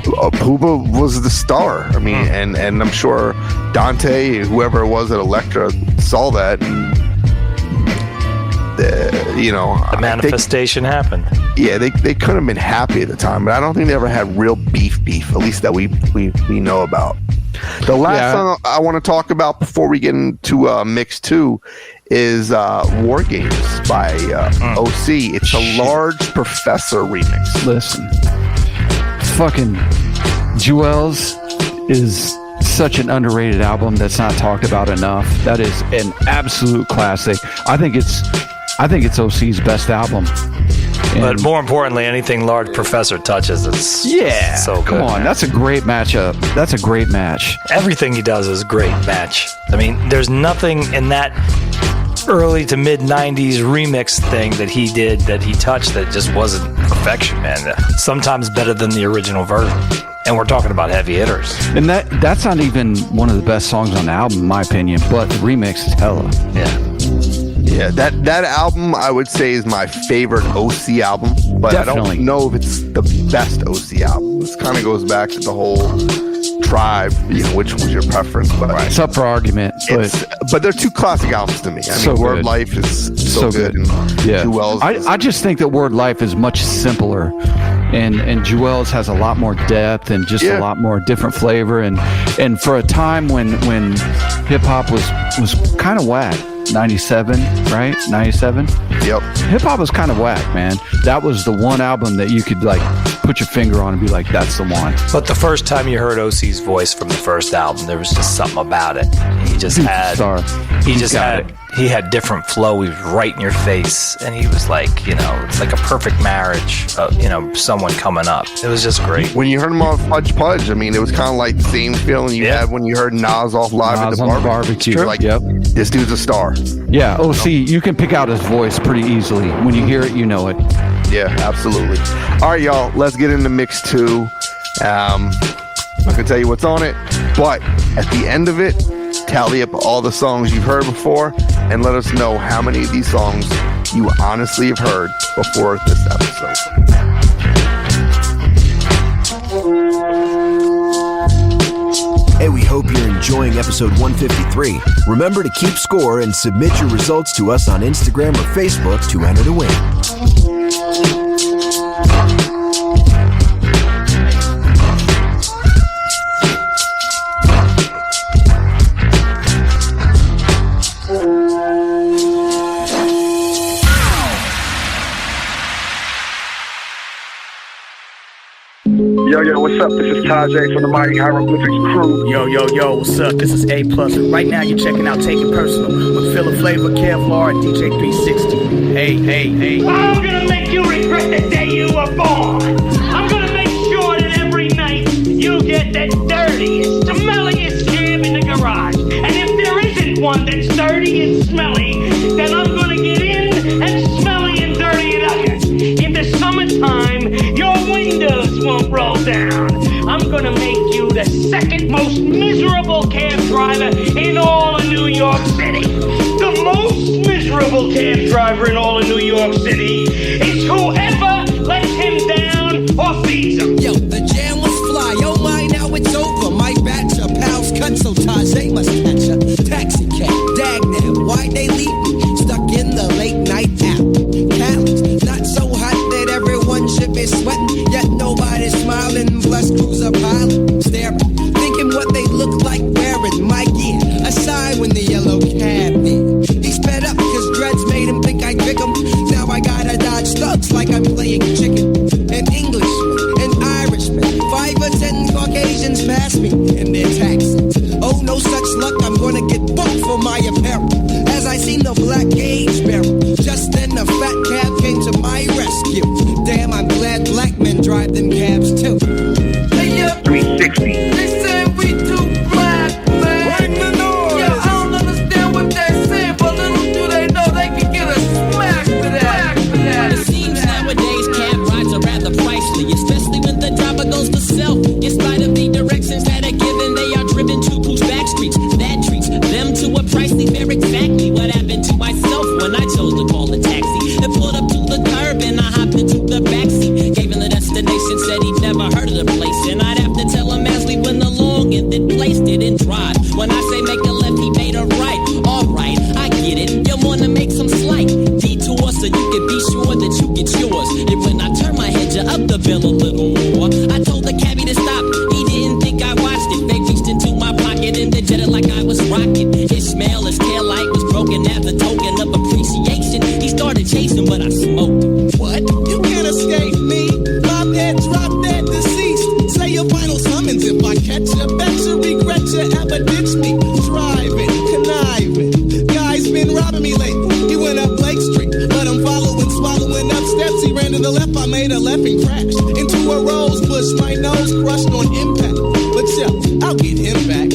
Puba was the star. I mean, and I'm sure Dante, whoever it was at Elektra, saw that. And, the manifestation happened. Yeah, they couldn't have been happy at the time, but I don't think they ever had real beef, at least that we know about. The last song I want to talk about before we get into Mix 2 is War Games by OC. It's a Large Professor remix. Listen, fucking Jewels is such an underrated album that's not talked about enough. That is an absolute classic. I think it's OC's best album. But more importantly, anything Large Professor touches, it's so good. Come on, man. That's a great matchup. That's a great match. Everything he does is a great match. I mean, there's nothing in that early to mid 90s remix thing that he did, that he touched, that just wasn't perfection, man. Sometimes better than the original version. And we're talking about heavy hitters. And that's not even one of the best songs on the album, in my opinion, but the remix is hella. Yeah, that album I would say is my favorite OC album, but Definitely. I don't know if it's the best OC album. This kind of goes back to the whole tribe, which was your preference. But it's up for argument. But they're two classic albums to me. I So mean, Word good. Life is so good. And Yeah, Jewel's I just think that Word Life is much simpler, and Jewel's has a lot more depth and just a lot more different flavor. And for a time when hip hop was kind of whack. 97, right? 97? Yep. Hip hop was kind of whack, man. That was the one album that you could like put your finger on and be like, that's the one. But the first time you heard OC's voice from the first album, there was just something about it. He just he had different flow. He was right in your face, and he was like, it's like a perfect marriage of, someone coming up. It was just great. When you heard him on Fudge Pudge, I mean, it was kind of like the same feeling you had when you heard Nas off live at the barbecue. You're like, this dude's a star. Yeah, OC, you can pick out his voice pretty easily. When you hear it, you know it. Yeah, absolutely. All right, y'all, let's get into mix 2. I'm not going to tell you what's on it, but at the end of it, tally up all the songs you've heard before and let us know how many of these songs you honestly have heard before this episode. Hey, we hope you're enjoying episode 153. Remember to keep score and submit your results to us on Instagram or Facebook to enter to win. Yo, what's up? This is Tajay from the Mighty Hieroglyphics crew. Yo, what's up? This is A+. Right now you're checking out Take It Personal with Phil Flavor, Kevlar, and DJ 360. Hey. I'm gonna make you regret the day you were born. I'm gonna make sure that every night you get the dirtiest, smelliest cab in the garage. And if there isn't one that's dirty and smelly, then I'm gonna get in and smelly and dirty it up. In the summertime, your windows won't roll down. I'm gonna make you the second most miserable cab driver in all of New York City. The most miserable cab driver in all of New York City is whoever lets him down or feeds him. Yo, the jam was fly. Oh my, now it's over. My batch of pals cut, so Tajay must catch a taxi cab. Dagnam, why'd they leave me stuck in the late night app? Cali, not so hot that everyone should be sweating, yet nobody's smiling. Bless cruiser pilot, staring, thinking what they look like wearing my gear. A sign when the yellow cab did. He sped up because dreads made him think I'd pick him. Now I gotta dodge thugs like I'm playing chicken. An Englishman, an Irishman, 5 or 10 Caucasians pass me in their taxi. Oh, no such luck, I'm gonna get booked for my apparel. As I seen the black gauge barrel, just then the fat cab came to my rescue. Damn, I'm glad black men drive them cabs too. Hey, 360. They say we too black, man. Bring the noise. Yeah, I don't understand what they say, but little do they know they can get a smack for that. It seems nowadays cab rides are rather pricey, especially when the driver goes to self. In spite of the directions that are given, they are driven to whose back streets. That treats them to a pricely fare. Exactly what happened to myself when I chose to call a taxi. And pulled up to the curb and I hopped into the backseat. Gave him the destination, said he'd never heard of the place. And I'd have to tell him as we went along and then placed it in drive. When I say make a left, he made a right. Alright, I get it. You wanna make some slight detour so you can be sure that you get yours. And when I turn my head, you up the bill a little more. I told the cabbie to stop. He didn't think I watched it. They reached into my pocket and they did it like I was rocking. His smell, his taillight was broken as a token of appreciation. He started chasing, but I smoked. What? You can't escape me. Bob dead, drop dead, deceased. Say your final summons if I catch you. Bet you regret you ever ditched me. Driving, conniving. Guy's been robbing me lately. He went up Blake Street, but I'm following, swallowing up steps. He ran to the left, I made a left and crashed into a rose bush. My nose crushed on impact. But yeah, I'll get him back.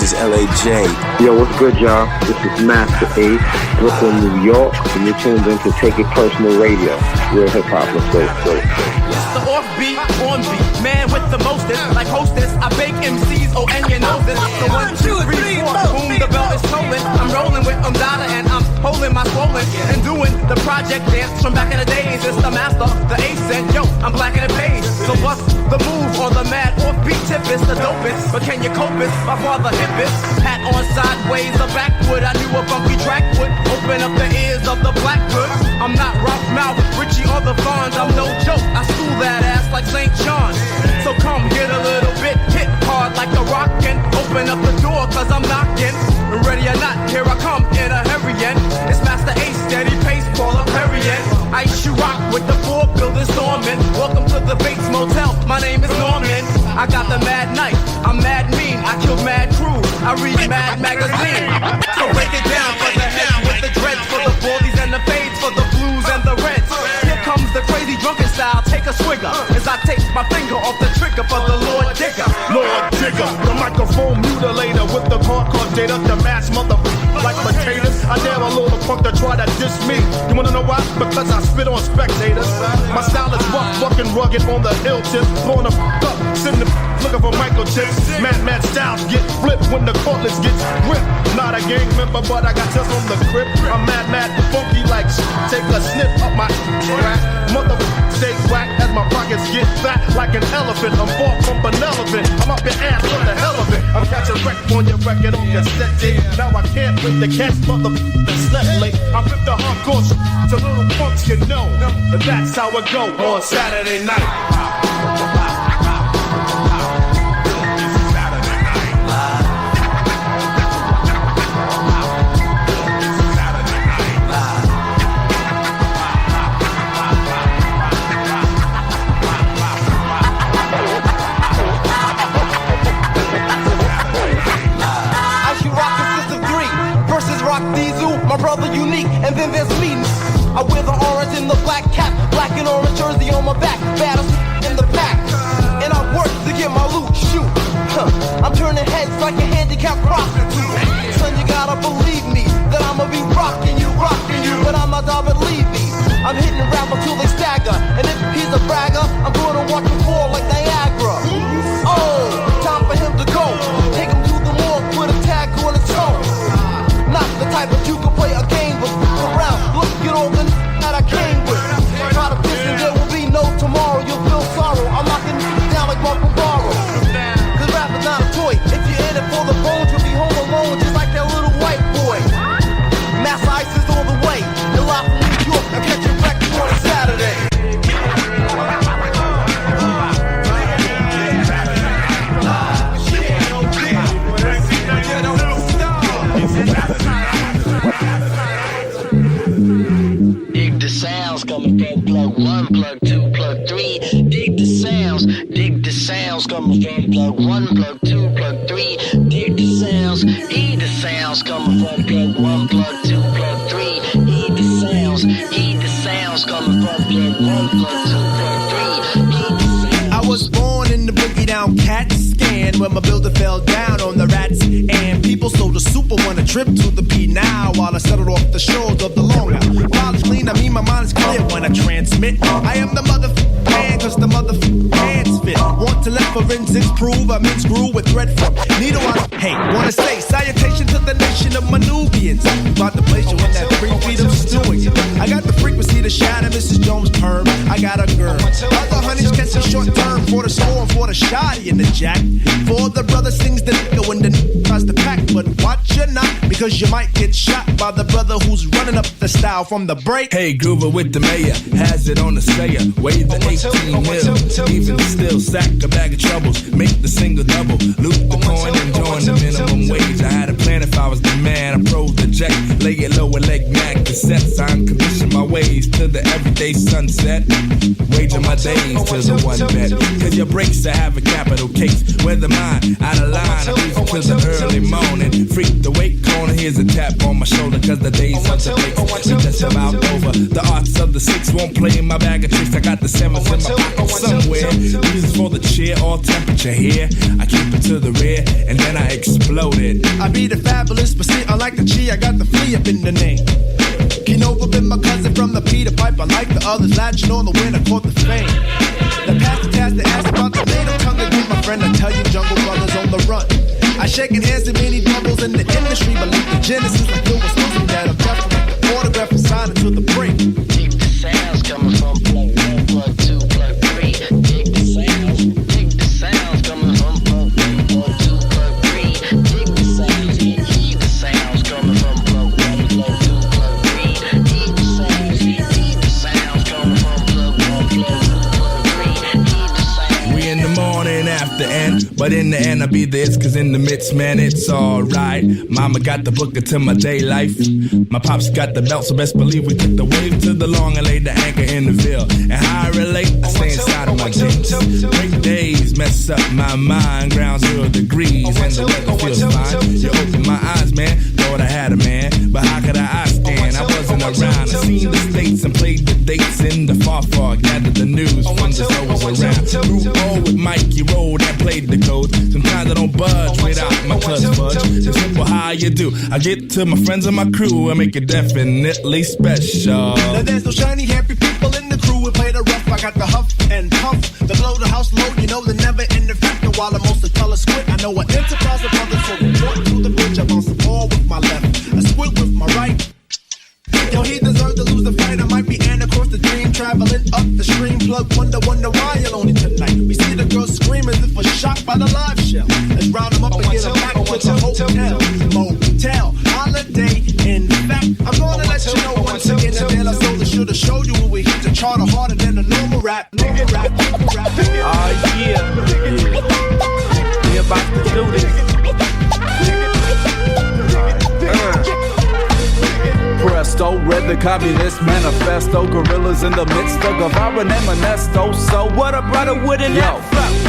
is LAJ. Yo, what's good, y'all? This is Master Ace, Brooklyn, New York, and you're tuned in to Take It Personal Radio. Real hip hop. Let's go. The offbeat, on beat, man with the mostest, like hostess. I bake MCs, oh, and you know this. So 1, 2, 3, 4, boom, the bell is tolling. I'm rolling with Umdada and I'm holding my swollen and doing the project dance from back in the days. It's the master, the ace, and yo, I'm black in the page. So bust the move on the mad offbeat tip is the dopest. But can you cope it? My father hippest. Hat on sideways, a backwood. I knew a funky track would open up the ears of the blackwood. I'm not rough mouth, Richie or the Fonz. I'm no joke. I school that ass like St. John's. So come get a little bit hit hard like a rock and open up the door cause I'm knocking. Ready or not, here I come in a hurricane. It's Master Ace, steady pace, Paul up Perrier. Ice you rock with the 4 builders storming. Welcome to the Bates Motel, my name is Norman. I got the mad night, I'm mad mean. I kill mad crew, I read mad magazine. So break it down for the heads with the dreads, for the baldies and the fades, for the blues and the reds. Here comes the crazy drunken style, take a swigger as I take my finger off the trigger for the Lord Digger. Lord Digger, the microphone mutilator with the hardcore data, the mass like potatoes. I dare a little punk to try to diss me. You wanna know why? Because I spit on spectators. My style is rough, fucking rugged on the hill tip. Blowing the up, sitting looking for microchips. Mad styles get flipped when the cordless gets ripped. Not a gang member, but I got just on the grip. I'm mad, funky like take a snip up my track. Stay whack as my pockets get fat like an elephant. I'm far from benevolent. I'm up your ass for the hell of it. I'm catching wreck on your record on cassette tape. Now I can't wait to catch motherfuckers slept late. I rip the hardcore shit to little punks you know. But that's how it go on Saturday night. My brother unique, and then there's me. I wear the orange and the black cap, black and orange jersey on my back, baddest in the pack. And I work to get my loot, shoot. I'm turning heads like a handicapped prostitute. Son, you gotta believe me that I'ma be rocking you. But I'm not done, believe me. I'm hitting rappers till they stagger, and if he's a bragger, I'm gonna watch him fall like Niagara. Oh, time for him to go. Take him to the morgue with a tag on his toe. Not the type that you can play a game with. Around, look at all the that I came with. Try to piss and there will be no tomorrow. You'll feel sorrow. I'm knocking down like Marco Barrow. Cause rap is not a toy. If you're in it for the bones, you'll be home alone just like that little white boy. Master Ice is on the way. You're live from New York. I'll catch you back on a Saturday. Dig the sounds coming from plug 1, plug 2, plug 3. Dig the sounds coming from plug 1, plug 2, plug 3. Dig the sounds, heed the sounds coming from plug 1, plug 2, plug 3. Heed the sounds coming from plug 1, plug 2, plug 3. I was born in the boogie down cat scan when my builder fell down on the rats and people sold a super on a trip to the beat now while I settled off the shores of the Long Island. While it's clean, I mean my mind is clear when I transmit. I am the motherfucking man cause the motherfucking hands fit. Want to let forensics prove I'm in screw with thread from needle on. Hey, wanna say salutation to the nation of Manubians. About the place you want that 3 feet of stewing. I got the frequency to shatter Mrs. Jones' perm. I got a girl. Other honeys catch a short term for the score, for the shotty in the jack. For the brother sings the nigga when the nigga tries to pack. But watch your not, because you might get shot by the brother who's running up the style from the break. Hey, Groover with the mayor, has it on the sayer. Wave the 18 mil, even still sack a bag of troubles. Make the single double, loot the coin and join the minimum wage. I had a plan if I was the man, I pros the jack. Lay it low and leg mag cassettes. I uncondition my ways to the everyday sunset. Waging my days to the one bet. Cause your breaks I have a capital case. Whether mine, out of line, I move to the early morning. Freak the wake corner, here's a tap on my shoulder, cause the days of the fakes are just about over. The arts of the 6 won't play in my bag of tricks. I got the 7s in my pocket somewhere. Reasons for the cheer, all temperature here. I keep it to the rear, and then I exploded. I be the fabulous, but see, unlike the G, I got the flea up in the name. Kinova been my cousin from the Peter Pipe. I like the others, latching on the win, I caught the fame. The pastor tasked to ask about the native tongue again, my friend. I tell you, Jungle Brothers on the run. I shaking hands to many doubles in the industry, but like the Genesis, like it was supposed to be that I'm definitely like the autograph and sign it to the brink. Dig the sounds coming from plug 1, plug 2, plug 3. Dig the sounds coming from plug 1, plug 2, plug 3. Dig the sounds, hear the sounds coming from plug 1, plug 2, plug 3. Hear the sounds coming from plug 1, plug 2, plug 3. Hear the sounds. We in the morning after end, but in the end I'll be this, cause in the midst, man, it's alright. Mama got the book into my day life. My pops got the belt, so best believe we took the wave to the long and laid the anchor in the Ville. And how I relate, I stay inside of my jeans. Great days mess up my mind, ground 0 degrees and the weather feels fine. You opened my eyes, man, thought I had a man, but how could I stand? I wasn't around. I seen the states and played the dates in the far, gathered the news from the always around. Grew old with Mike, you rolled and played the code. Sometimes I don't budge without my cousin fudge. It's simple how you do. I get to my friends and my crew and make it definitely special. Now there's no shiny, happy people in the crew. We play the rough, I got the huff and puff. The blow, the house low, you know the never end the factor. While I'm mostly color squid, I know what enterprise the brother. So report to the bitch, I bounce the ball with my left, I squid with my right. Yo, he deserved to lose the fight. I might be Ann across the dream, traveling up the stream. Plug wonder why you're lonely tonight. We see the girls scream as if we're shocked by the live show. Let's round them up and get them back to the hotel. Motel, holiday. In fact, I'm gonna let you know once again that De La Soul should have showed you when we hit the charter harder than a normal rap. Oh yeah, we about to do this. Presto, read the Communist Manifesto. Gorillas in the midst of Guevara and Ernesto. So what a brother wouldn't have.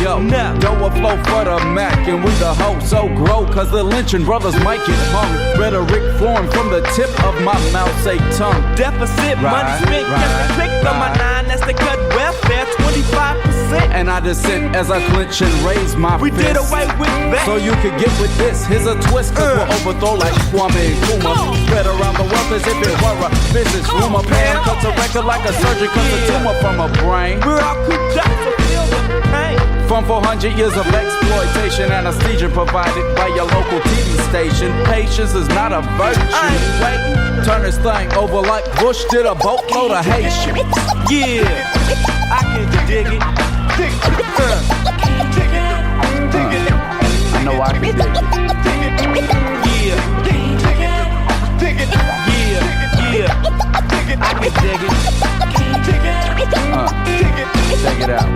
Yo, don't a flow for the Mac, and we the hoe so grow, cause the lynching brothers might get hung. Rhetoric flowing from the tip of my mouth, say tongue. Deficit, money spent, just a click on my 9, that's the cut welfare, 25%. And I dissent as I clench and raise my We fist. did away with that. So you could get with this, here's a twist, cause we'll overthrow like Kwame Nkrumah. Spread around the world as if it were a business rumor. Pan cuts a record like a surgeon cuts a tumor from a brain. We're all cooped up, so feel the pain. From 400 years of exploitation, anesthesia provided by your local TV station. Patience is not a virtue. I ain't waiting. Turn this thing over like Bush did a boatload of Haitians. Yeah, I can dig it. I know I can dig it. Yeah, I can dig it. Check it out.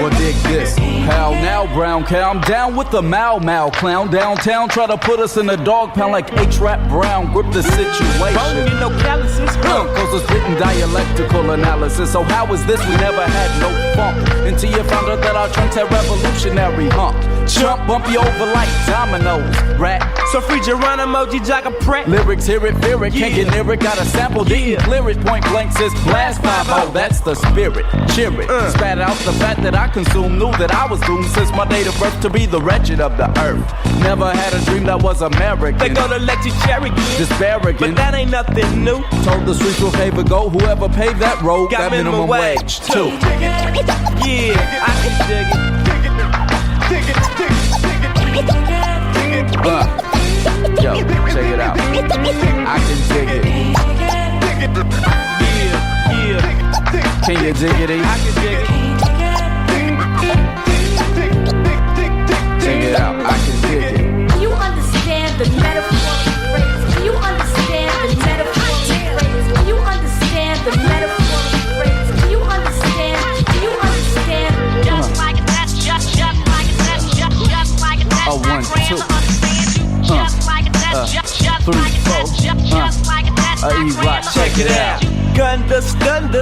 Well, dig this. How now, brown cow? I'm down with the Mau clown. Downtown, try to put us in a dog pound like H-Rap Brown. Grip the situation. Bone, you know, calluses. Cause it's written dialectical analysis. So how is this? We never had no funk until you found out that our trunks had revolutionary hump. Jump, bump you over like dominoes. Rat. So free Geronimo, G-Jock a prat. Lyrics, hear it, fear it. Can't get near it. Got a sample, didn't clear it. Point blank says blast 5-0. That's the spirit. Cheer it. Spat out the fat that I consumed. Knew that I was doomed since my date of birth to be the wretched of the earth. Never had a dream that was American. They gonna let you cherry again. Disparaging. But that ain't nothing new. Told the streets will pave a go. Whoever paved that road got minimum wage too. Yeah, I can dig it. Yo, check it out. I can dig it. Yeah. Can you dig it? I can dig it. Check it out. I can dig it. Do you understand the metaphoric phrase? Do you understand the metaphoric phrase? Do you understand the metaphoric phrase? Do you understand? Do you understand? Just like it, that's just like it, that's just like it, that's A 1, 2. Just like it, that's just like it, that's just like it, that's E-Rock, check it out. Gundus.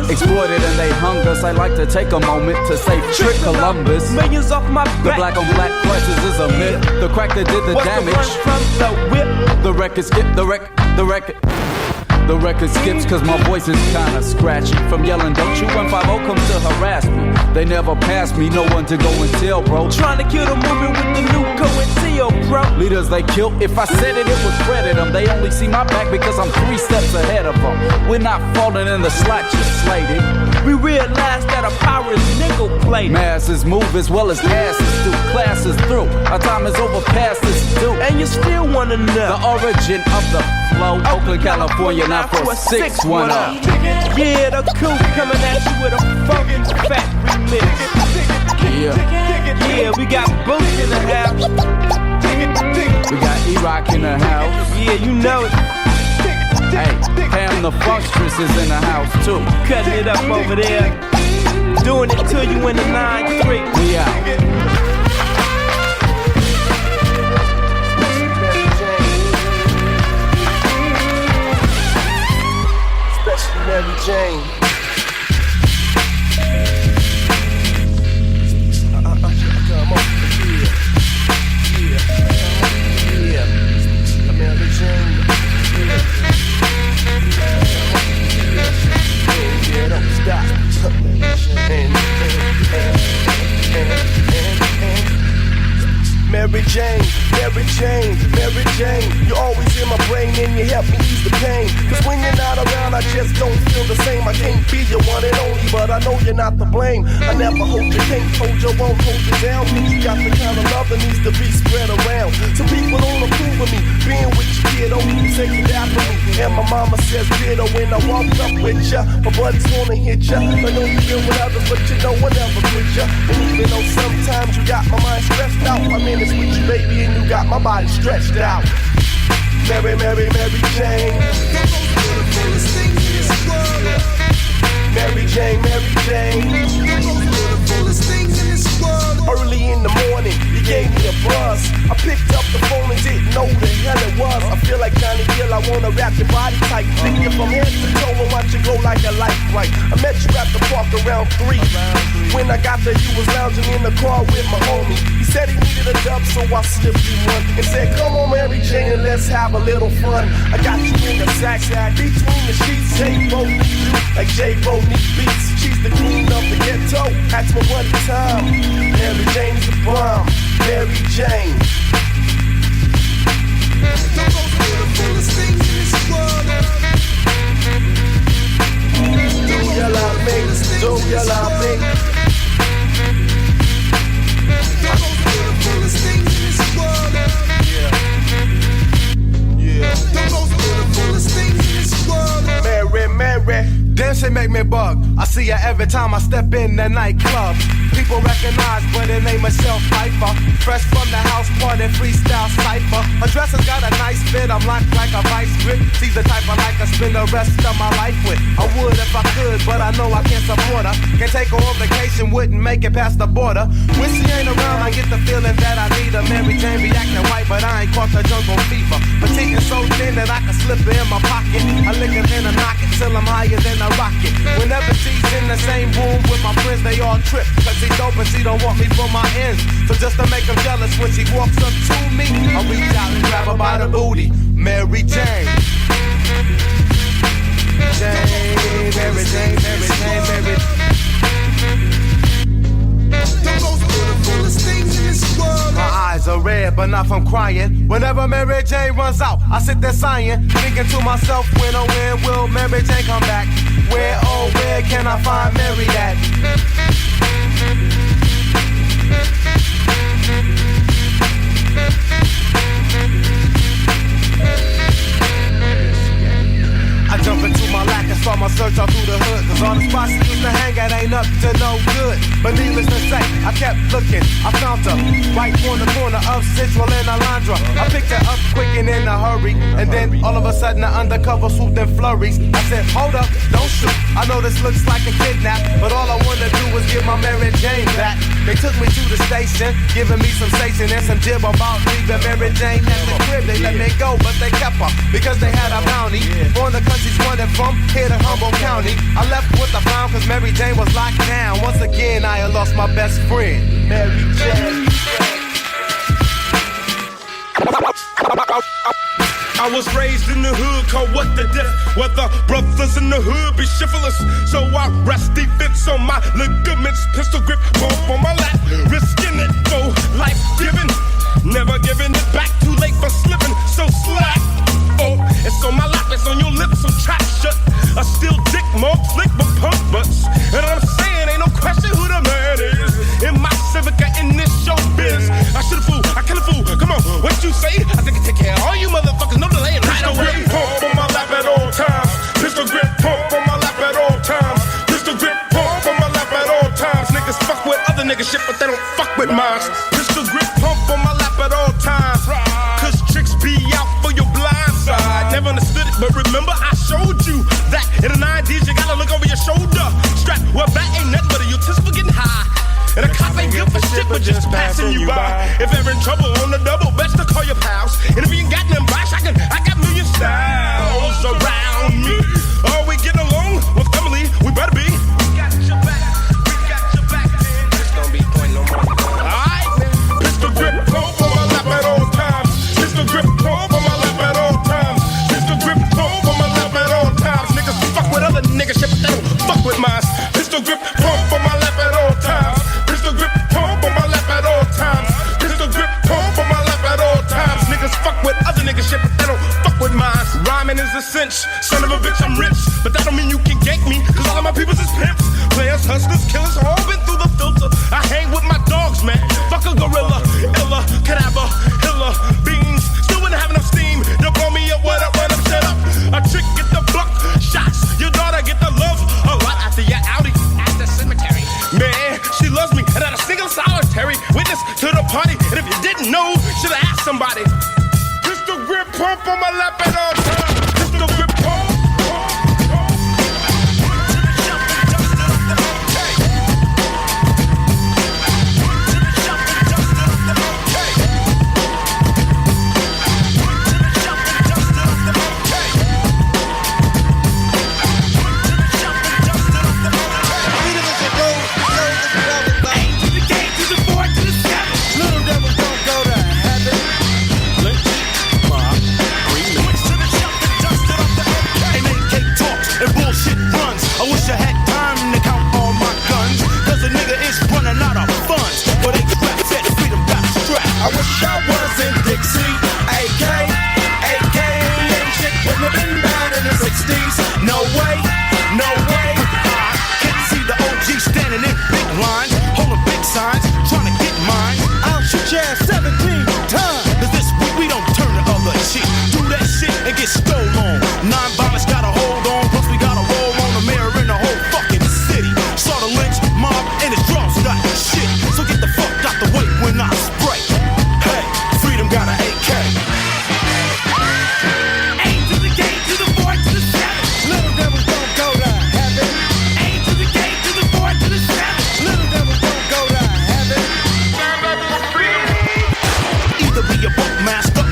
Exploited and they hung us. I like to take a moment to say Trick Columbus. Millions off my back. The black on black prices is a myth. The crack that did the What's damage. The from the whip? record skip, the record. The record skips cause my voice is kinda scratchy. From yelling, don't you 150 come to harass me. They never pass me, no one to go and tell, bro. Trying to kill the movement with the new co-and-seal, bro. Leaders they kill, if I said it, it would credit them. They only see my back because I'm 3 steps ahead of them. We're not falling in the slot, just slated. We realized that our power is nickel plated. Masses move as well as asses do. Classes through, our time is over past this due. And you still wanna know the origin of the flow. Oakland, California, 94610. Yeah, the coup coming at you with a fucking fat remix. Yeah, we got Boots in the house. We got E-Rock in the house. Yeah, you know it. Hey, Pam the Funkstress is in the house too. Cutting it up over there. Doing it to you in the 9-3. We out. Mary Jane. Mary Jane. Yeah, don't stop. Mary Jane, Mary Jane, Mary Jane. You're always in my brain and you help me ease the pain. Cause when you're not around, I just don't feel the same. I can't be your one and only, but I know you're not to blame. I never hold you, can't hold you, won't hold you down. You got the kind of love that needs to be spread around. Some people don't approve of me, being with you, kiddo. You say you die for me, and my mama says ditto. When I walk up with ya, my buddies wanna hit ya. I know you deal with others, but you know I never quit ya. And even though sometimes you got my mind stressed out, I'm in this with you, baby, and you got my body stretched out. Mary, Mary, Mary Jane. Mary Jane, Mary Jane. Early in the morning, you gave me a buzz. I picked up the phone and didn't know the hell it was. I feel like Johnny Gill, I wanna wrap your body tight. Pick you from head to toe and watch you glow like a light bright. I met you at the park around 3. When I got there, you was lounging in the car with my homie. He said he needed a dub, so I slipped you one and said, come on, Mary Jane, and let's have a little fun. I got you in the sack, between the sheets. J-Bo needs you like J-Bo needs beats. She's the queen of the ghetto. That's my one time. Mary Jane is the bomb. Mary Jane. Do ya love me? Do ya love me? Mary, Mary. Dancing make me bug. I see her every time I step in the nightclub. People recognize, but it ain't Michelle Pfeiffer. Fresh from the house party, freestyle cypher. Her dress has got a nice fit, I'm locked like a vice grip. She's the type I like to spend the rest of my life with. I would if I could, but I know I can't support her. Can't take her on vacation, wouldn't make it past the border. When she ain't around, I get the feeling that I need her. Mary Jane be acting white, but I ain't caught the jungle fever. Petite and so thin that I can slip her in my pocket. I lick her, then I knock it till I'm higher than a rocket. Whenever she's in the same room with my friends, they all trip. Cause she dope and she don't want me for my ends. So just to make them jealous when she walks up to me, I reach out and grab her by the booty. Mary Jane. Jane, Mary Jane, Mary Jane, Mary Jane. My eyes are red, but not from crying. Whenever Mary Jane runs out, I sit there sighing, thinking to myself, when oh when will Mary Jane come back? Where oh where can I find Mary at? I jump into my lack and start my search all through the hood. Cause all the spots she used to hang at ain't up to no good. But needless to say, I kept looking. I found her right on the corner of Central and Alondra. I picked her up quick and in a hurry. And then all of a sudden the undercover swooped in flurries. I said, hold up, don't shoot. I know this looks like a kidnap, but all I wanna do is get my Mary Jane back. They took me to the station, giving me some station and some jib about leaving Mary Jane at the crib. They let me go, but they kept her because they had a bounty on the country's running from here to Humboldt County. I left with the found cause Mary Jane was locked down. Once again, I had lost my best friend, Mary Jane. I was raised in the hood, called what the diff. Whether brothers in the hood be syphilis. So I rest defense on my ligaments. Pistol grip, bump on my lap. Risking it for life giving. Never giving it back, too late for slipping. So slack. Oh, it's on my lap, it's on your lips, so trap shut. I still dick more flick but punk butts. And I'm saying ain't no question who the man is. In my Civica, in this show biz. I should have fooled, I kill a fool. Come on, what you say? I think I take care of all you motherfuckers, no delay. Pistol grip pump on my lap at all times. Pistol grip pump on my lap at all times. Pistol grip pump on my lap at all times. Niggas fuck with other niggas shit, but they don't fuck with mine. Pistol grip pump on my lap at all times. Cause tricks be out for your blind side. Never understood it, but remember I showed you that in the 90s you gotta look over your shoulder. Strap, well that ain't nothing but a utensil for getting high. And a cop ain't good for shit but just passing you by. If ever in trouble on the double, best to call your pals. And if you ain't got them box, I got million styles around me. Oh, we getting along with Emily, we better be. We got your back, we got your back, man. Just don't be pointing no more. Alright, man. Pistol grip pump on my lap at all times. Pistol grip pump on my lap at all times. Pistol grip pump on my lap at all times. Niggas fuck with other niggas shit, but they don't fuck with mine. Pistol grip pump on my lap at all times. Pistol grip pump on my lap at all times. Pistol grip pump on my lap at all times. Niggas fuck with other niggas shit, but they don't fuck with mine. Rhyming is a cinch. Son of a bitch, I'm rich. But that don't mean you can gank me, cause all of my peoples is pimps. Players, hustlers, killers, all been through the filter. I hang with my dogs, man. Fuck a gorilla, illa, cadaver, hilla, beans. Still wouldn't have enough steam to blow me up when I run up, shut up. A chick get the buck shots. Your daughter get the love a lot after your Audi at the cemetery. Man, she loves me, and not a single solitary witness to the party. And if you didn't know, should've asked somebody. Pistol grip pump on my lap at all times. Pistol grip pump. I wish I was in Dixie, AK, and shit wouldn't have been bad in the 60s. No way, no way. I can't see the OG standing in big lines, holding big signs, trying to get mine. I'll shoot your ass 17 times. Cause this week we don't turn the other cheek. Do that shit and get stole on. Non-violence got a hold on, plus we got a roll on the mirror in the whole fucking city. Saw the lynch mob and his draws got shit. So get the fuck out the way when I spray. Freedom got an AK. A to the gate, to the 4, to the 7. Little devils don't go to heaven. A to the gate, to the 4, to the 7. Little devils don't go to heaven. Either be a bookmaster,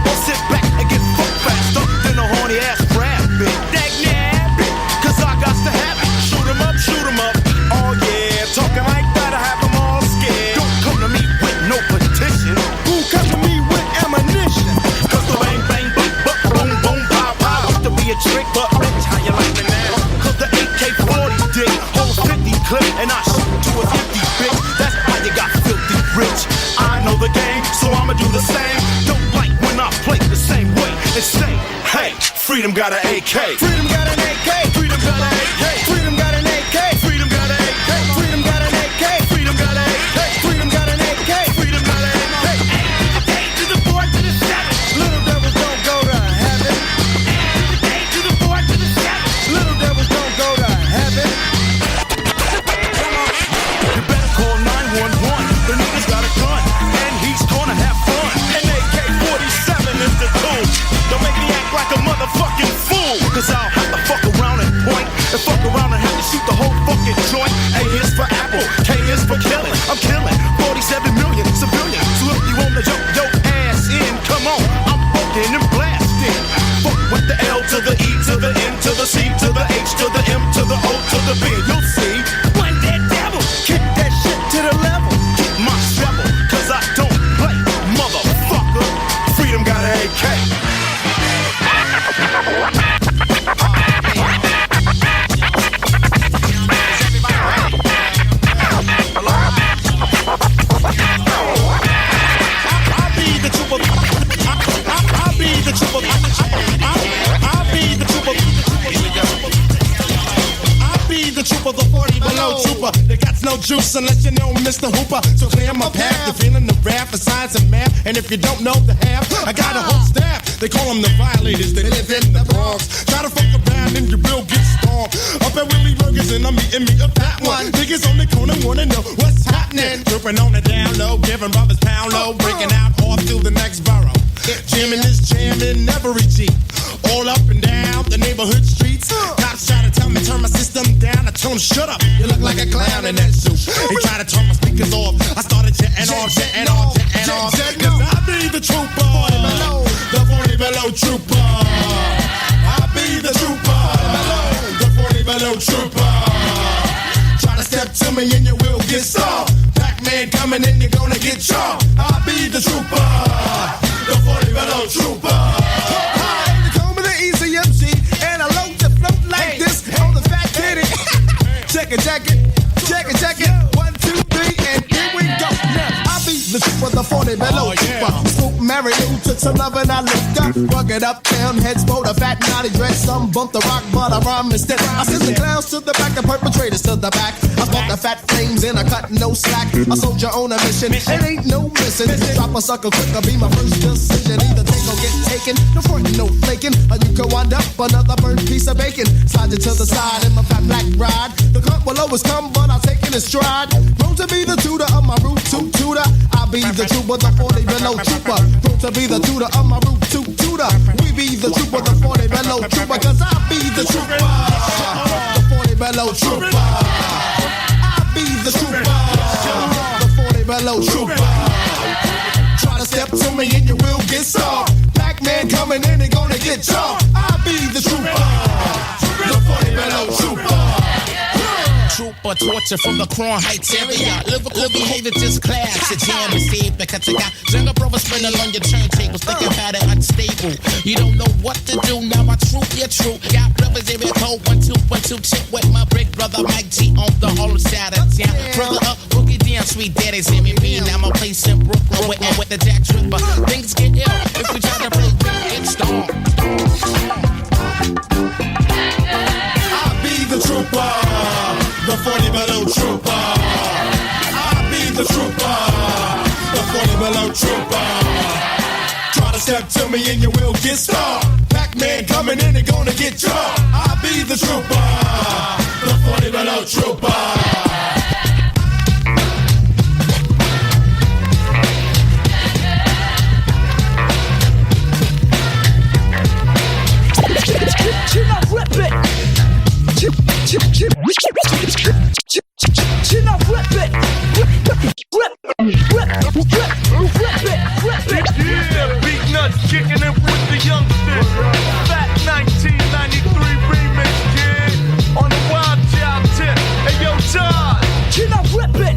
or sit back and get fucked faster than a horny ass rabbit. Dag nabbit, cause I got to have it. Shoot 'em up, shoot 'em up. Oh yeah, talking like that, I have 'em all scared. Don't come to me with no petition. Who come to me with ammunition? Cause the bang bang boom boom boom pow pow used to be a trick, but bitch, how you like me now? Cause the AK-40 dick holds 50 clip and I shoot to a 50 bitch. That's how you got filthy rich. I know the game, so I'ma do the same. Don't like when I play the same way and say, hey, freedom got an AK. Freedom got an AK. Freedom got an AK. Freedom got an AK. Freedom got an AK. Freedom got an AK. Freedom got an AK. Freedom got an AK. Freedom got an AK. A to the 4, to the 7. Little devils don't go to heaven. A to the 4, to the 7. Little devils don't go to heaven. You better call 911. The nigga's got a gun and he's gonna have fun. An AK-47 is the tool. Don't make me act like a motherfucking fool. Cause I'll have to fuck around and point, and fuck around and have to shoot the whole fucking joint. A is for apple, K is for killing. I'm killing 47 million civilians. So if you wanna jump your ass in, come on, I'm fucking and blasting. Fuck with the L to the E to the N to the C to the H to the M to the O to the B. You'll see, one dead devil, kick that shit to the level. Keep my shovel, cause I don't play, motherfucker. Freedom got an AK. juice and let you know, Mr. Hooper. So clear my path. You're feeling the wrath of science and math. And if you don't know the half, I got a whole staff. They call them the violators. They live in the Bronx. Try to fuck around and you will get stormed. Up at Willie Burgers and I'm eating me a fat one. Niggas on the corner wanna know what's happening. Tripping on the down low, giving brothers pound low, breaking out off to the next borough. Jamming this jamming every G. All up and down the neighborhood streets. Cops try to tell me turn my system down. I tell them shut up. You look like a clown in that suit. They try to turn my speakers off. I started jetting off, jetting off, jetting off. Cause I be the trooper, the 40 below trooper. I be the trooper, the 40 below trooper. Try to step to me and you will get stomped. Pac-Man coming in, you're gonna get chomped. I be the trooper, the 40 below trooper. And I love to float like this on the fat titty. Check it, check it, check it, check it. 1, 2, 3, and here we go. Now I be the trooper, the 40 below trooper. Swoop, marry you, took some love and I looked up. Bug it up, down, heads bold, a fat naughty dress. Some bump the rock, but I rhyme instead. I send the clowns to the back, the perpetrators to the back. I spark the fat flames and I cut no slack. A soldier on a mission, it ain't no missing. Drop a sucker quick, I'll be my first decision. Either take or get taken, no front, no flaking. Or you can wind up another burnt piece of bacon. Slide it to the side in my fat black ride. The cup will always come, but I'll take it in stride. Grown to be the tutor of my root toot tutor. I'll be the trooper, the 40 below trooper. Grown to be the tutor of my root toot tutor. We be the trooper, the 40 below trooper. Cause I be the trooper, the 40 below trooper. I be the trooper, the 40 below trooper. Try to step to me and you will get soft. Pac-Man coming in and gonna get chopped. I be the trooper, the 40 below trooper. Trooper torture from the Crown Heights area. Lyrical behavior just class. The jam is safe because I got younger brothers spinning on your turntables, thinking about it unstable. You don't know what to do. Now I troop, you're true. Got brothers in code 1, 2, 1, 2. Chick with my big brother Mike G on the whole side of town. Brother up, boogie down, sweet daddy, see me mean. Now my place in Brooklyn with the Jack Tripper. Things get ill if we try to play it storm. I be the trooper, the 40 below trooper. I be the trooper, the 40 below trooper. Try to step to me and you will get stomped. Pac-Man coming in and gonna get chopped. I be the trooper, the 40 below trooper. Yeah, beat nuts, kicking it with the youngsters. Fat 1993 remix, kid. On the Wild Child tip. Hey, yo, Todd. Can I rip it?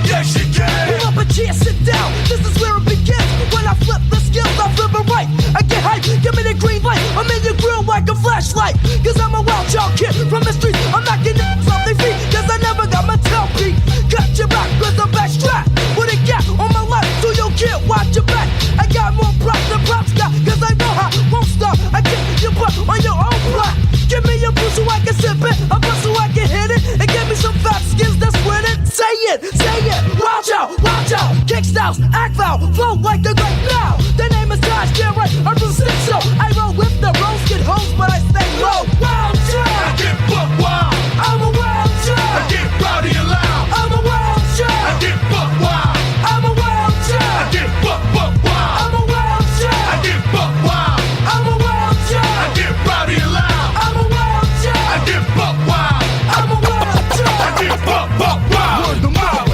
Yes, you can. Pull up a chair, sit down. This is where it begins. When I flip the skills, I flip it right. I get hype, give me the green light. I'm in your grill like a flashlight. Cause I'm a wild child kid from the streets. I'm knocking it off their feet. Cause I never got my tail beat. Cut your back with a back strap. With a gap on my left, so you can't watch your back. I got more props than props got. Cause I know how, won't stop. I get your butt on your own block. Give me a boost so I can sip it. A bust so I can hit it. And give me some fat skins that's with it. Say it, say it. Watch out, watch out. Kick styles, act foul. Flow like a great now. The name is Josh, yeah right. I'm from Six Show. I roll with the rose, get hoes, but I stay low. Wild child. I get buck wild. I'm a wild child. I get rowdy and loud. I'm a wild child. I get buck wild. I'm a wild child. I get buck wild. I'm a wild child. I get buck wild. I'm a wild child. I get rowdy and loud. I'm a wild child. I get buck wild. I'm a wild child. I get buck wild. Word the mile.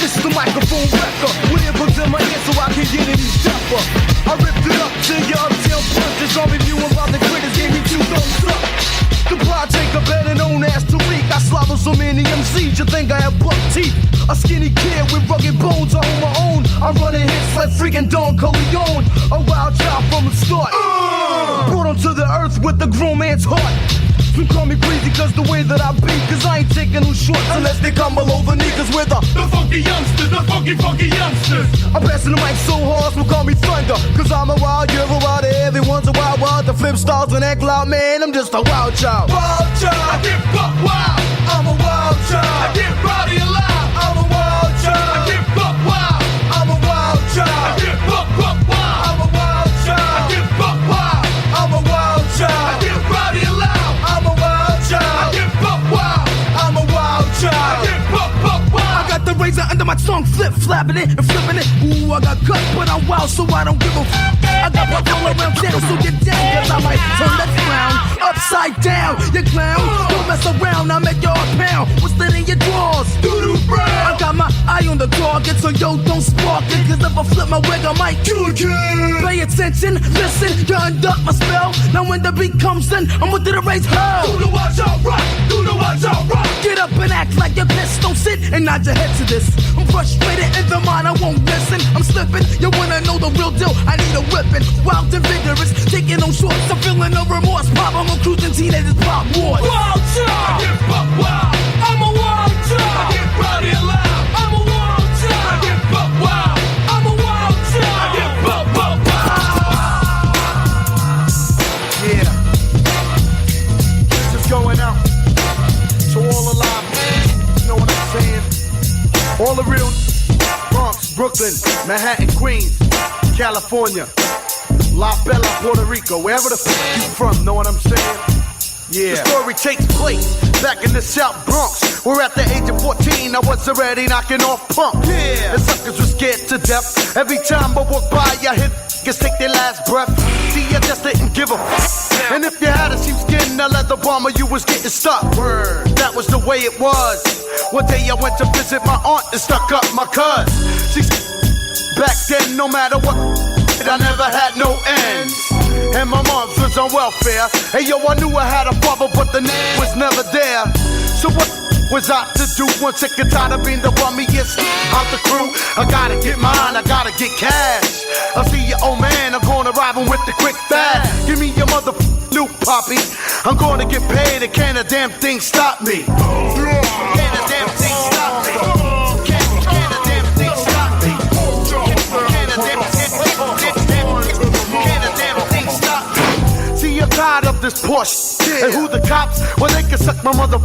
This is the microphone wrecker. With earbuds in my ear so I can get it each stepper. I ripped it up to your uptown punches. I'm reviewing about the critters, gave me 2 thumbs up. The plot taker better known as Tariq. I slaughter so many MCs, you think I have buck teeth. A skinny kid with rugged bones, I hold my own. I'm running hits like freaking Don Corleone. A wild child from the start. Brought onto the earth with the grown man's heart. You call me crazy cause the way that I be. Cause I ain't taking no shorts unless they come below the knee. Cause we're the funky youngsters, the funky youngsters. I'm passing the mic so hard, so call me thunder. Cause I'm a wild, you're a wild, everyone's a wild. The flip styles and act loud, man, I'm just a wild child. Wild child. I get buck wild. I'm a wild child. I get rowdy and loud. my tongue flip-flapping it and flipping it. Ooh, I got cut, but I'm wild, so I don't give a I got my all around town, so get down, cause I might turn that frown upside down. You clown, don't mess around, I make your heart pound. What's that in your drawers? Doodoo brown. I got my eye on the target, so yo, don't spark it, cause if I flip my wig, I might kill a kid. Pay attention, listen, conduct my spell. Now when the beat comes in, I'm with the raise hell. Do the watch out rock, do the watch out rock. Get up and act like you're pissed, don't sit and nod your head to this. I'm frustrated in the mind, I won't listen. I'm slipping, you wanna know the real deal, I need a whipping. Wild and vigorous, taking on shorts, I'm feeling no remorse. Pop, I'm a cruising teenagers, pop wars. Wild child, I get buck wild. I'm a wild child, I get rowdy and loud. I'm a wild child, I get buck wild. I'm a wild child, I get buck wild. Yeah, this is going out to all alive. You know what I'm saying? All the real Bronx, Brooklyn, Manhattan, Queens, California, La Bella, Puerto Rico, wherever the f you from, know what I'm saying? Yeah. The story takes place back in the South Bronx, where at the age of 14 I was already knocking off punk. Yeah. The suckers were scared to death. Every time I walk by, I hear niggas take their last breath. See, I just didn't give a f. And if you had a sheepskin, a leather bomber, you was getting stuck. Word. That was the way it was. One day I went to visit my aunt and stuck up my cuz. She back then, no matter what, I never had no ends. And my mom's was on welfare. Hey yo, I knew I had a father, but the was never there. So what was I to do? One sick and tired of being the bummiest out the crew. I gotta get mine, I gotta get cash. I see your old man, I'm gonna rob him with the quick fast. Give me your mother new poppy. I'm gonna get paid, and can't a damn thing stop me. Can't a damn thing stop me. Can't a damn thing stop me. Can't a damn thing stop me. See, I'm tired of this Porsche. And who the cops? Well, they can suck my mother.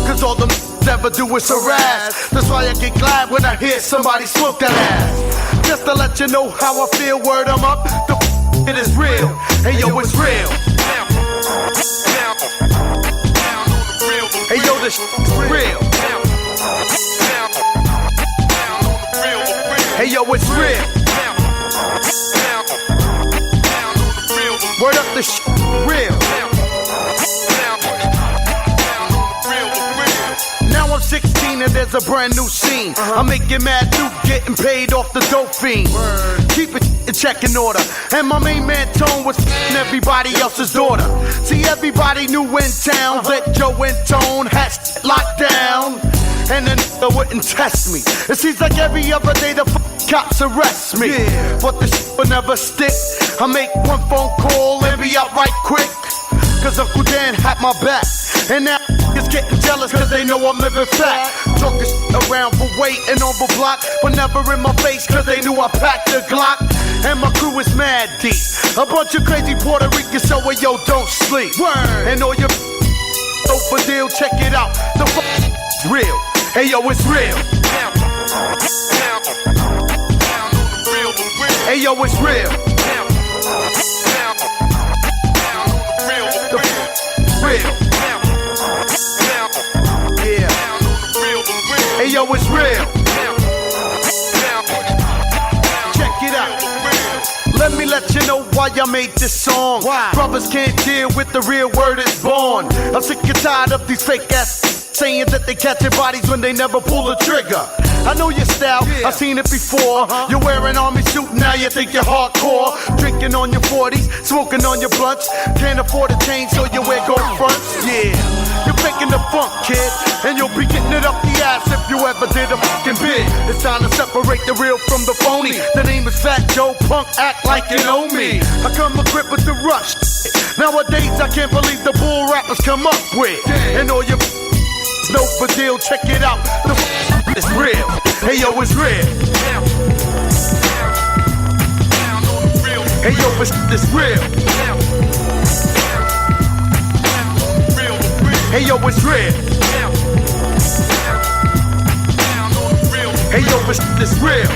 Cause all them ever do is harass. That's why I get glad when I hear somebody smoke that ass. Just to let you know how I feel, word I'm up. The it is real. Hey yo, it's real. Hey yo, this is real. Hey yo, it's real. Word up, this shit real. Now I'm 16 and there's a brand new scene. I'm making mad dude getting paid off the dope fiend. Keep it in check in order. And my main man Tone was f***ing everybody else's daughter. See, everybody knew in town that Joe and Tone had locked down. And then they wouldn't test me. It seems like every other day the cops arrest me. Yeah. But the shit will never stick. I make one phone call and be out right quick. Cause Uncle Dan had my back. And now it's getting jealous cause they know I'm living fat. Talking around for weight and on the block, but never in my face cause they knew I packed the Glock. And my crew is mad deep. A bunch of crazy Puerto Ricans, so yo, don't sleep. Word. And all your for deal, check it out. The real. Hey yo, it's real. Hey yo, it's real. The real. Yeah. Hey yo, it's real. Check it out. Let me let you know why I made this song. Why? Brothers can't deal with the real word is born. I'm sick and tired of these fake ass saying that they catching bodies when they never pull a trigger. I know your style, yeah. I've seen it before. You're wearing army suit, now you think you're hardcore. Drinking on your 40s, smoking on your blunts. Can't afford a chain, so you wear gold fronts. Yeah, you're faking the funk, kid. And you'll be getting it up the ass if you ever did a fucking bid. It's time to separate the real from the phony. The name is Fat Joe, punk, act like you know me. I come equipped with the rush. Nowadays I can't believe the bull rappers come up with. And all your no for deal, check it out. The it's real. Hey yo, it's real. Hey yo, it's real. Hey yo, it's real. Hey yo, it's real.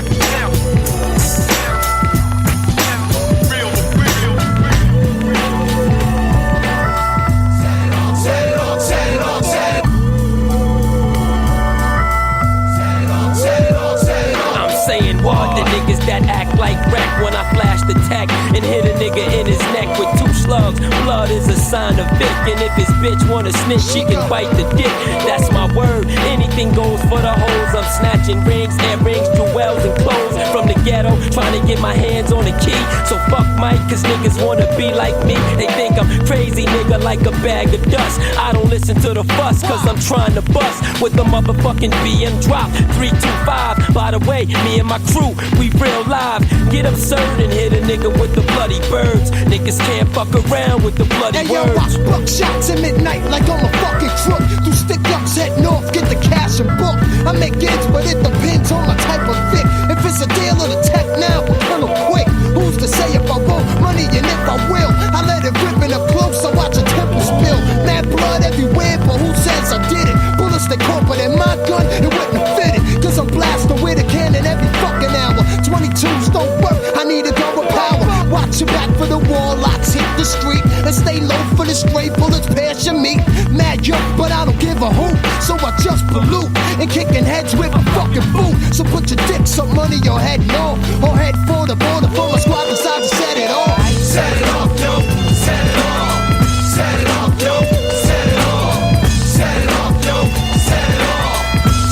back and hit a nigga in his neck with 2 slugs. Blood is a sign of Vic, and if his bitch wanna snitch, she can bite the dick. That's my word, anything goes for the hoes. I'm snatching rings, earrings, jewels, and clothes from the ghetto, trying to get my hands on the key. So fuck Mike, cause niggas wanna be like me. They think I'm crazy, nigga, like a bag of dust. I don't listen to the fuss, cause I'm trying to bust with the motherfucking BM drop 325. By the way, me and my crew, we real live. Get absurd and hit a nigga with the bloody birds. Niggas can't fuck around with the bloody words. Hey yo, watch buckshots at midnight like I'm a fucking crook. Do stick ups at north, get the cash and book. I make ends, but it depends on my type of thick. If it's a deal of the tech now, I'm kinda quick. Who's to say if I want money and if I will? I let it rip in up close, I watch a temple spill. Mad blood everywhere, but who says I did it? Bullets they caught, but in my gun, it wouldn't have fitted. Cause I'm blasting with a cannon every fucking hour. 22s don't work, I need to go with power. Watch your back for the wall, locks hit the street. And stay low for the stray bullets, pass your meat. Mad young, but I don't give a hoot. So I just pollute and kicking heads with a fucking boot. So put your dick some money your head no, or head for the border for a squad beside to set it off. Set it off, yo, set it off. Set it off, yo, set it off. Set it off, yo, set it off.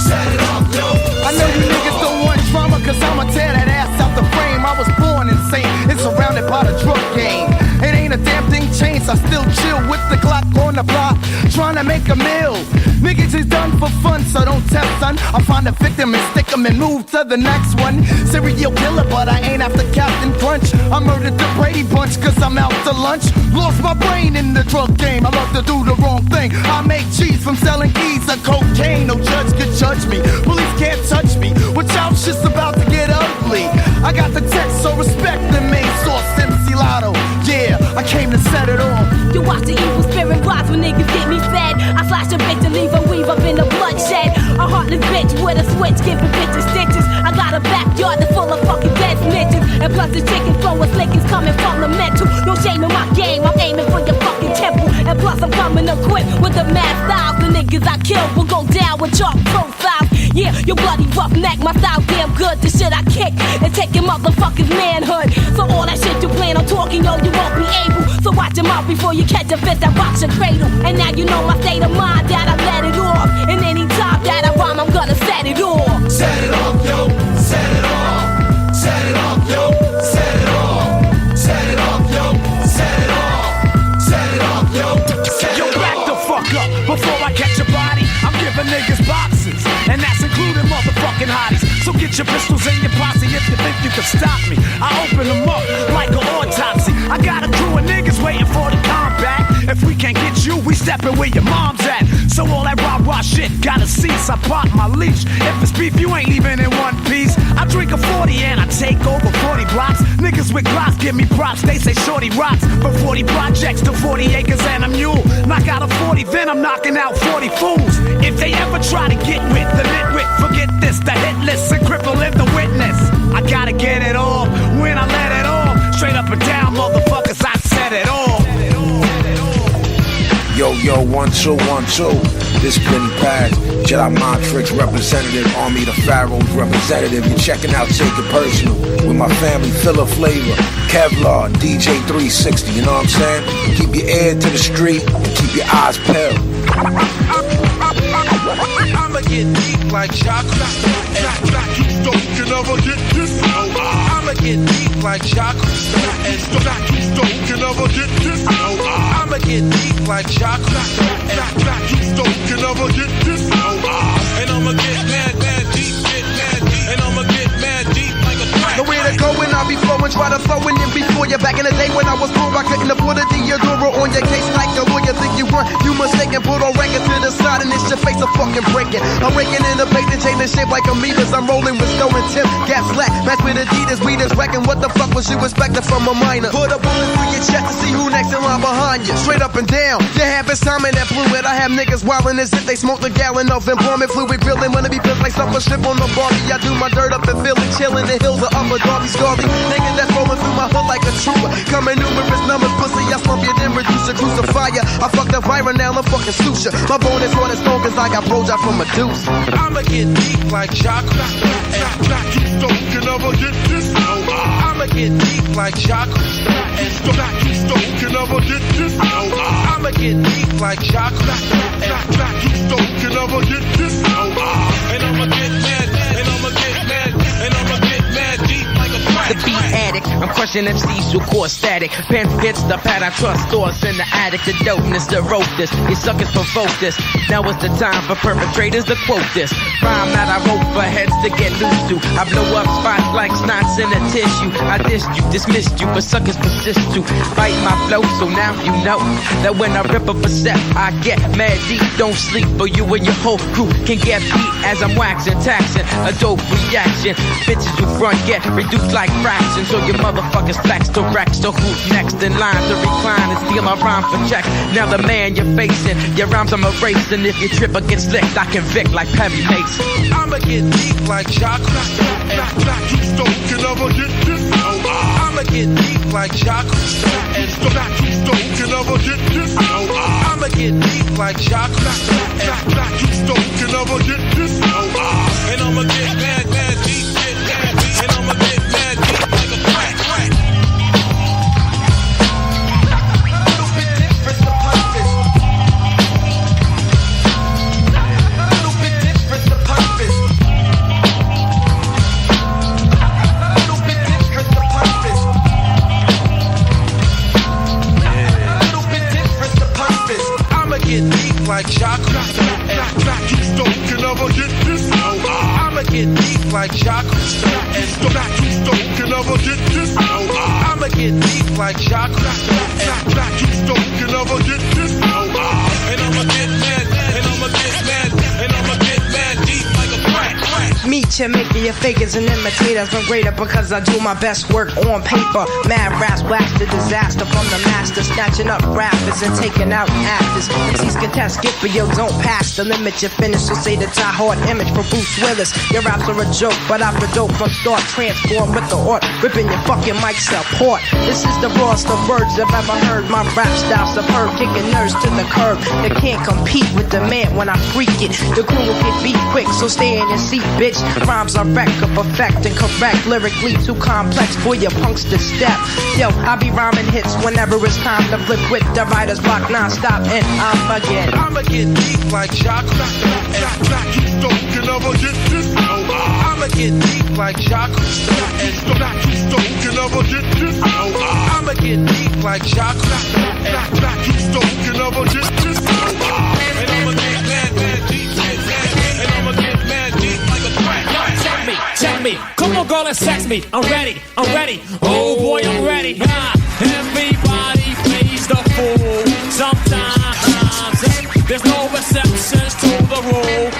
Set it off, yo. I know you niggas don't want drama, cause I'ma tear that ass out the frame. I was born insane, it's surrounded by the drug game. It ain't a damn thing changed, I still chill with the Glock on the block, trying to make a meal. Niggas is done for fun, so don't test, son. I'll find a victim and stick him and move to the next one. Serial killer, but I ain't after Captain Crunch. I murdered the Brady Bunch, cause I'm out to lunch. Lost my brain in the drug game, I love to do the wrong thing. I make cheese from selling keys of cocaine. No judge could judge me, police can't touch me. Watch out, shit's about to get ugly. I got the text, so respect the main source, MC Lotto. Yeah, I came to set it off. You watch the evil spirit rise when niggas get me fed. I flash a bitch and leave a weave up in the bloodshed. A heartless bitch with a switch giving bitches stitches. I got a backyard that's full of fucking dead snitches. And plus the chicken flow of slick is coming from the mental. No shame in my game, I'm aiming for your fucking temple. And plus I'm coming equipped with the mad styles. The niggas I killed will go down with chalk profiles. Yeah, you bloody roughneck, my style damn good. The shit I kick and taking motherfuckers manhood. So all that shit you plan on talking, yo, you won't be able. So watch your mouth before you catch a fist that rocks your cradle. And now you know my state of mind that I let it off. And any time that I rhyme, I'm gonna set it off. Set it off, yo, set it off. Set it off, yo, set it off. Set it off, yo, set it off. Set it off, yo, set it off. Yo, back the fuck up before I catch a body. I'm giving niggas boxes, and that's including motherfucking hotties. So get your pistols in your posse if you think you can stop me. I open them up like an autopsy. I got a crew of niggas waiting for the combat. If we can't get you, we steppin' where your mom's at. So all that rah-rah shit gotta cease. I pop my leash. If it's beef, you ain't leaving in one piece. I drink a 40 and I take over 40 blocks. Niggas with glocks give me props. They say shorty rocks. From 40 projects to 40 acres and a mule. Knock out a 40, then I'm knocking out 40 fools. If they ever try to get with the nitwit, forget this, the hit list and cripple in the witness. I gotta get it off when I let it off. Straight up and down, motherfuckers, I set it off. Yo, 1, 2, 1, 2. This been Paz, Jedi Montrix representative, Army the Pharaoh's representative. You're checking out Take It Personal with my family, Filler Flavor, Kevlar, and DJ 360. You know what I'm saying? Keep your ear to the street and keep your eyes peeled. I'ma get deep like Jacques Cousteau. You can never get this. I'ma get deep like Jacques Cousteau. You can never get this. I'ma get deep like Jacques Cousteau. You can never get this. And I'ma get mad deep, and I'ma get mad deep like a threat. Nowhere to go and I'll be flowing, try to throw it in before you. Back in the day when I was poor, I couldn't afford a Deodora on your case like a lawyer. Think you run, you mistaken. Put on record to the side and it's your face a fucking breaking. I'm raking in the bait and chain and shape like amoebas. I'm rolling with Stowe and Tim, gas slack, match with Adidas, weed is wrecking. What the fuck was you expecting from a minor? Put a bullet through your chest to see who next in line behind you. Straight up and down, you have this time in that fluid. I have niggas wildin' as if they smoked a gallon of employment fluid. Grilling, wanna be pissed like something strip on the Barbie. I do my dirt up in Philly, chillin' the hills of Upper Darby, Scarby. Niggas that's rolling through my hood like a trooper. Come in numerous numbers, pussy, I slump you, then reduce your crucify ya. I fuck the viral, now I'm fucking suture. My bone is hard as stone, cause I got blowjob from Medusa. I'ma get deep like chocolate. You can never get this. I'ma get deep like chocolate. And you can never get this. I'ma get deep like chocolate. And you can never get this. And I'ma get mad, and I'ma get mad, and I'ma get mad deep like a black. The beat addict, I'm crushing MCs who core static. Pen hits the pad, I trust stores in the attic. The dopeness to rope this, you suckers provoke this. Now it's the time for perpetrators to quote this. Rhyme that I wrote for heads to get loose to. I blow up spots like snots in a tissue. I dissed you, dismissed you, but suckers persist to bite my flow. So now you know that when I rip up a set, I get mad deep. Don't sleep, or you and your whole crew can get beat as I'm waxing, taxing. A dope reaction. Bitches who front get reduced like fractions. So your motherfuckers flex to Rex. So who's next in line to recline and steal my rhyme for check? Now the man you're facing, your rhymes I'm erasing. If you trip or get slicked, I convict like Perry Mason. I'ma get deep like chocolate. You can never get this. I'ma get deep like chocolate. And you can never get this. I'ma get deep like chocolate. And you can never get this. And I'ma get mad, mad deep, get mad deep. And I'ma get mad deep like a crack. Get deep like chocolate. And you can never get this. I'ma get deep like chocolate. And you can never get this. I'ma get deep like chocolate. And you can never get this. And I'ma get mad, and I'ma get mad, and I'ma get mad deep like a crack. Meet you, making your fakers and imitators. I'm greater because I do my best work on paper. Mad raps, wax the disaster from the master. Snatching up rappers and taking out actors. MCs contest, skip but yo, don't pass the limit. You finish, so say the tie-hard image for Bruce Willis. Your raps are a joke, but I dope from start. Transform with the art, ripping your fucking mic support. This is the rawest of words I've ever heard. My rap style superb, kicking nerves to the curb. They can't compete with the man when I freak it. The crew will get beat quick, so stay in your seat, bitch. Rhymes are wreck of effect and correct. Lyrically too complex for your punks to step. Yo, I be rhyming hits whenever it's time to flip with the writer's block non-stop. And I'ma get deep like chocolate. And you can never get this. I'ma get deep like chocolate. And you can never get this. I'ma get deep like chocolate. And you can never get this. And I'ma get mad, mad deep. And I'ma get mad deep like a crack. Check me, come on girl and sex me. I'm ready. Oh boy, I'm ready. Everybody plays the fool. Sometimes there's no exceptions to the rule.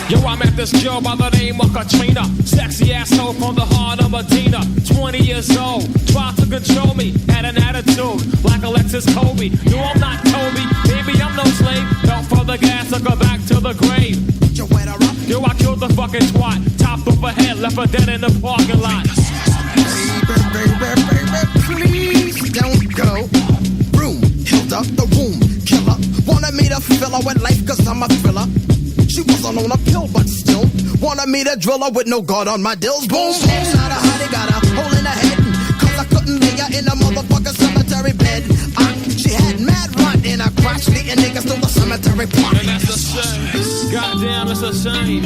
Yo, I met this girl by the name of Katrina. Sexy asshole from the heart of Medina. 20 years old, tried to control me. Had an attitude like Alexis Kobe. No, I'm not Toby, baby, I'm no slave. Felt for the gas, took her back to the grave. Yo, I killed the fucking twat. Topped off her head, left her dead in the parking lot. Baby, please don't go. Room, held up the womb. Killer, wanted me to fill her with life cause I'm a thriller. She wasn't on a pill but still wanted me to drill her with no guard on my dills. Boom, boom, not a honey, got a hole in her head. Cause I couldn't lay her in a motherfucking cemetery bed. She had mad run in her crotch, leading niggas to the cemetery plot. And that's a shame. Goddamn, it's a shame.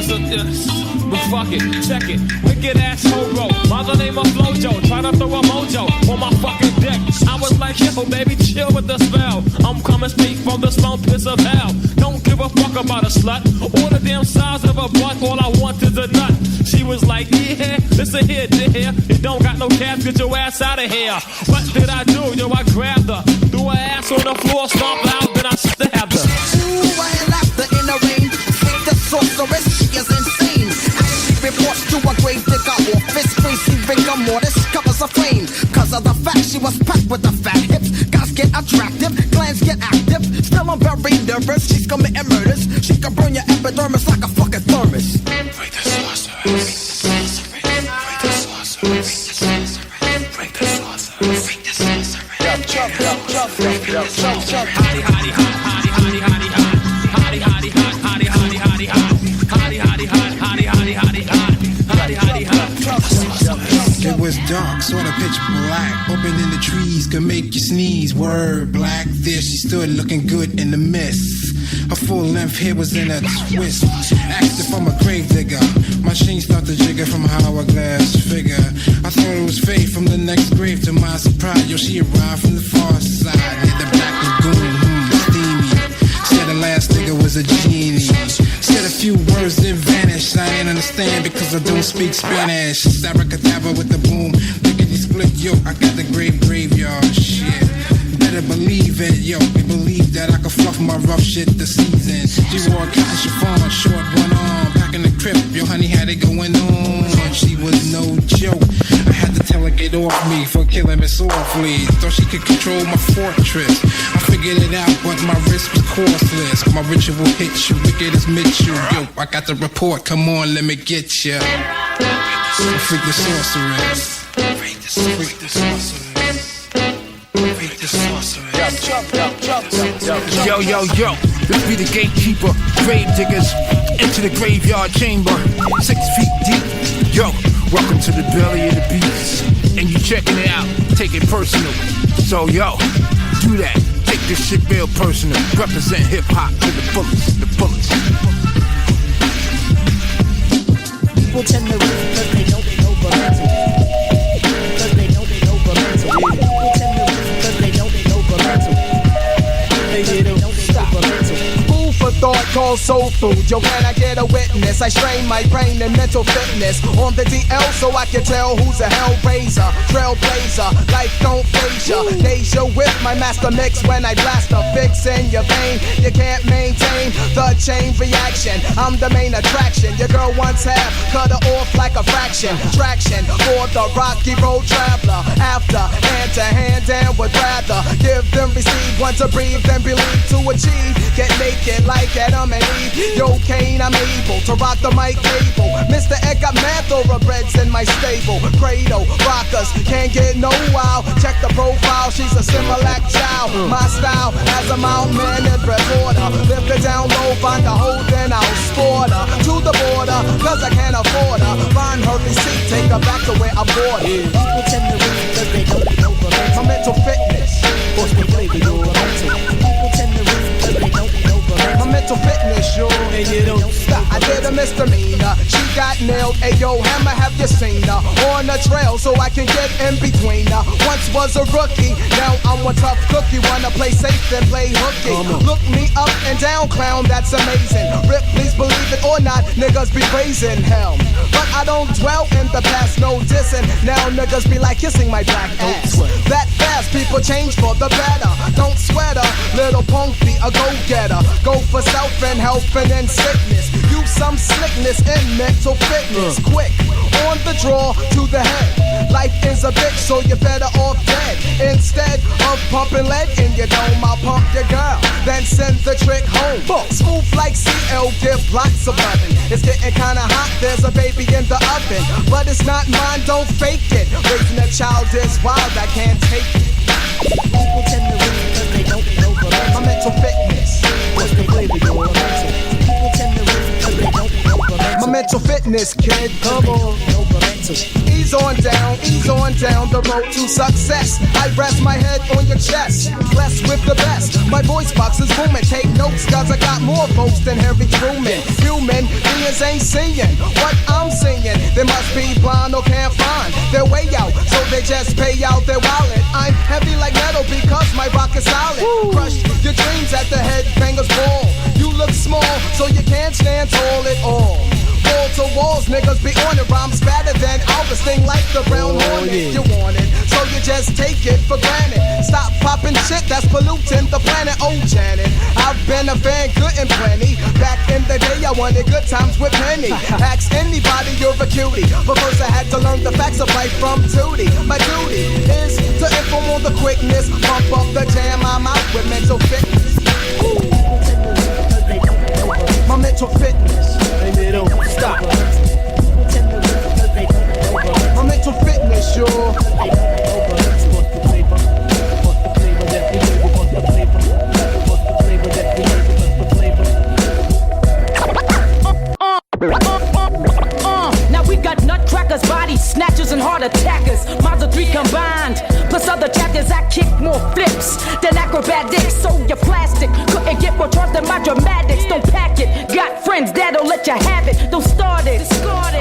But fuck it, check it. Wicked ass hobo. By the name of Flojo. Try to throw a mojo on my fucking dick. I was like, yo, baby, chill with the spell. I'm coming straight from the slum pits of hell. Don't give a fuck about a slut or the damn size of a butt. All I want is a nut. She was like, yeah, listen here, dear. You don't got no cash, get your ass out of here. What did I do? Yo, I grabbed her, threw her ass on the floor, stomped out, then I stabbed her. Ooh, I laughed her in the rain. Think the sorceress, she is insane. She reports to a grave digger office. Crazy rigor mortis covers a flame. Cause of the fact she was packed with the fat hips. Guys get attractive, glands get active. Still I'm very nervous, she's committing murders. She can burn your epidermis like a fucking thermos. Break the sorceress. Break the sorceress. Break the sorceress. It was dark, sort of pitch black. Open in the trees could make you sneeze. Word black. There she stood looking good in the mist. Her full length hair was in a twist. Asked if I'm a grave digger. My sheen started to jigger from a hourglass figure. I thought it was fate from the next grave. To my surprise, yo, she arrived from the far side near the Black Lagoon. Steamy. Said the last nigga was a genie. Said a few words, then vanished. I ain't understand because I don't speak Spanish. Saracadabra with the boom. Lickety split, yo, I got the graveyard shit. Better believe it, yo. We believe that I can fluff my rough shit this season. She wore a cotton chiffon, short one arm, back in the crib. Yo, honey had it going on. She was no joke. I had to tell her get off me for killing me softly. Thought she could control my fortress. I figured it out, but my wrist was costless. My ritual hit you, wicked as Mitchell. Yo, I got the report. Come on, let me get ya. Freak the sorceress. Freak the sorceress. Yo, yo, yo, this be the gatekeeper, grave diggers, into the graveyard chamber, 6 feet deep. Yo, welcome to the belly of the beast, and you checking it out, take it personal. So yo, do that, take this shit real personal, represent hip hop to the fullest, the fullest. People tend to read because they know mental. Because they know mental. People tend to read because they know mental. Food for thought called soul food. Yo, can I get a witness? I strain my brain and mental fitness on the DL so I can tell who's a hellraiser, trailblazer. Life don't phase ya. Deja with my master mix when I blast a fix in your vein. You can't maintain the chain reaction. I'm the main attraction. Your girl wants half, cut her off like a fraction. Traction for the rocky road traveler. After hand to hand and would rather give them receive, want to breathe, then believe to achieve. Get naked like Adam and Eve. Yo, Kane, I'm able to rock the mic cable. Mr. Ed got mad thoroughbreds in my stable. Cradle rockers can't get no wow. Check the profile, she's a Similac child. My style as a mountain man and reporter. Lift her down low, find a hole, then I'll sport her to the border, cause I can't afford her. Find her receipt, take her back to where I bought her. People tend to read because they know mental. My mental fitness. What's the flavor, yo? People tend to read because they know my mental fitness, yo, and you don't stop. I did a misdemeanor, she got nailed. Ayo, Hammer, have you seen her on the trail so I can get in between her? Once was a rookie, now I'm a tough cookie. Wanna play safe then play hooky. Look me up and down, clown, that's amazing. Rip, please believe it or not, niggas be praising hell. But I don't dwell in the past, no dissing. Now niggas be like kissing my black ass. That fast, people change for the better. Don't sweat her, little punk be a go-getter. Go for self and health and then sickness. Use some slickness in mental fitness. Quick, on the draw to the head. Life is a bitch, so you're better off dead. Instead of pumping lead in your dome, I'll pump your girl, then send the trick home. Smooth like CL, give lots of loving. It's getting kinda hot, there's a baby in the oven. But it's not mine, don't fake it. Raising a child is wild, I can't take it. People tend to read because they know mental. My mental fitness. What's the flavor, yo? People tend to read because they know mental. My mental fitness, kid, come on. Ease on down the road to success. I rest my head on your chest, blessed with the best. My voice box is booming, take notes, cause I got more votes than Harry Truman. Human beings ain't seeing what I'm seeing. They must be blind or can't find their way out, so they just pay out their wallet. I'm heavy like metal because my rock is solid. Crush your dreams at the headbanger's ball. You look small, so you can't stand tall at all. Wall to walls, niggas be on it. Rhymes fatter than Elvis, sting like the brown hornet. You want it, so you just take it for granted. Stop popping shit that's polluting the planet. Oh, Janet, I've been a fan, good and plenty. Back in the day, I wanted good times with Penny. Ask anybody, you're a cutie. But first I had to learn the facts of life from Tootie. My duty is to inform on the quickness. Pump up the jam, I'm out with mental fitness. My mental fitness. And they don't stop. My mental fitness, yo. kick more flips than acrobatics. So you're plastic, couldn't get more trust than my dramatics. Don't pack it, got friends that'll let you have it. Don't start it,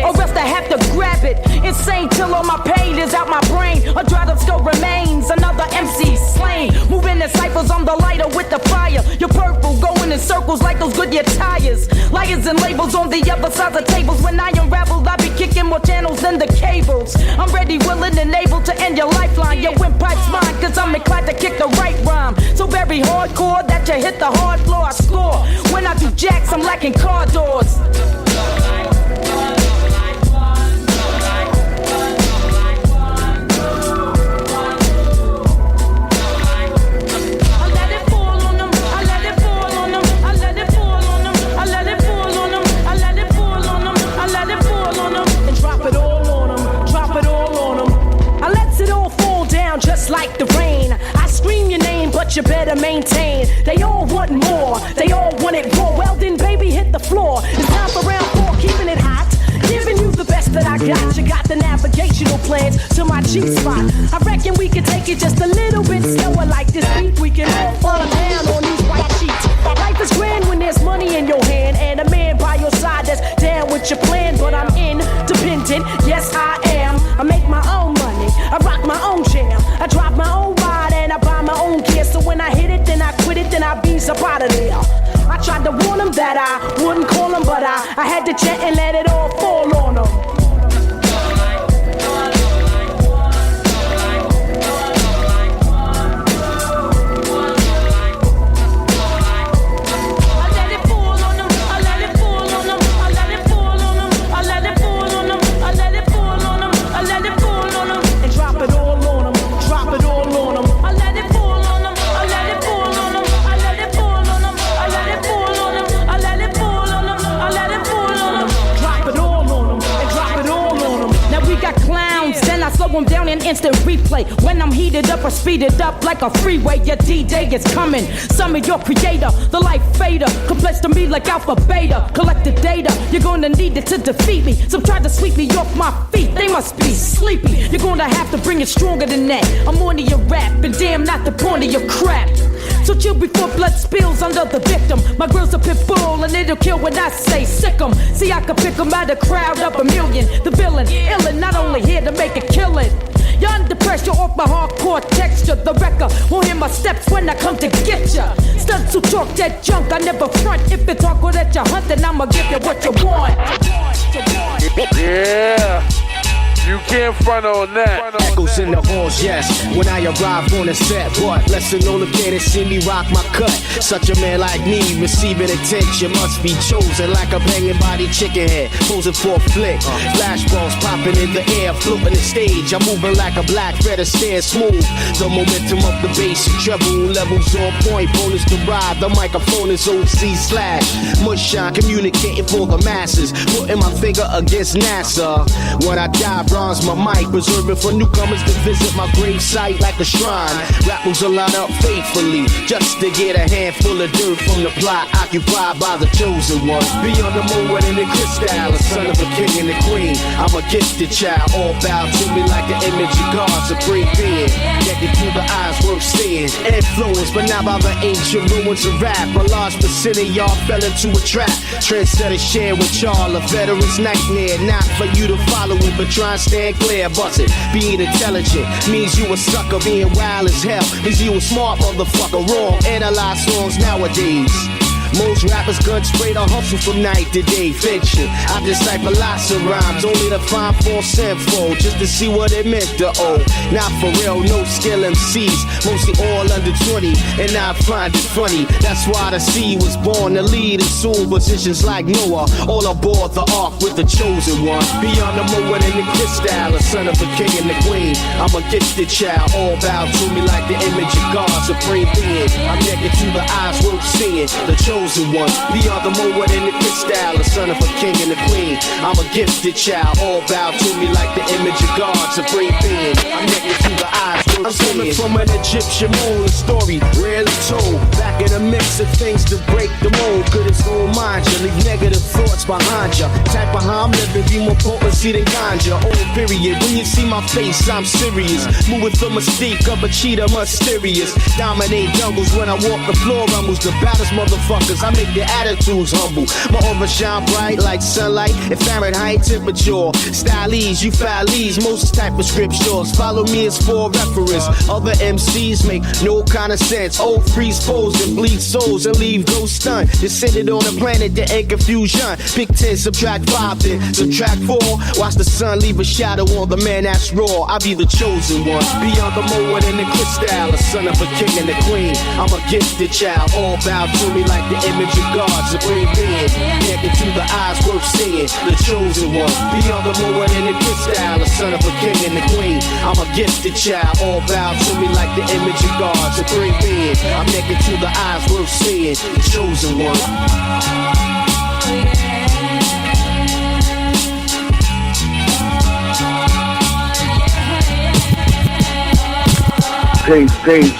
or else I have to grab it. Insane till all my pain is out my brain. A dried up skull remains, another MC slain. Moving in cycles, I'm the lighter with the fire. You're purple, going in circles like those Goodyear tires. Liars and labels on the other side of tables. When I unravel, I be kicking more channels than the cables. I'm ready, willing, and able to end your lifeline. Your windpipe's mine, cause I'm inclined to kick the right rhyme. So very hardcore that you hit the hard floor, I score. When I do jacks, I'm lacking car doors. Just like the rain, I scream your name, but you better maintain. They all want more, they all want it raw. Well then, baby, hit the floor. It's time for round 4, keeping it hot. Giving you the best that I got. You got the navigational plans to my G-spot. I reckon we can take it just a little bit slower. Like this beat, we can all fall down on these white sheets. Life is grand when there's money in your hand and a man by your side that's down with your plan. But I'm independent, yes I am. I make my own money, I rock my own jam. I drive my own ride and I buy my own gear. So when I hit it, then I quit it, then I bees up out of there. I tried to warn them that I wouldn't call them, but I had to chat and let it all fall on them. Them down in instant replay. When I'm heated up or speeded up like a freeway, your D-Day is coming. Summon your creator, the life fader. Complex to me like alpha beta. Collect the data, you're gonna need it to defeat me. Some try to sweep me off my feet, they must be sleepy. You're gonna have to bring it stronger than that. I'm on to your rap, and damn not the point of your crap. So chill before blood spills under the victim. My girl's a pit bull and it'll kill when I say sick 'em. See, I can pick 'em out of a crowd of a million. The villain, illin', not only here to make a killing. You're under pressure off my hardcore texture. The wrecker won't hear my steps when I come to get ya. Stunts who talk that junk, I never front. If it's hardcore that you're hunting, I'ma give you what you want. Yeah. You can't front on that. Echoes in the halls, yes. When I arrive on the set, what? Lesson on the kid and see me rock my cut. Such a man like me, receiving attention must be chosen like a banging body chicken head, posing for a flick. Flashballs popping in the air, floating the stage. I'm moving like a black feather, stand smooth. The momentum of the bass, treble levels on point. Bonus to ride, the microphone is OC slash. Mushshine, communicating for the masses. Putting my finger against NASA. When I die, bronze my mic, preserving for newcomers to visit my grave site like a shrine. Rappers will line up faithfully just to get a handful of dirt from the plot occupied by the chosen one. Beyond the moment in the crystal, a son of a king and a queen. I'm a gifted child, all bow to me like the image of God, supreme being. Connected to the eyes worth seeing. Influenced, but not by the ancient ruins of rap. A large percent of y'all fell into a trap. Trendsetter share with y'all, a veteran's nightmare. Not for you to follow it, but try and stand clear. Bust it. Being intelligent means you a sucker. Being wild as hell means you a smart motherfucker. Wrong, analyze songs nowadays. Most rappers gun straight or hustle from night to day. Fiction, I decipher lots of rhymes, only to find false info, just to see what it meant to owe. Not for real, no skill MCs, mostly all under 20, and I find it funny. That's why the seed was born to lead in soul positions like Noah, all aboard the ark with the chosen one. Beyond the moment in the crystal, a son of a king and the queen. I'm a gifted child, all bow to me like the image of God, supreme being. I'm naked to the eyes worth seeing, the chosen one. Beyond the moment in the crystal, a son of a king and a queen. I'm a gifted child, all bow to me like the image of God, supreme being. I'm naked to the eyes worth I'm coming from an Egyptian mold, a story rarely told. Back in a mix of things to break the mold. Good as gold mind you, leave negative thoughts behind you. Type of how I'm living, be more potency than ganja. Old period, when you see my face, I'm serious. Moving the mystique of a cheetah, mysterious. Dominate jungles when I walk the floor, rumbles the baddest motherfuckers. I make their attitudes humble. My aura shine bright like sunlight and Fahrenheit temperature. Stylies, you fallies, most type of scriptures. Follow me as for reference. Other MCs make no kind of sense. Old freeze pose and bleed souls and leave ghosts stunned. Descended on a planet that ain't confusion. Pick 10, subtract 5, then subtract 4. Watch the sun leave a shadow on the man that's raw. I be the chosen one. Beyond the mold and the crystal, a son of a king and a queen. I'm a gifted child, all bow to me like the image of God. Supreme being, connected to the eyes worth seeing. The chosen one. Beyond the mold and the crystal, a son of a king and a queen. I'm a gifted child, all bow to me like the image of God. Supreme being, I'm naked to the eyes worth seeing. The chosen one. Page,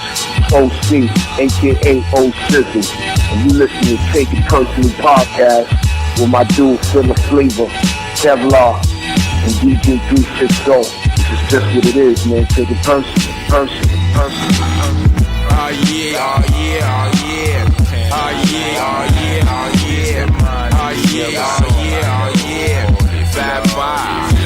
OC, aka O Sizzle, and you listen to Take It Personally podcast with my dude Philip Flavor, Kevlar, and DJ 360. This is just what it is, man. Take it personally. Oh yeah, oh yeah, oh yeah. Oh yeah, oh yeah, oh yeah. Oh yeah, oh yeah, oh yeah. 5-5.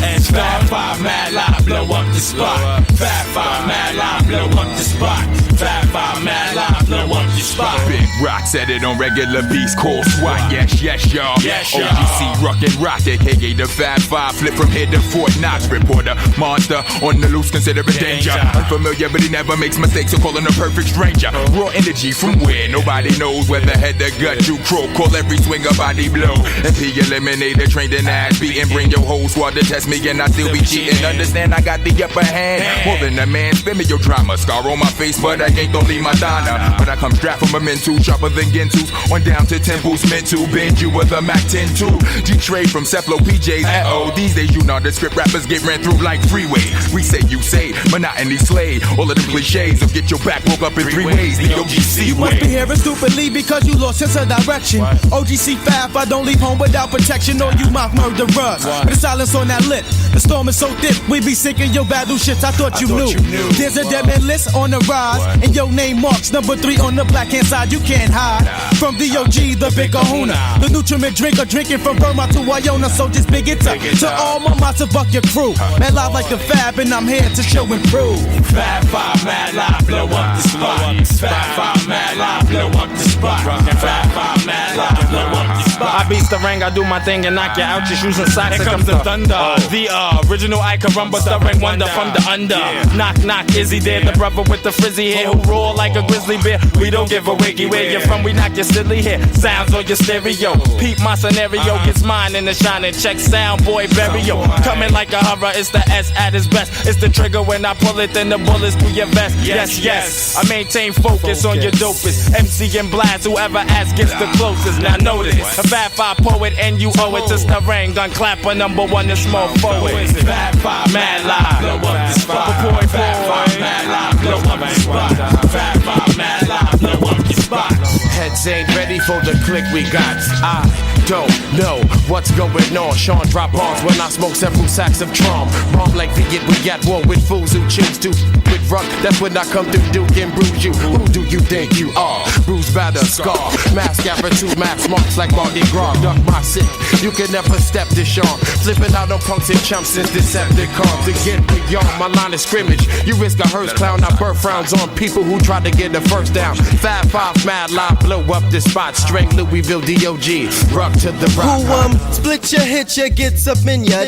And 5-5 mad live, blow up the spot. 5-5 mad live, blow up the spot. 5-5 mad live, blow up the spot. Big Rock said it on regular beats called SWAT. Yes, y'all. Yes, y'all. OGC rockin' rock, aka the 5-5. Flip from here to Fort Knox. Reporter, monster on the loose, consider it danger. Unfamiliar, but he never makes mistakes, so calling a perfect stranger. Raw energy from where nobody knows whether head or gut you croak. Call every swing a body blow. MP eliminated, trained in ass beating. Bring your whole squad to test me and I still be cheating. Understand I got the upper hand. More than a man, spin me your drama. Scar on my face, but I ain't don't leave my Madonna. But I come strapped from a mental, sharper than Gintus. On down to temples, meant to bend you with a Mac 10-2. G-Trade from Cephalo PJs. These days you nondescript rappers get ran through like freeway. We say you say, monotony slay. All of them cliches of get your back broke up in 3 ways. The OGC you way. must be hearing stupidly because you lost sense of direction. OGC 5, I don't leave home without protection or you mock murderers. The silence on that lip, the storm is so thick, we be sinking your battleships. I thought you knew. There's a dead man list on the rise, and your name marks number 3 on the black hand side. You can't hide from DOG, the big kahuna, the nutriment drinker, drinking from Burma to Wyona. So just big it up to all my massive buck your crew. Man live like the Fab, and I'm here to show and prove. 5-5 mad live, blow up the spot. 5-5 mad live, blow up the spot. 5-5 mad live, blow up the spot. I beat the ring, I do my thing and knock you out your shoes and socks. Here comes the thunder, the original Ike Rumba, stirring wonder from the under. Knock, knock, is he there? The brother with the frizzy hair who roar like a grizzly bear. We don't give a wiggy where you're from, we knock your silly hair. Sounds on your stereo, peep my scenario, gets mine in the shining. Check sound boy burial, coming like a horror. It's the S at its best. It's the trigger when I pull it, then the bullets through your vest. Yes, I maintain focus on your dopest. MC and blast, whoever asks gets the closest. Now notice, a 5-5 poet and you owe it to Starang. Gun clapper number 1 and small forward. 5-5 mad live, blow up the spot. 5-5 mad live, blow up the spot. 5-5 mad live, blow up the spot. Heads ain't ready for the click we got. I don't know what's going on. Sean drop bombs when I smoke several sacks of Tron. Bomb like Viet, we at war with fools who choose to with rock. That's when I come through Duke and bruise you. Who do you think you are? Bruise, batter, scar. Mask attitude, maps marks like Mardi Gras. Duck my sick, you can never step this Sean. Flipping out on punks and chumps since Decepticons. To get beyond my line of scrimmage, you risk a hearse clown. I birth frowns on people who try to get the first down. 5-5 mad live, blow up the spot. Straight Louisville DOG, rock to the rock. Who split your hit, your gets up in ya.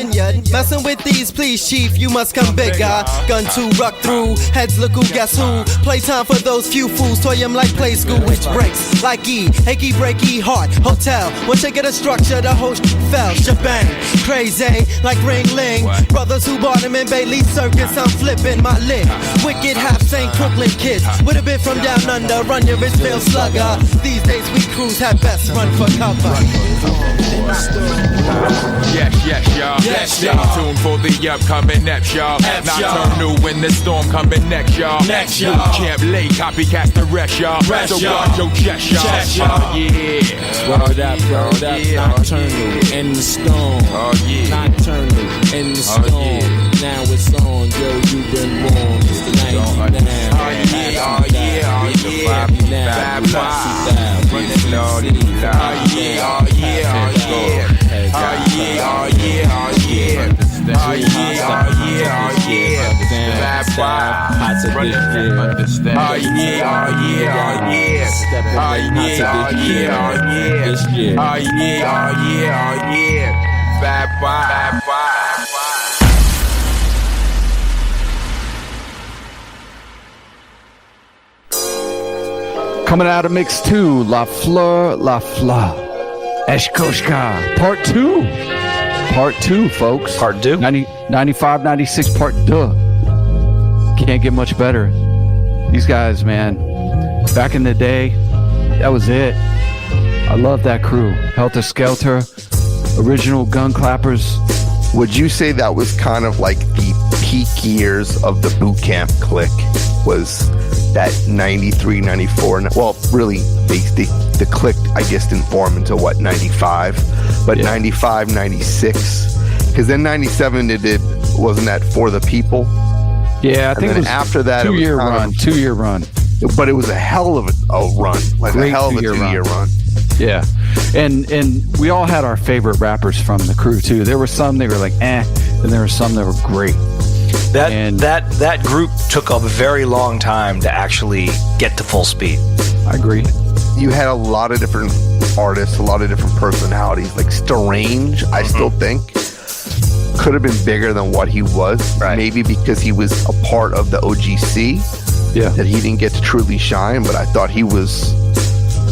Messing with these, please, chief, you must come bigger. Gun to rock through, heads look who, guess who. Playtime for those few fools, toy them like play school, which breaks like E, achy breaky heart, hotel. Once you get a structure, the host fell, shebang, crazy like Ring Ling. Brothers who bought him in Bailey Circus, I'm flipping my lid. Wicked half St. Crooklyn kids with a bit from down under, run your Richfield slugger. These days we crews had best run for cover. Yes, y'all. Stay tuned for the upcoming F, y'all. Nocturnal when the storm coming next, y'all. Boot camp late, copycat the rest, y'all. So guard your chest, y'all. Word up, nocturnal in the storm. Nocturnal in the storm. Now it's on, yo, you've been warned. It's the 99. Coming out of mix 2, La Fleur, Eshkoshka, part 2. Part 2, folks. Part 2? 95, 96, part 2. Can't get much better. These guys, man, back in the day, that was it. I love that crew. Helter Skelter, original gun clappers. Would you say that was kind of like the peak years of the boot camp clique? Was that 93, 94? Well, really, the clique, I guess, didn't form until, 95? But 95, 96? Because then 97, wasn't that For the People? Yeah, I think it was after that, 2 year run. 2 year run. But it was a hell of a run. Like Great a hell of a 2 year run. Yeah. And we all had our favorite rappers from the crew, too. There were some that were like, and there were some that were great. That group took a very long time to actually get to full speed. I agree. You had a lot of different artists, a lot of different personalities. Like Strange, I still think, could have been bigger than what he was. Right. Maybe because he was a part of the OGC. Yeah. That he didn't get to truly shine, but I thought he was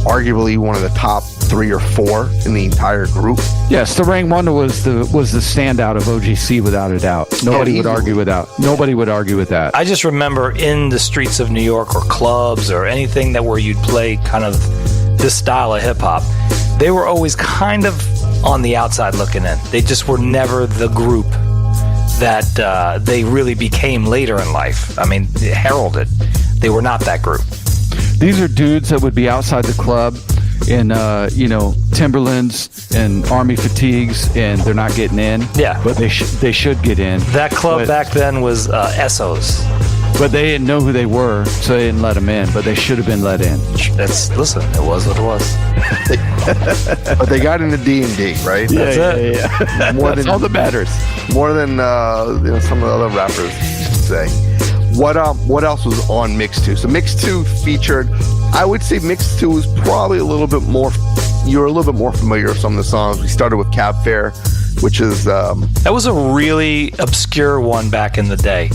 arguably one of the top 3 or 4 in the entire group. Yes, the Rank Wonder was the standout of OGC without a doubt. Nobody would argue with that. I just remember in the streets of New York or clubs or anything where you'd play kind of this style of hip hop, they were always kind of on the outside looking in. They just were never the group that they really became later in life. I mean, heralded. They were not that group. These are dudes that would be outside the club in, Timberlands and Army fatigues, and they're not getting in. Yeah. But they should get in. That club back then was Essos. But they didn't know who they were, so they didn't let them in. But they should have been let in. Listen, it was what it was. But they got into D&D, right? That's it. Yeah. That's all that matters. More than some of the other rappers say. What else was on Mix 2? So Mix 2 featured, I would say Mix 2 was probably a little bit more, you're a little bit more familiar with some of the songs. We started with Cab Fare, which is... that was a really obscure one back in the day.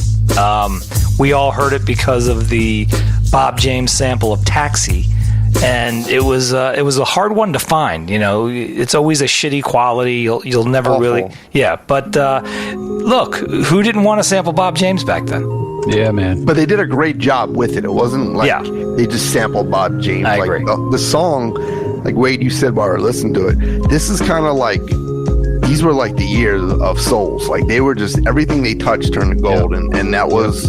We all heard it because of the Bob James sample of Taxi. And it was a hard one to find. It's always a shitty quality. You'll never awful. Really, yeah. But look, who didn't want to sample Bob James back then? Yeah, man. But they did a great job with it. It wasn't like they just sampled Bob James. I agree. The song, like Wade, you said while we were listening to it. This is kind of like these were like the years of souls. Like they were just everything they touched turned to gold, and that was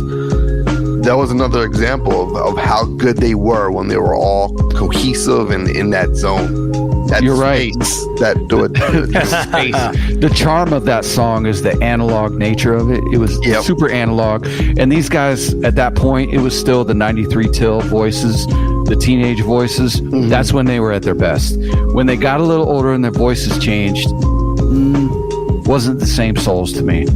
another example of how good they were when they were all cohesive and in that zone. That You're space, right. That the charm of that song is the analog nature of it. It was super analog. And these guys, at that point, it was still the 93 Till voices, the teenage voices. Mm-hmm. That's when they were at their best. When they got a little older and their voices changed, wasn't the same souls to me.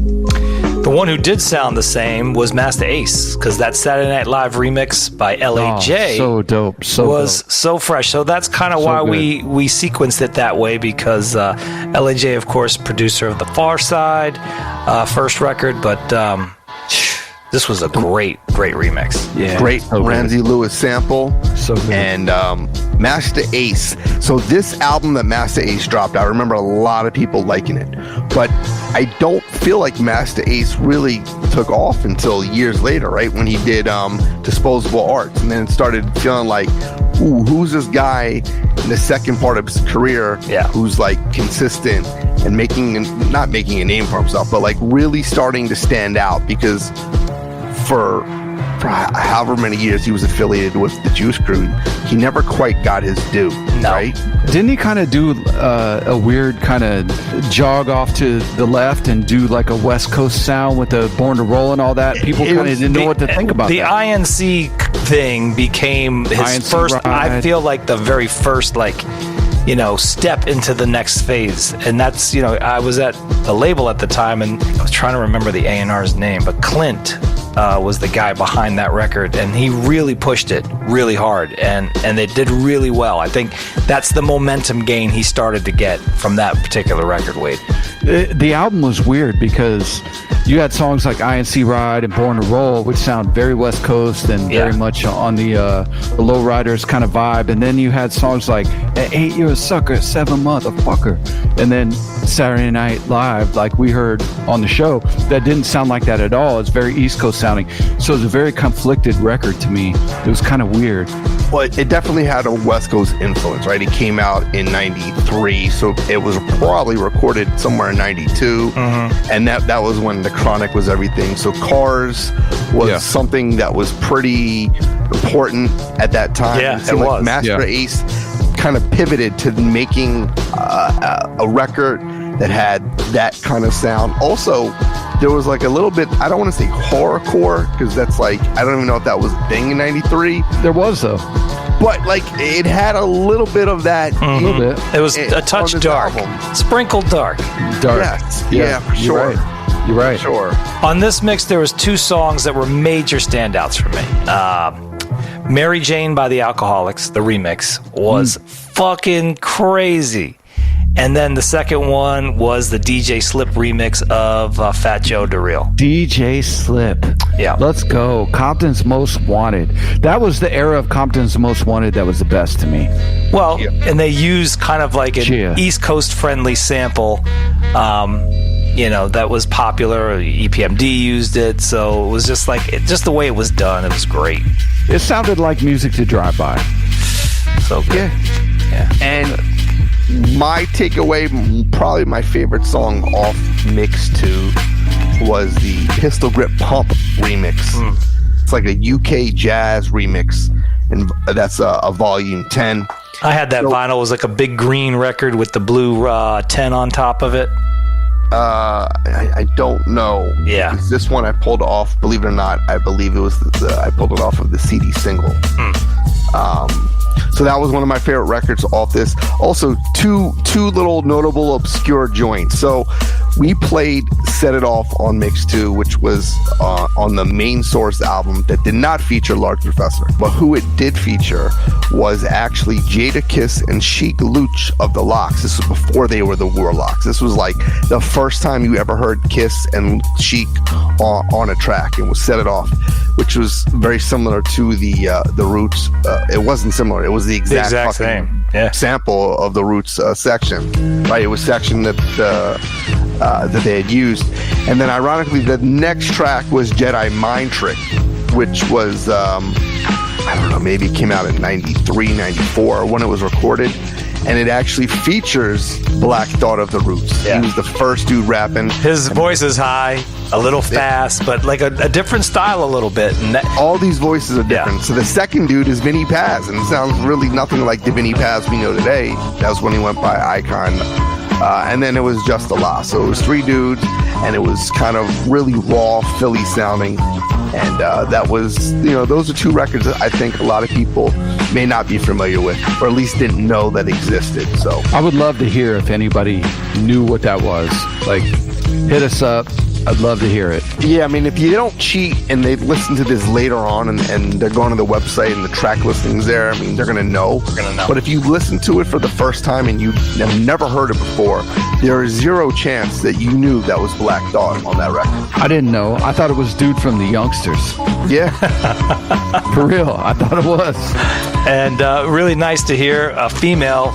The one who did sound the same was Master Ace, because that Saturday Night Live remix by L.A.J. so dope, so fresh. So that's kind of why we sequenced it that way, because L.A.J., of course, producer of The Far Side, first record, but This was a great remix. Yeah, great Ramsey Lewis sample. So good. And Master Ace. So this album that Master Ace dropped, I remember a lot of people liking it, but I don't feel like Master Ace really took off until years later, right? When he did Disposable Arts, and then it started feeling like, ooh, who's this guy in the second part of his career who's like consistent and not making a name for himself, but like really starting to stand out, because for however many years he was affiliated with the Juice Crew, he never quite got his due, right? Didn't he kind of do a weird kind of jog off to the left and do like a West Coast sound with the Born to Roll and all that? People kind of didn't know what to think about the that. INC thing became his INC first, ride. I feel like the very first, like, step into the next phase. And that's, I was at the label at the time, and I was trying to remember the A&R's name, but Clint was the guy behind that record, and he really pushed it really hard, and they did really well. I think that's the momentum gain he started to get from that particular record, Wade. The album was weird because you had songs like INC Ride and Born to Roll, which sound very West Coast and very much on the Lowriders kind of vibe, and then you had songs like 8 You're a Sucker, 7 Motherfucker, and then Saturday Night Live, like we heard on the show, that didn't sound like that at all. It's very East Coast sounding, so it was a very conflicted record to me. It was kind of weird. Well, it definitely had a West Coast influence, right? It came out in 93, so it was probably recorded somewhere in 92, and that was when the Chronic was everything. So Cars was something that was pretty important at that time. Yeah, it was. Master Ace kind of pivoted to making a record that had that kind of sound. Also, there was like a little bit, I don't want to say horrorcore, because that's like, I don't even know if that was a thing in 93. There was, though. But like, it had a little bit of that. A little bit. It was a touch dark. Sprinkled dark. Yes. Yeah, for sure. You're right. Sure. On this mix, there was 2 songs that were major standouts for me. Mary Jane by the Alcoholics, the remix, was fucking crazy. And then the second one was the DJ Slip remix of Fat Joe DeReal. DJ Slip. Yeah. Let's go. Compton's Most Wanted. That was the era of Compton's Most Wanted that was the best to me. Well, and they used kind of like an East Coast friendly sample, that was popular. EPMD used it. So it was just like, just the way it was done, it was great. It sounded like music to drive by. So good. Yeah. And my takeaway, probably my favorite song off Mix 2 was the Pistol Grip Pump remix. It's like a UK jazz remix, and that's a volume 10. I had that vinyl. It was like a big green record with the blue 10 on top of it. I don't know. Yeah. This one I pulled off, believe it or not, I believe it was I pulled it off of the CD single. So that was one of my favorite records off this. Also, two little notable obscure joints. So we played Set It Off on Mix 2, which was on the Main Source album that did not feature Large Professor. But who it did feature was actually Jada Kiss and Chic Luch of the Lox. This was before they were the Warlocks. This was like the first time you ever heard Kiss and Chic on a track, and was Set It Off, which was very similar to the Roots. It wasn't similar. It was the exact same sample of the Roots section. Right? It was section that they had used. And then ironically, the next track was Jedi Mind Trick, which was, I don't know, maybe it came out in 93, 94 when it was recorded. And it actually features Black Thought of the Roots. He was the first dude rapping. His voice is high, a little fast, but like a different style a little bit. And all these voices are different. So the second dude is Vinny Paz, and it sounds really nothing like the Vinny Paz we know today. That was when he went by Icon. And then it was Just a Law. So it was 3 dudes, and it was kind of really raw Philly sounding. And that was, those are 2 records that I think a lot of people may not be familiar with, or at least didn't know that existed. So I would love to hear if anybody knew what that was. Like, hit us up, I'd love to hear it. Yeah, I mean, if you don't cheat and they listen to this later on and they're going to the website and the track listings there, I mean, they're going to know. But if you listen to it for the first time and you have never heard it before, there is zero chance that you knew that was Black Thought on that record. I didn't know. I thought it was dude from the Youngsters. Yeah. For real. I thought it was. And really nice to hear a female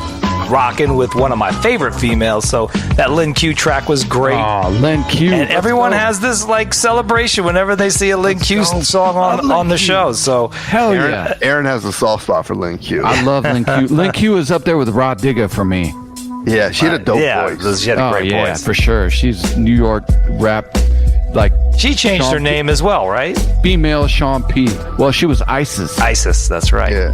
rocking with one of my favorite females. So that Lin Q track was great. Oh, Lin Q. And everyone has this like celebration whenever they see a Lin Q song on the show. So hell yeah. Aaron has a soft spot for Lin Q. I love Lin Q. Lin Q is up there with Rod Digga for me. Yeah, she had a dope voice. She had a great voice. For sure. She's New York rap. Like she changed her name as well, right? Female Sean P. Well, she was Isis. Isis, that's right. Yeah,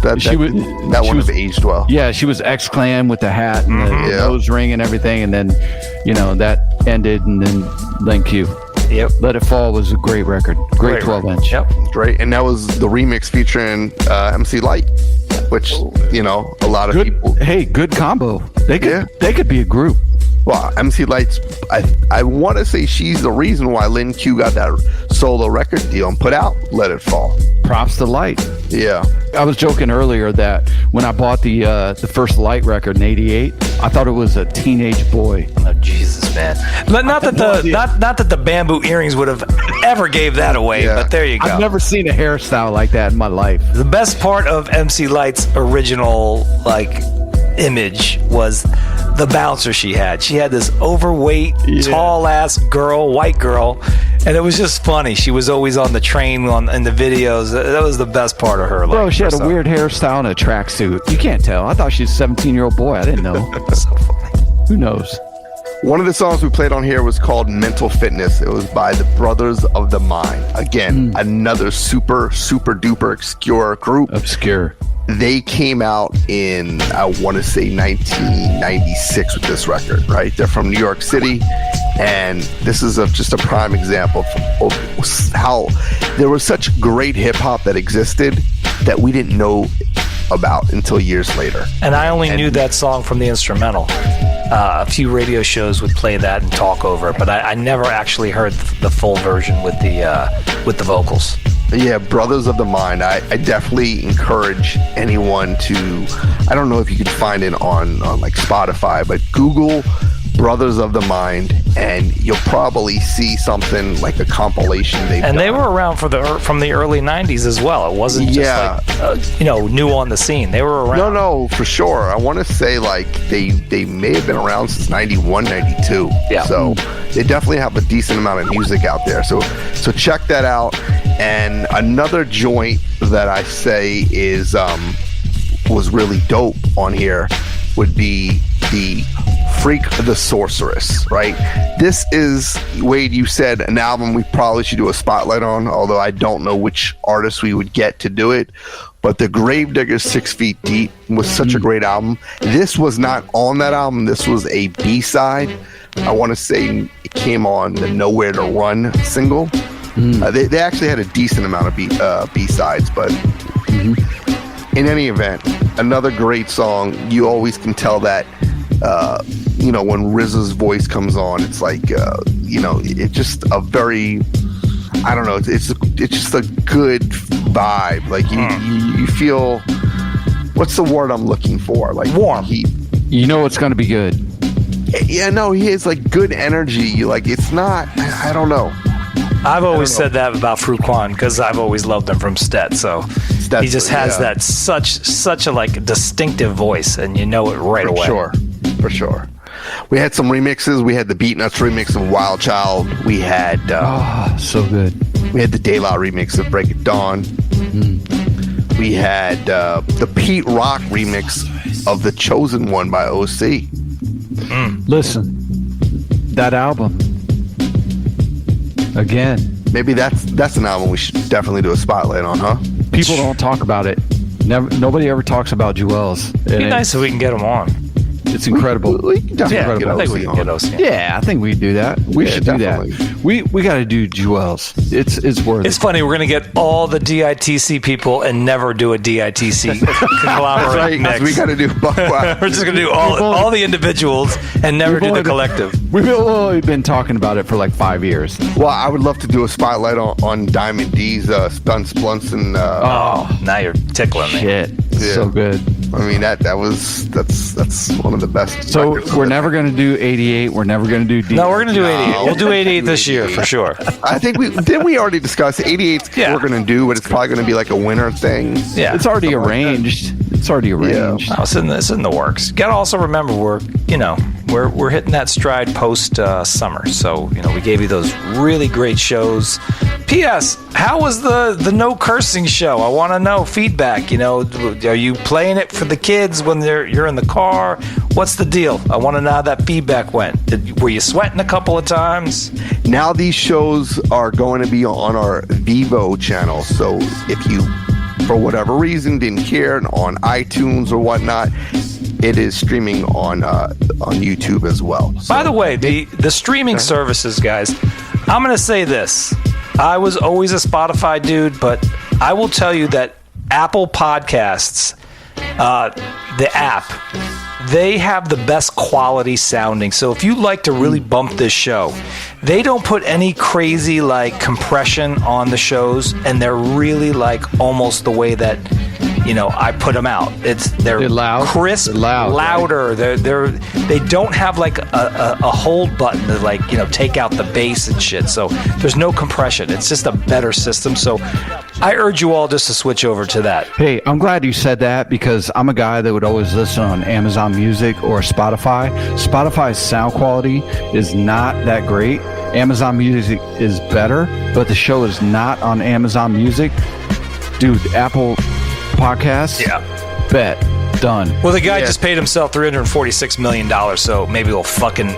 that one have aged well. Yeah, she was X-Clan with the hat and the nose ring and everything, and then, that ended, and then Lin Q. Yep. Let It Fall was a great record. Great 12-inch. Yep. Great, and that was the remix featuring MC Lyte, which a lot of people. Hey, good combo. They could be a group. Well, MC Lyte's, I want to say she's the reason why Lin Q got that solo record deal and put out Let It Fall. Props to Lyte. Yeah. I was joking earlier that when I bought the first Lyte record in '88, I thought it was a teenage boy. Oh Jesus, man! Not that the bamboo earrings would have ever gave that away, but there you go. I've never seen a hairstyle like that in my life. The best part of MC Lyte's original image was the bouncer she had. She had this overweight, tall ass girl, white girl, and it was just funny. She was always on the train in the videos. That was the best part of her. Bro, she had a weird hairstyle and a tracksuit. You can't tell. I thought she was a 17-year-old boy. I didn't know. So funny. Who knows? One of the songs we played on here was called Mental Fitness. It was by the Brothers of the Mind. Again, another super, super duper obscure group. Obscure. They came out in, I want to say, 1996 with this record, right? They're from New York City, and this is just a prime example of how there was such great hip-hop that existed that we didn't know about until years later. And I only knew that song from the instrumental. A few radio shows would play that and talk over it, but I never actually heard the full version with the vocals. Yeah, Brothers of the Mind. I definitely encourage anyone to, I don't know if you could find it on like Spotify, but Google Brothers of the Mind and you'll probably see something like a compilation they've done. They were around from the early 90s as well. It wasn't just new on the scene. They were around. No, for sure. I want to say they may have been around since 91, 92. Yeah. So they definitely have a decent amount of music out there. So check that out. And another joint that I say was really dope on here would be the Freak the Sorceress, right? This is, Wade, you said an album we probably should do a spotlight on, although I don't know which artist we would get to do it. But the Gravediggers 6 Feet Deep was such a great album. This was not on that album. This was a B-side. I want to say it came on the Nowhere to Run single. They actually had a decent amount of B-sides, but in any event, another great song. You always can tell that, when RZA's voice comes on, it's like, it's just a very, I don't know, it's just a good vibe. Like you feel, what's the word I'm looking for? Like warm. You know it's going to be good. Yeah, no, he has like good energy. Like it's not, I don't know. I've always said that about Fruquan because I've always loved him from Stet. So he just has that such a like distinctive voice, and you know it right away. For sure. We had some remixes. We had the Beatnuts remix of Wild Child. We had so good. We had the De La remix of Break It Dawn. We had the Pete Rock remix of The Chosen One by OC. Listen, that album. Again, maybe that's an album we should definitely do a spotlight on, huh? People don't talk about it. Nobody ever talks about Jewels. It'd be nice if we can get them on. It's incredible. We can definitely I think we can get OC on. Yeah, I think we do that. We should do that. We got to do Jewels. It's worth it. It's funny. We're going to get all the DITC people and never do a DITC conglomerate right, mix. we got to do. We're just going to do all the individuals and never do the collective. We've only been talking about it for like 5 years. Well, I would love to do a spotlight on Diamond D's Stunts, Blunts, and now you're tickling me. Shit, so good. I mean that's one of the best. So we're never going to do 88. We're never going to do D. No, we're going to do 88. We'll do 88 this year for sure. I think we already discuss 88. We're going to do, but it's probably going to be like a winter thing. Yeah, it's already arranged. It's already arranged. Yeah. No, it's in the works. You got to also remember we're hitting that stride post summer. So we gave you those really great shows. P.S. How was the no cursing show? I want to know feedback. Are you playing it for the kids when you're in the car? What's the deal? I want to know how that feedback went. Were you sweating a couple of times? Now these shows are going to be on our Vivo channel. So if you, for whatever reason, didn't care on iTunes or whatnot, it is streaming on YouTube as well. So, by the way, the streaming services, guys, I'm going to say this. I was always a Spotify dude, but I will tell you that Apple Podcasts, the app, they have the best quality sounding. So if you like to really bump this show, they don't put any crazy like compression on the shows, and they're really like almost the way that I put them out. They're loud, crisp, louder. Right? They don't have like a hold button to take out the bass and shit. So there's no compression. It's just a better system. So I urge you all just to switch over to that. Hey, I'm glad you said that because I'm a guy that would always listen on Amazon Music or Spotify. Spotify's sound quality is not that great. Amazon Music is better, but the show is not on Amazon Music. Dude, Apple Podcasts? Yeah. Bet. Done. Well, the guy just paid himself $346 million, so maybe we'll fucking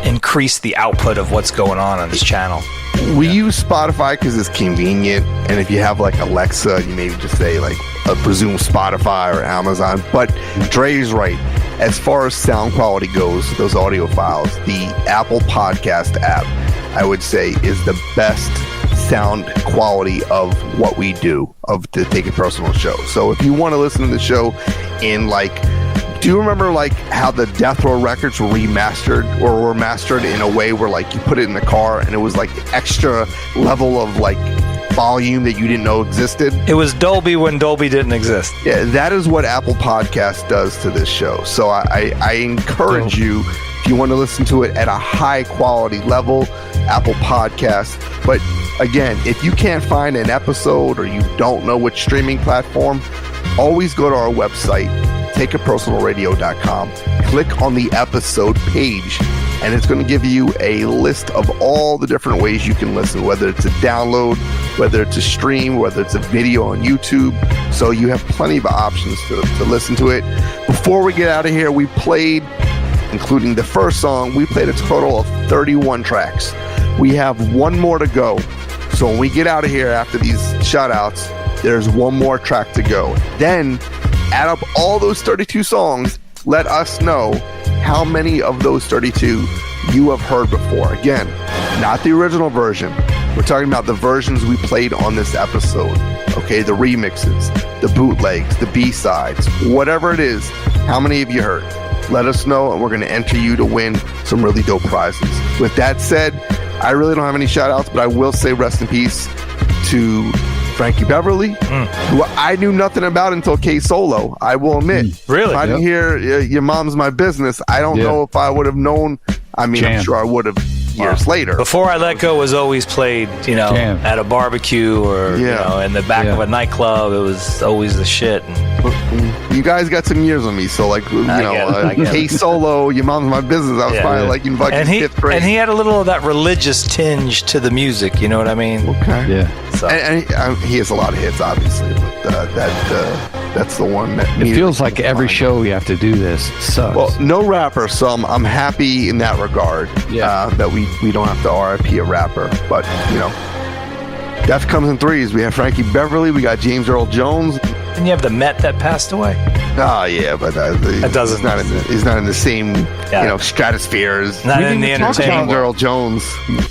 increase the output of what's going on his channel. We use Spotify because it's convenient, and if you have like Alexa, you maybe just say like presume Spotify or Amazon. But Dre's right. As far as sound quality goes, those audio files, the Apple Podcast app, I would say, is the best sound quality of what we do of the Take It Personal show. So if you want to listen to the show in do you remember how the Death Row records were remastered or were mastered in a way where you put it in the car and it was extra level of volume that you didn't know existed? It was Dolby when Dolby didn't exist. Yeah, that is what Apple Podcast does to this show. So I encourage you, if you want to listen to it at a high quality level, Apple Podcast. But again, if you can't find an episode or you don't know which streaming platform, always go to our website, takeitpersonalradio.com. Click on the episode page, and it's going to give you a list of all the different ways you can listen, whether it's a download, whether it's a stream, whether it's a video on YouTube. So you have plenty of options to listen to it. Before we get out of here, we played, including the first song, we played a total of 31 tracks. We have one more to go. So when we get out of here after these shout-outs, there's one more track to go. Then add up all those 32 songs. Let us know how many of those 32 you have heard before. Again, not the original version. We're talking about the versions we played on this episode. Okay, the remixes, the bootlegs, the B-sides, whatever it is, how many of you heard? Let us know, and we're going to enter you to win some really dope prizes. With that said, I really don't have any shout-outs, but I will say rest in peace to Frankie Beverly, who I knew nothing about until K-Solo, I will admit. Really? If I didn't hear Your Mom's My Business, I don't know if I would have known. I mean, I'm sure I would have years later. Before I Let Go was always played, at a barbecue or, in the back of a nightclub. It was always the shit. You guys got some years on me, so K-Solo, Your Mom's My Business, I was probably in fucking fifth grade. And he had a little of that religious tinge to the music, you know what I mean? Okay. Yeah. So. And he has a lot of hits, obviously, but that's the one that... It feels like every show we have to do this. It sucks. Well, no rapper, so I'm happy in that regard that we don't have to RIP a rapper, but, Death comes in threes. We have Frankie Beverly. We got James Earl Jones. And you have the Met that passed away. Oh yeah, but that doesn't. He's not in the same stratosphere as not in the entertainment. James Earl Jones.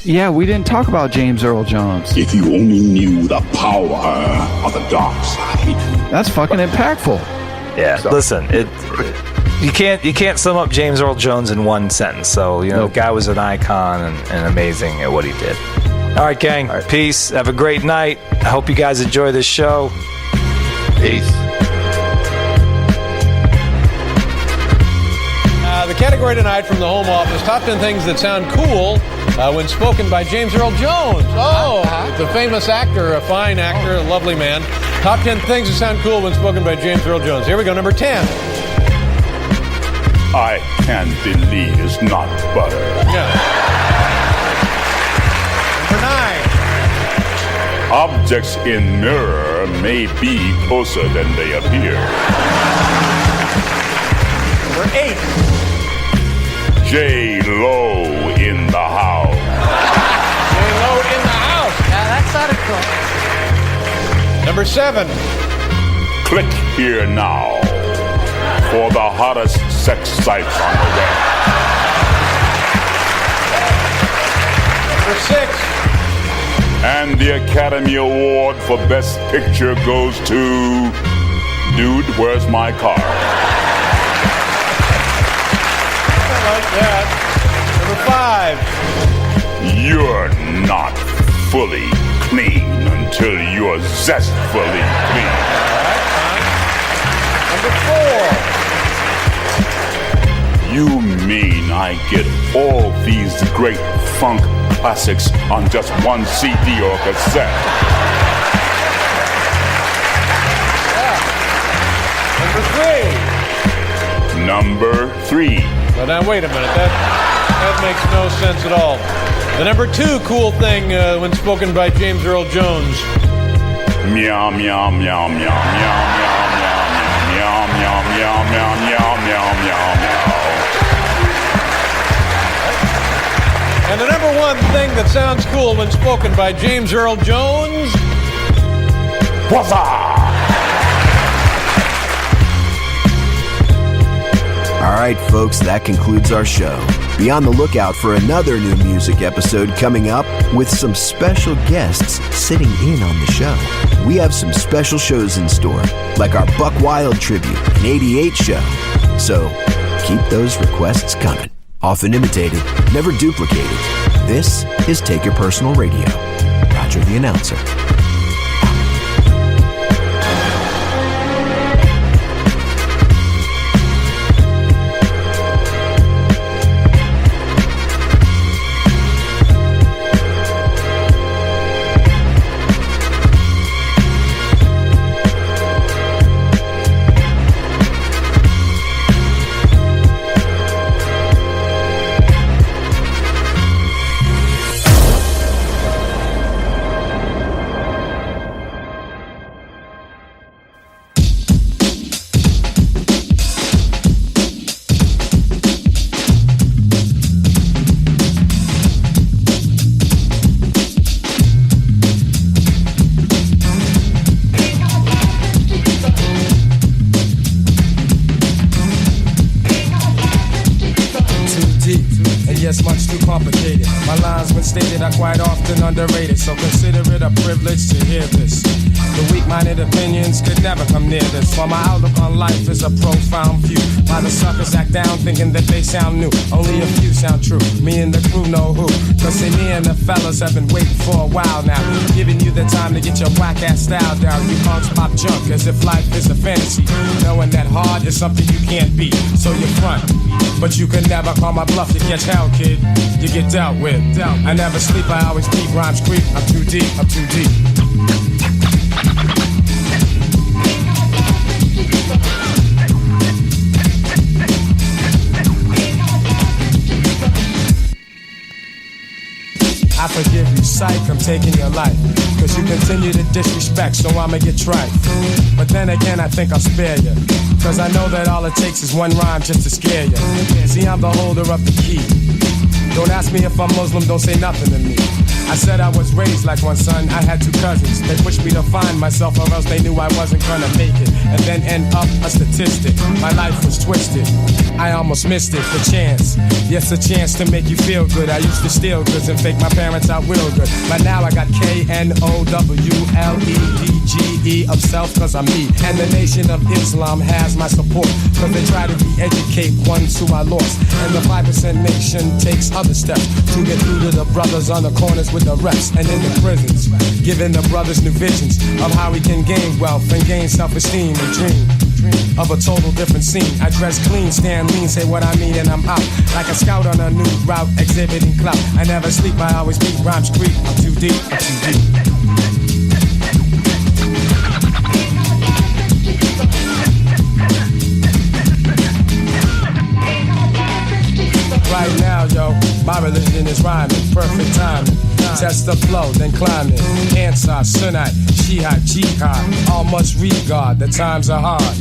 Yeah, we didn't talk about James Earl Jones. If you only knew the power of the dark side. That's fucking impactful. Yeah, listen, you can't sum up James Earl Jones in one sentence. So the guy was an icon and amazing at what he did. All right, gang. All right. Peace. Have a great night. I hope you guys enjoy this show. Peace. The category tonight from the Home Office, top 10 things that sound cool when spoken by James Earl Jones. The famous actor, a fine actor, a lovely man. Top 10 things that sound cool when spoken by James Earl Jones. Here we go, number 10. I can't believe it's not butter. Yeah. Number 9. Objects in mirror may be closer than they appear. Number 8. J-Lo in the house. J-Lo in the house. Yeah, that sounded cool. Number 7. Click here now for the hottest sex sites on the web. Number 6. And the Academy Award for Best Picture goes to Dude, Where's My Car? Like that. Number 5. You're not fully clean until you're zestfully clean. Number 4. You mean I get all these great funk classics on just one CD or cassette? Yeah. Number 3. Well, now, wait a minute. That makes no sense at all. The number 2 cool thing when spoken by James Earl Jones. Meow, meow, meow, meow, meow, meow, meow, meow, meow, meow, meow, meow, meow, meow. And the number 1 thing that sounds cool when spoken by James Earl Jones. What's up? All right, folks, that concludes our show. Be on the lookout for another new music episode coming up with some special guests sitting in on the show. We have some special shows in store, like our Buck Wild tribute, an 88 show. So keep those requests coming. Often imitated, never duplicated. This is Take Your Personal Radio. Roger the announcer. Are quite often underrated, so consider it a privilege to hear this. The weak-minded opinions could never come near this, for my outlook on life is a profound view. While the suckers act down thinking that they sound new, only a few sound true. Me and the crew know who, cause see, me and the fellas have been waiting for a while now, giving you the time to get your whack-ass style down. You punks pop junk as if life is a fantasy, knowing that hard is something you can't beat. So you front, but you can never call my bluff to catch hell, kid. You get dealt with. I never sleep, I always keep rhymes creep. I'm too deep, I'm too deep. I forgive you, psych, I'm taking your life. Cause you continue to disrespect, so I'ma get tripe. But then again, I think I'll spare you. Cause I know that all it takes is one rhyme just to scare you. See, I'm the holder of the key. Don't ask me if I'm Muslim, don't say nothing to me. I said I was raised like one son, I had two cousins. They pushed me to find myself or else they knew I wasn't gonna make it. And then end up a statistic. My life was twisted. I almost missed it, the chance. Yes, a chance to make you feel good. I used to steal goods and fake my parents out real good. But now I got KNOWLEDGE of self cause I'm me. And the Nation of Islam has my support. Cause they try to re-educate ones who I lost. And the 5% nation takes other steps to get through to the brothers on the corners with the reps and in the prisons, giving the brothers new visions of how we can gain wealth and gain self-esteem and dream of a total different scene. I dress clean, stand lean, say what I mean and I'm out like a scout on a new route, exhibiting clout. I never sleep, I always beat rhymes creep. I'm too deep, I'm too deep. Right now, yo, my religion is rhyming, perfect timing. Test the flow, then climb it. Answer, Sunnite, Jihad, Jihad. All must regard, the times are hard.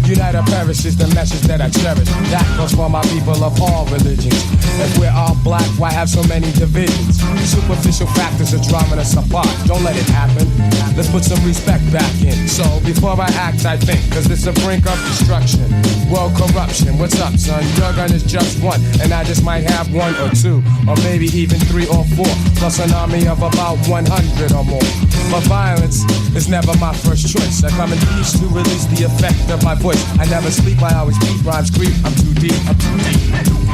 Unite or perish is the message that I cherish. That goes for my people of all religions. If we're all black, why have so many divisions? Superficial factors are driving us apart. Don't let it happen. Let's put some respect back in. So before I act, I think, cause it's a brink of destruction. World corruption, what's up, son? Your gun is just one, and I just might have one or two, or maybe even 3 or 4, plus an army of about 100 or more. But violence is never my first choice. I come in peace to release the effect of my voice. I never sleep, I always beat rhymes creep. I'm too deep, I'm too deep.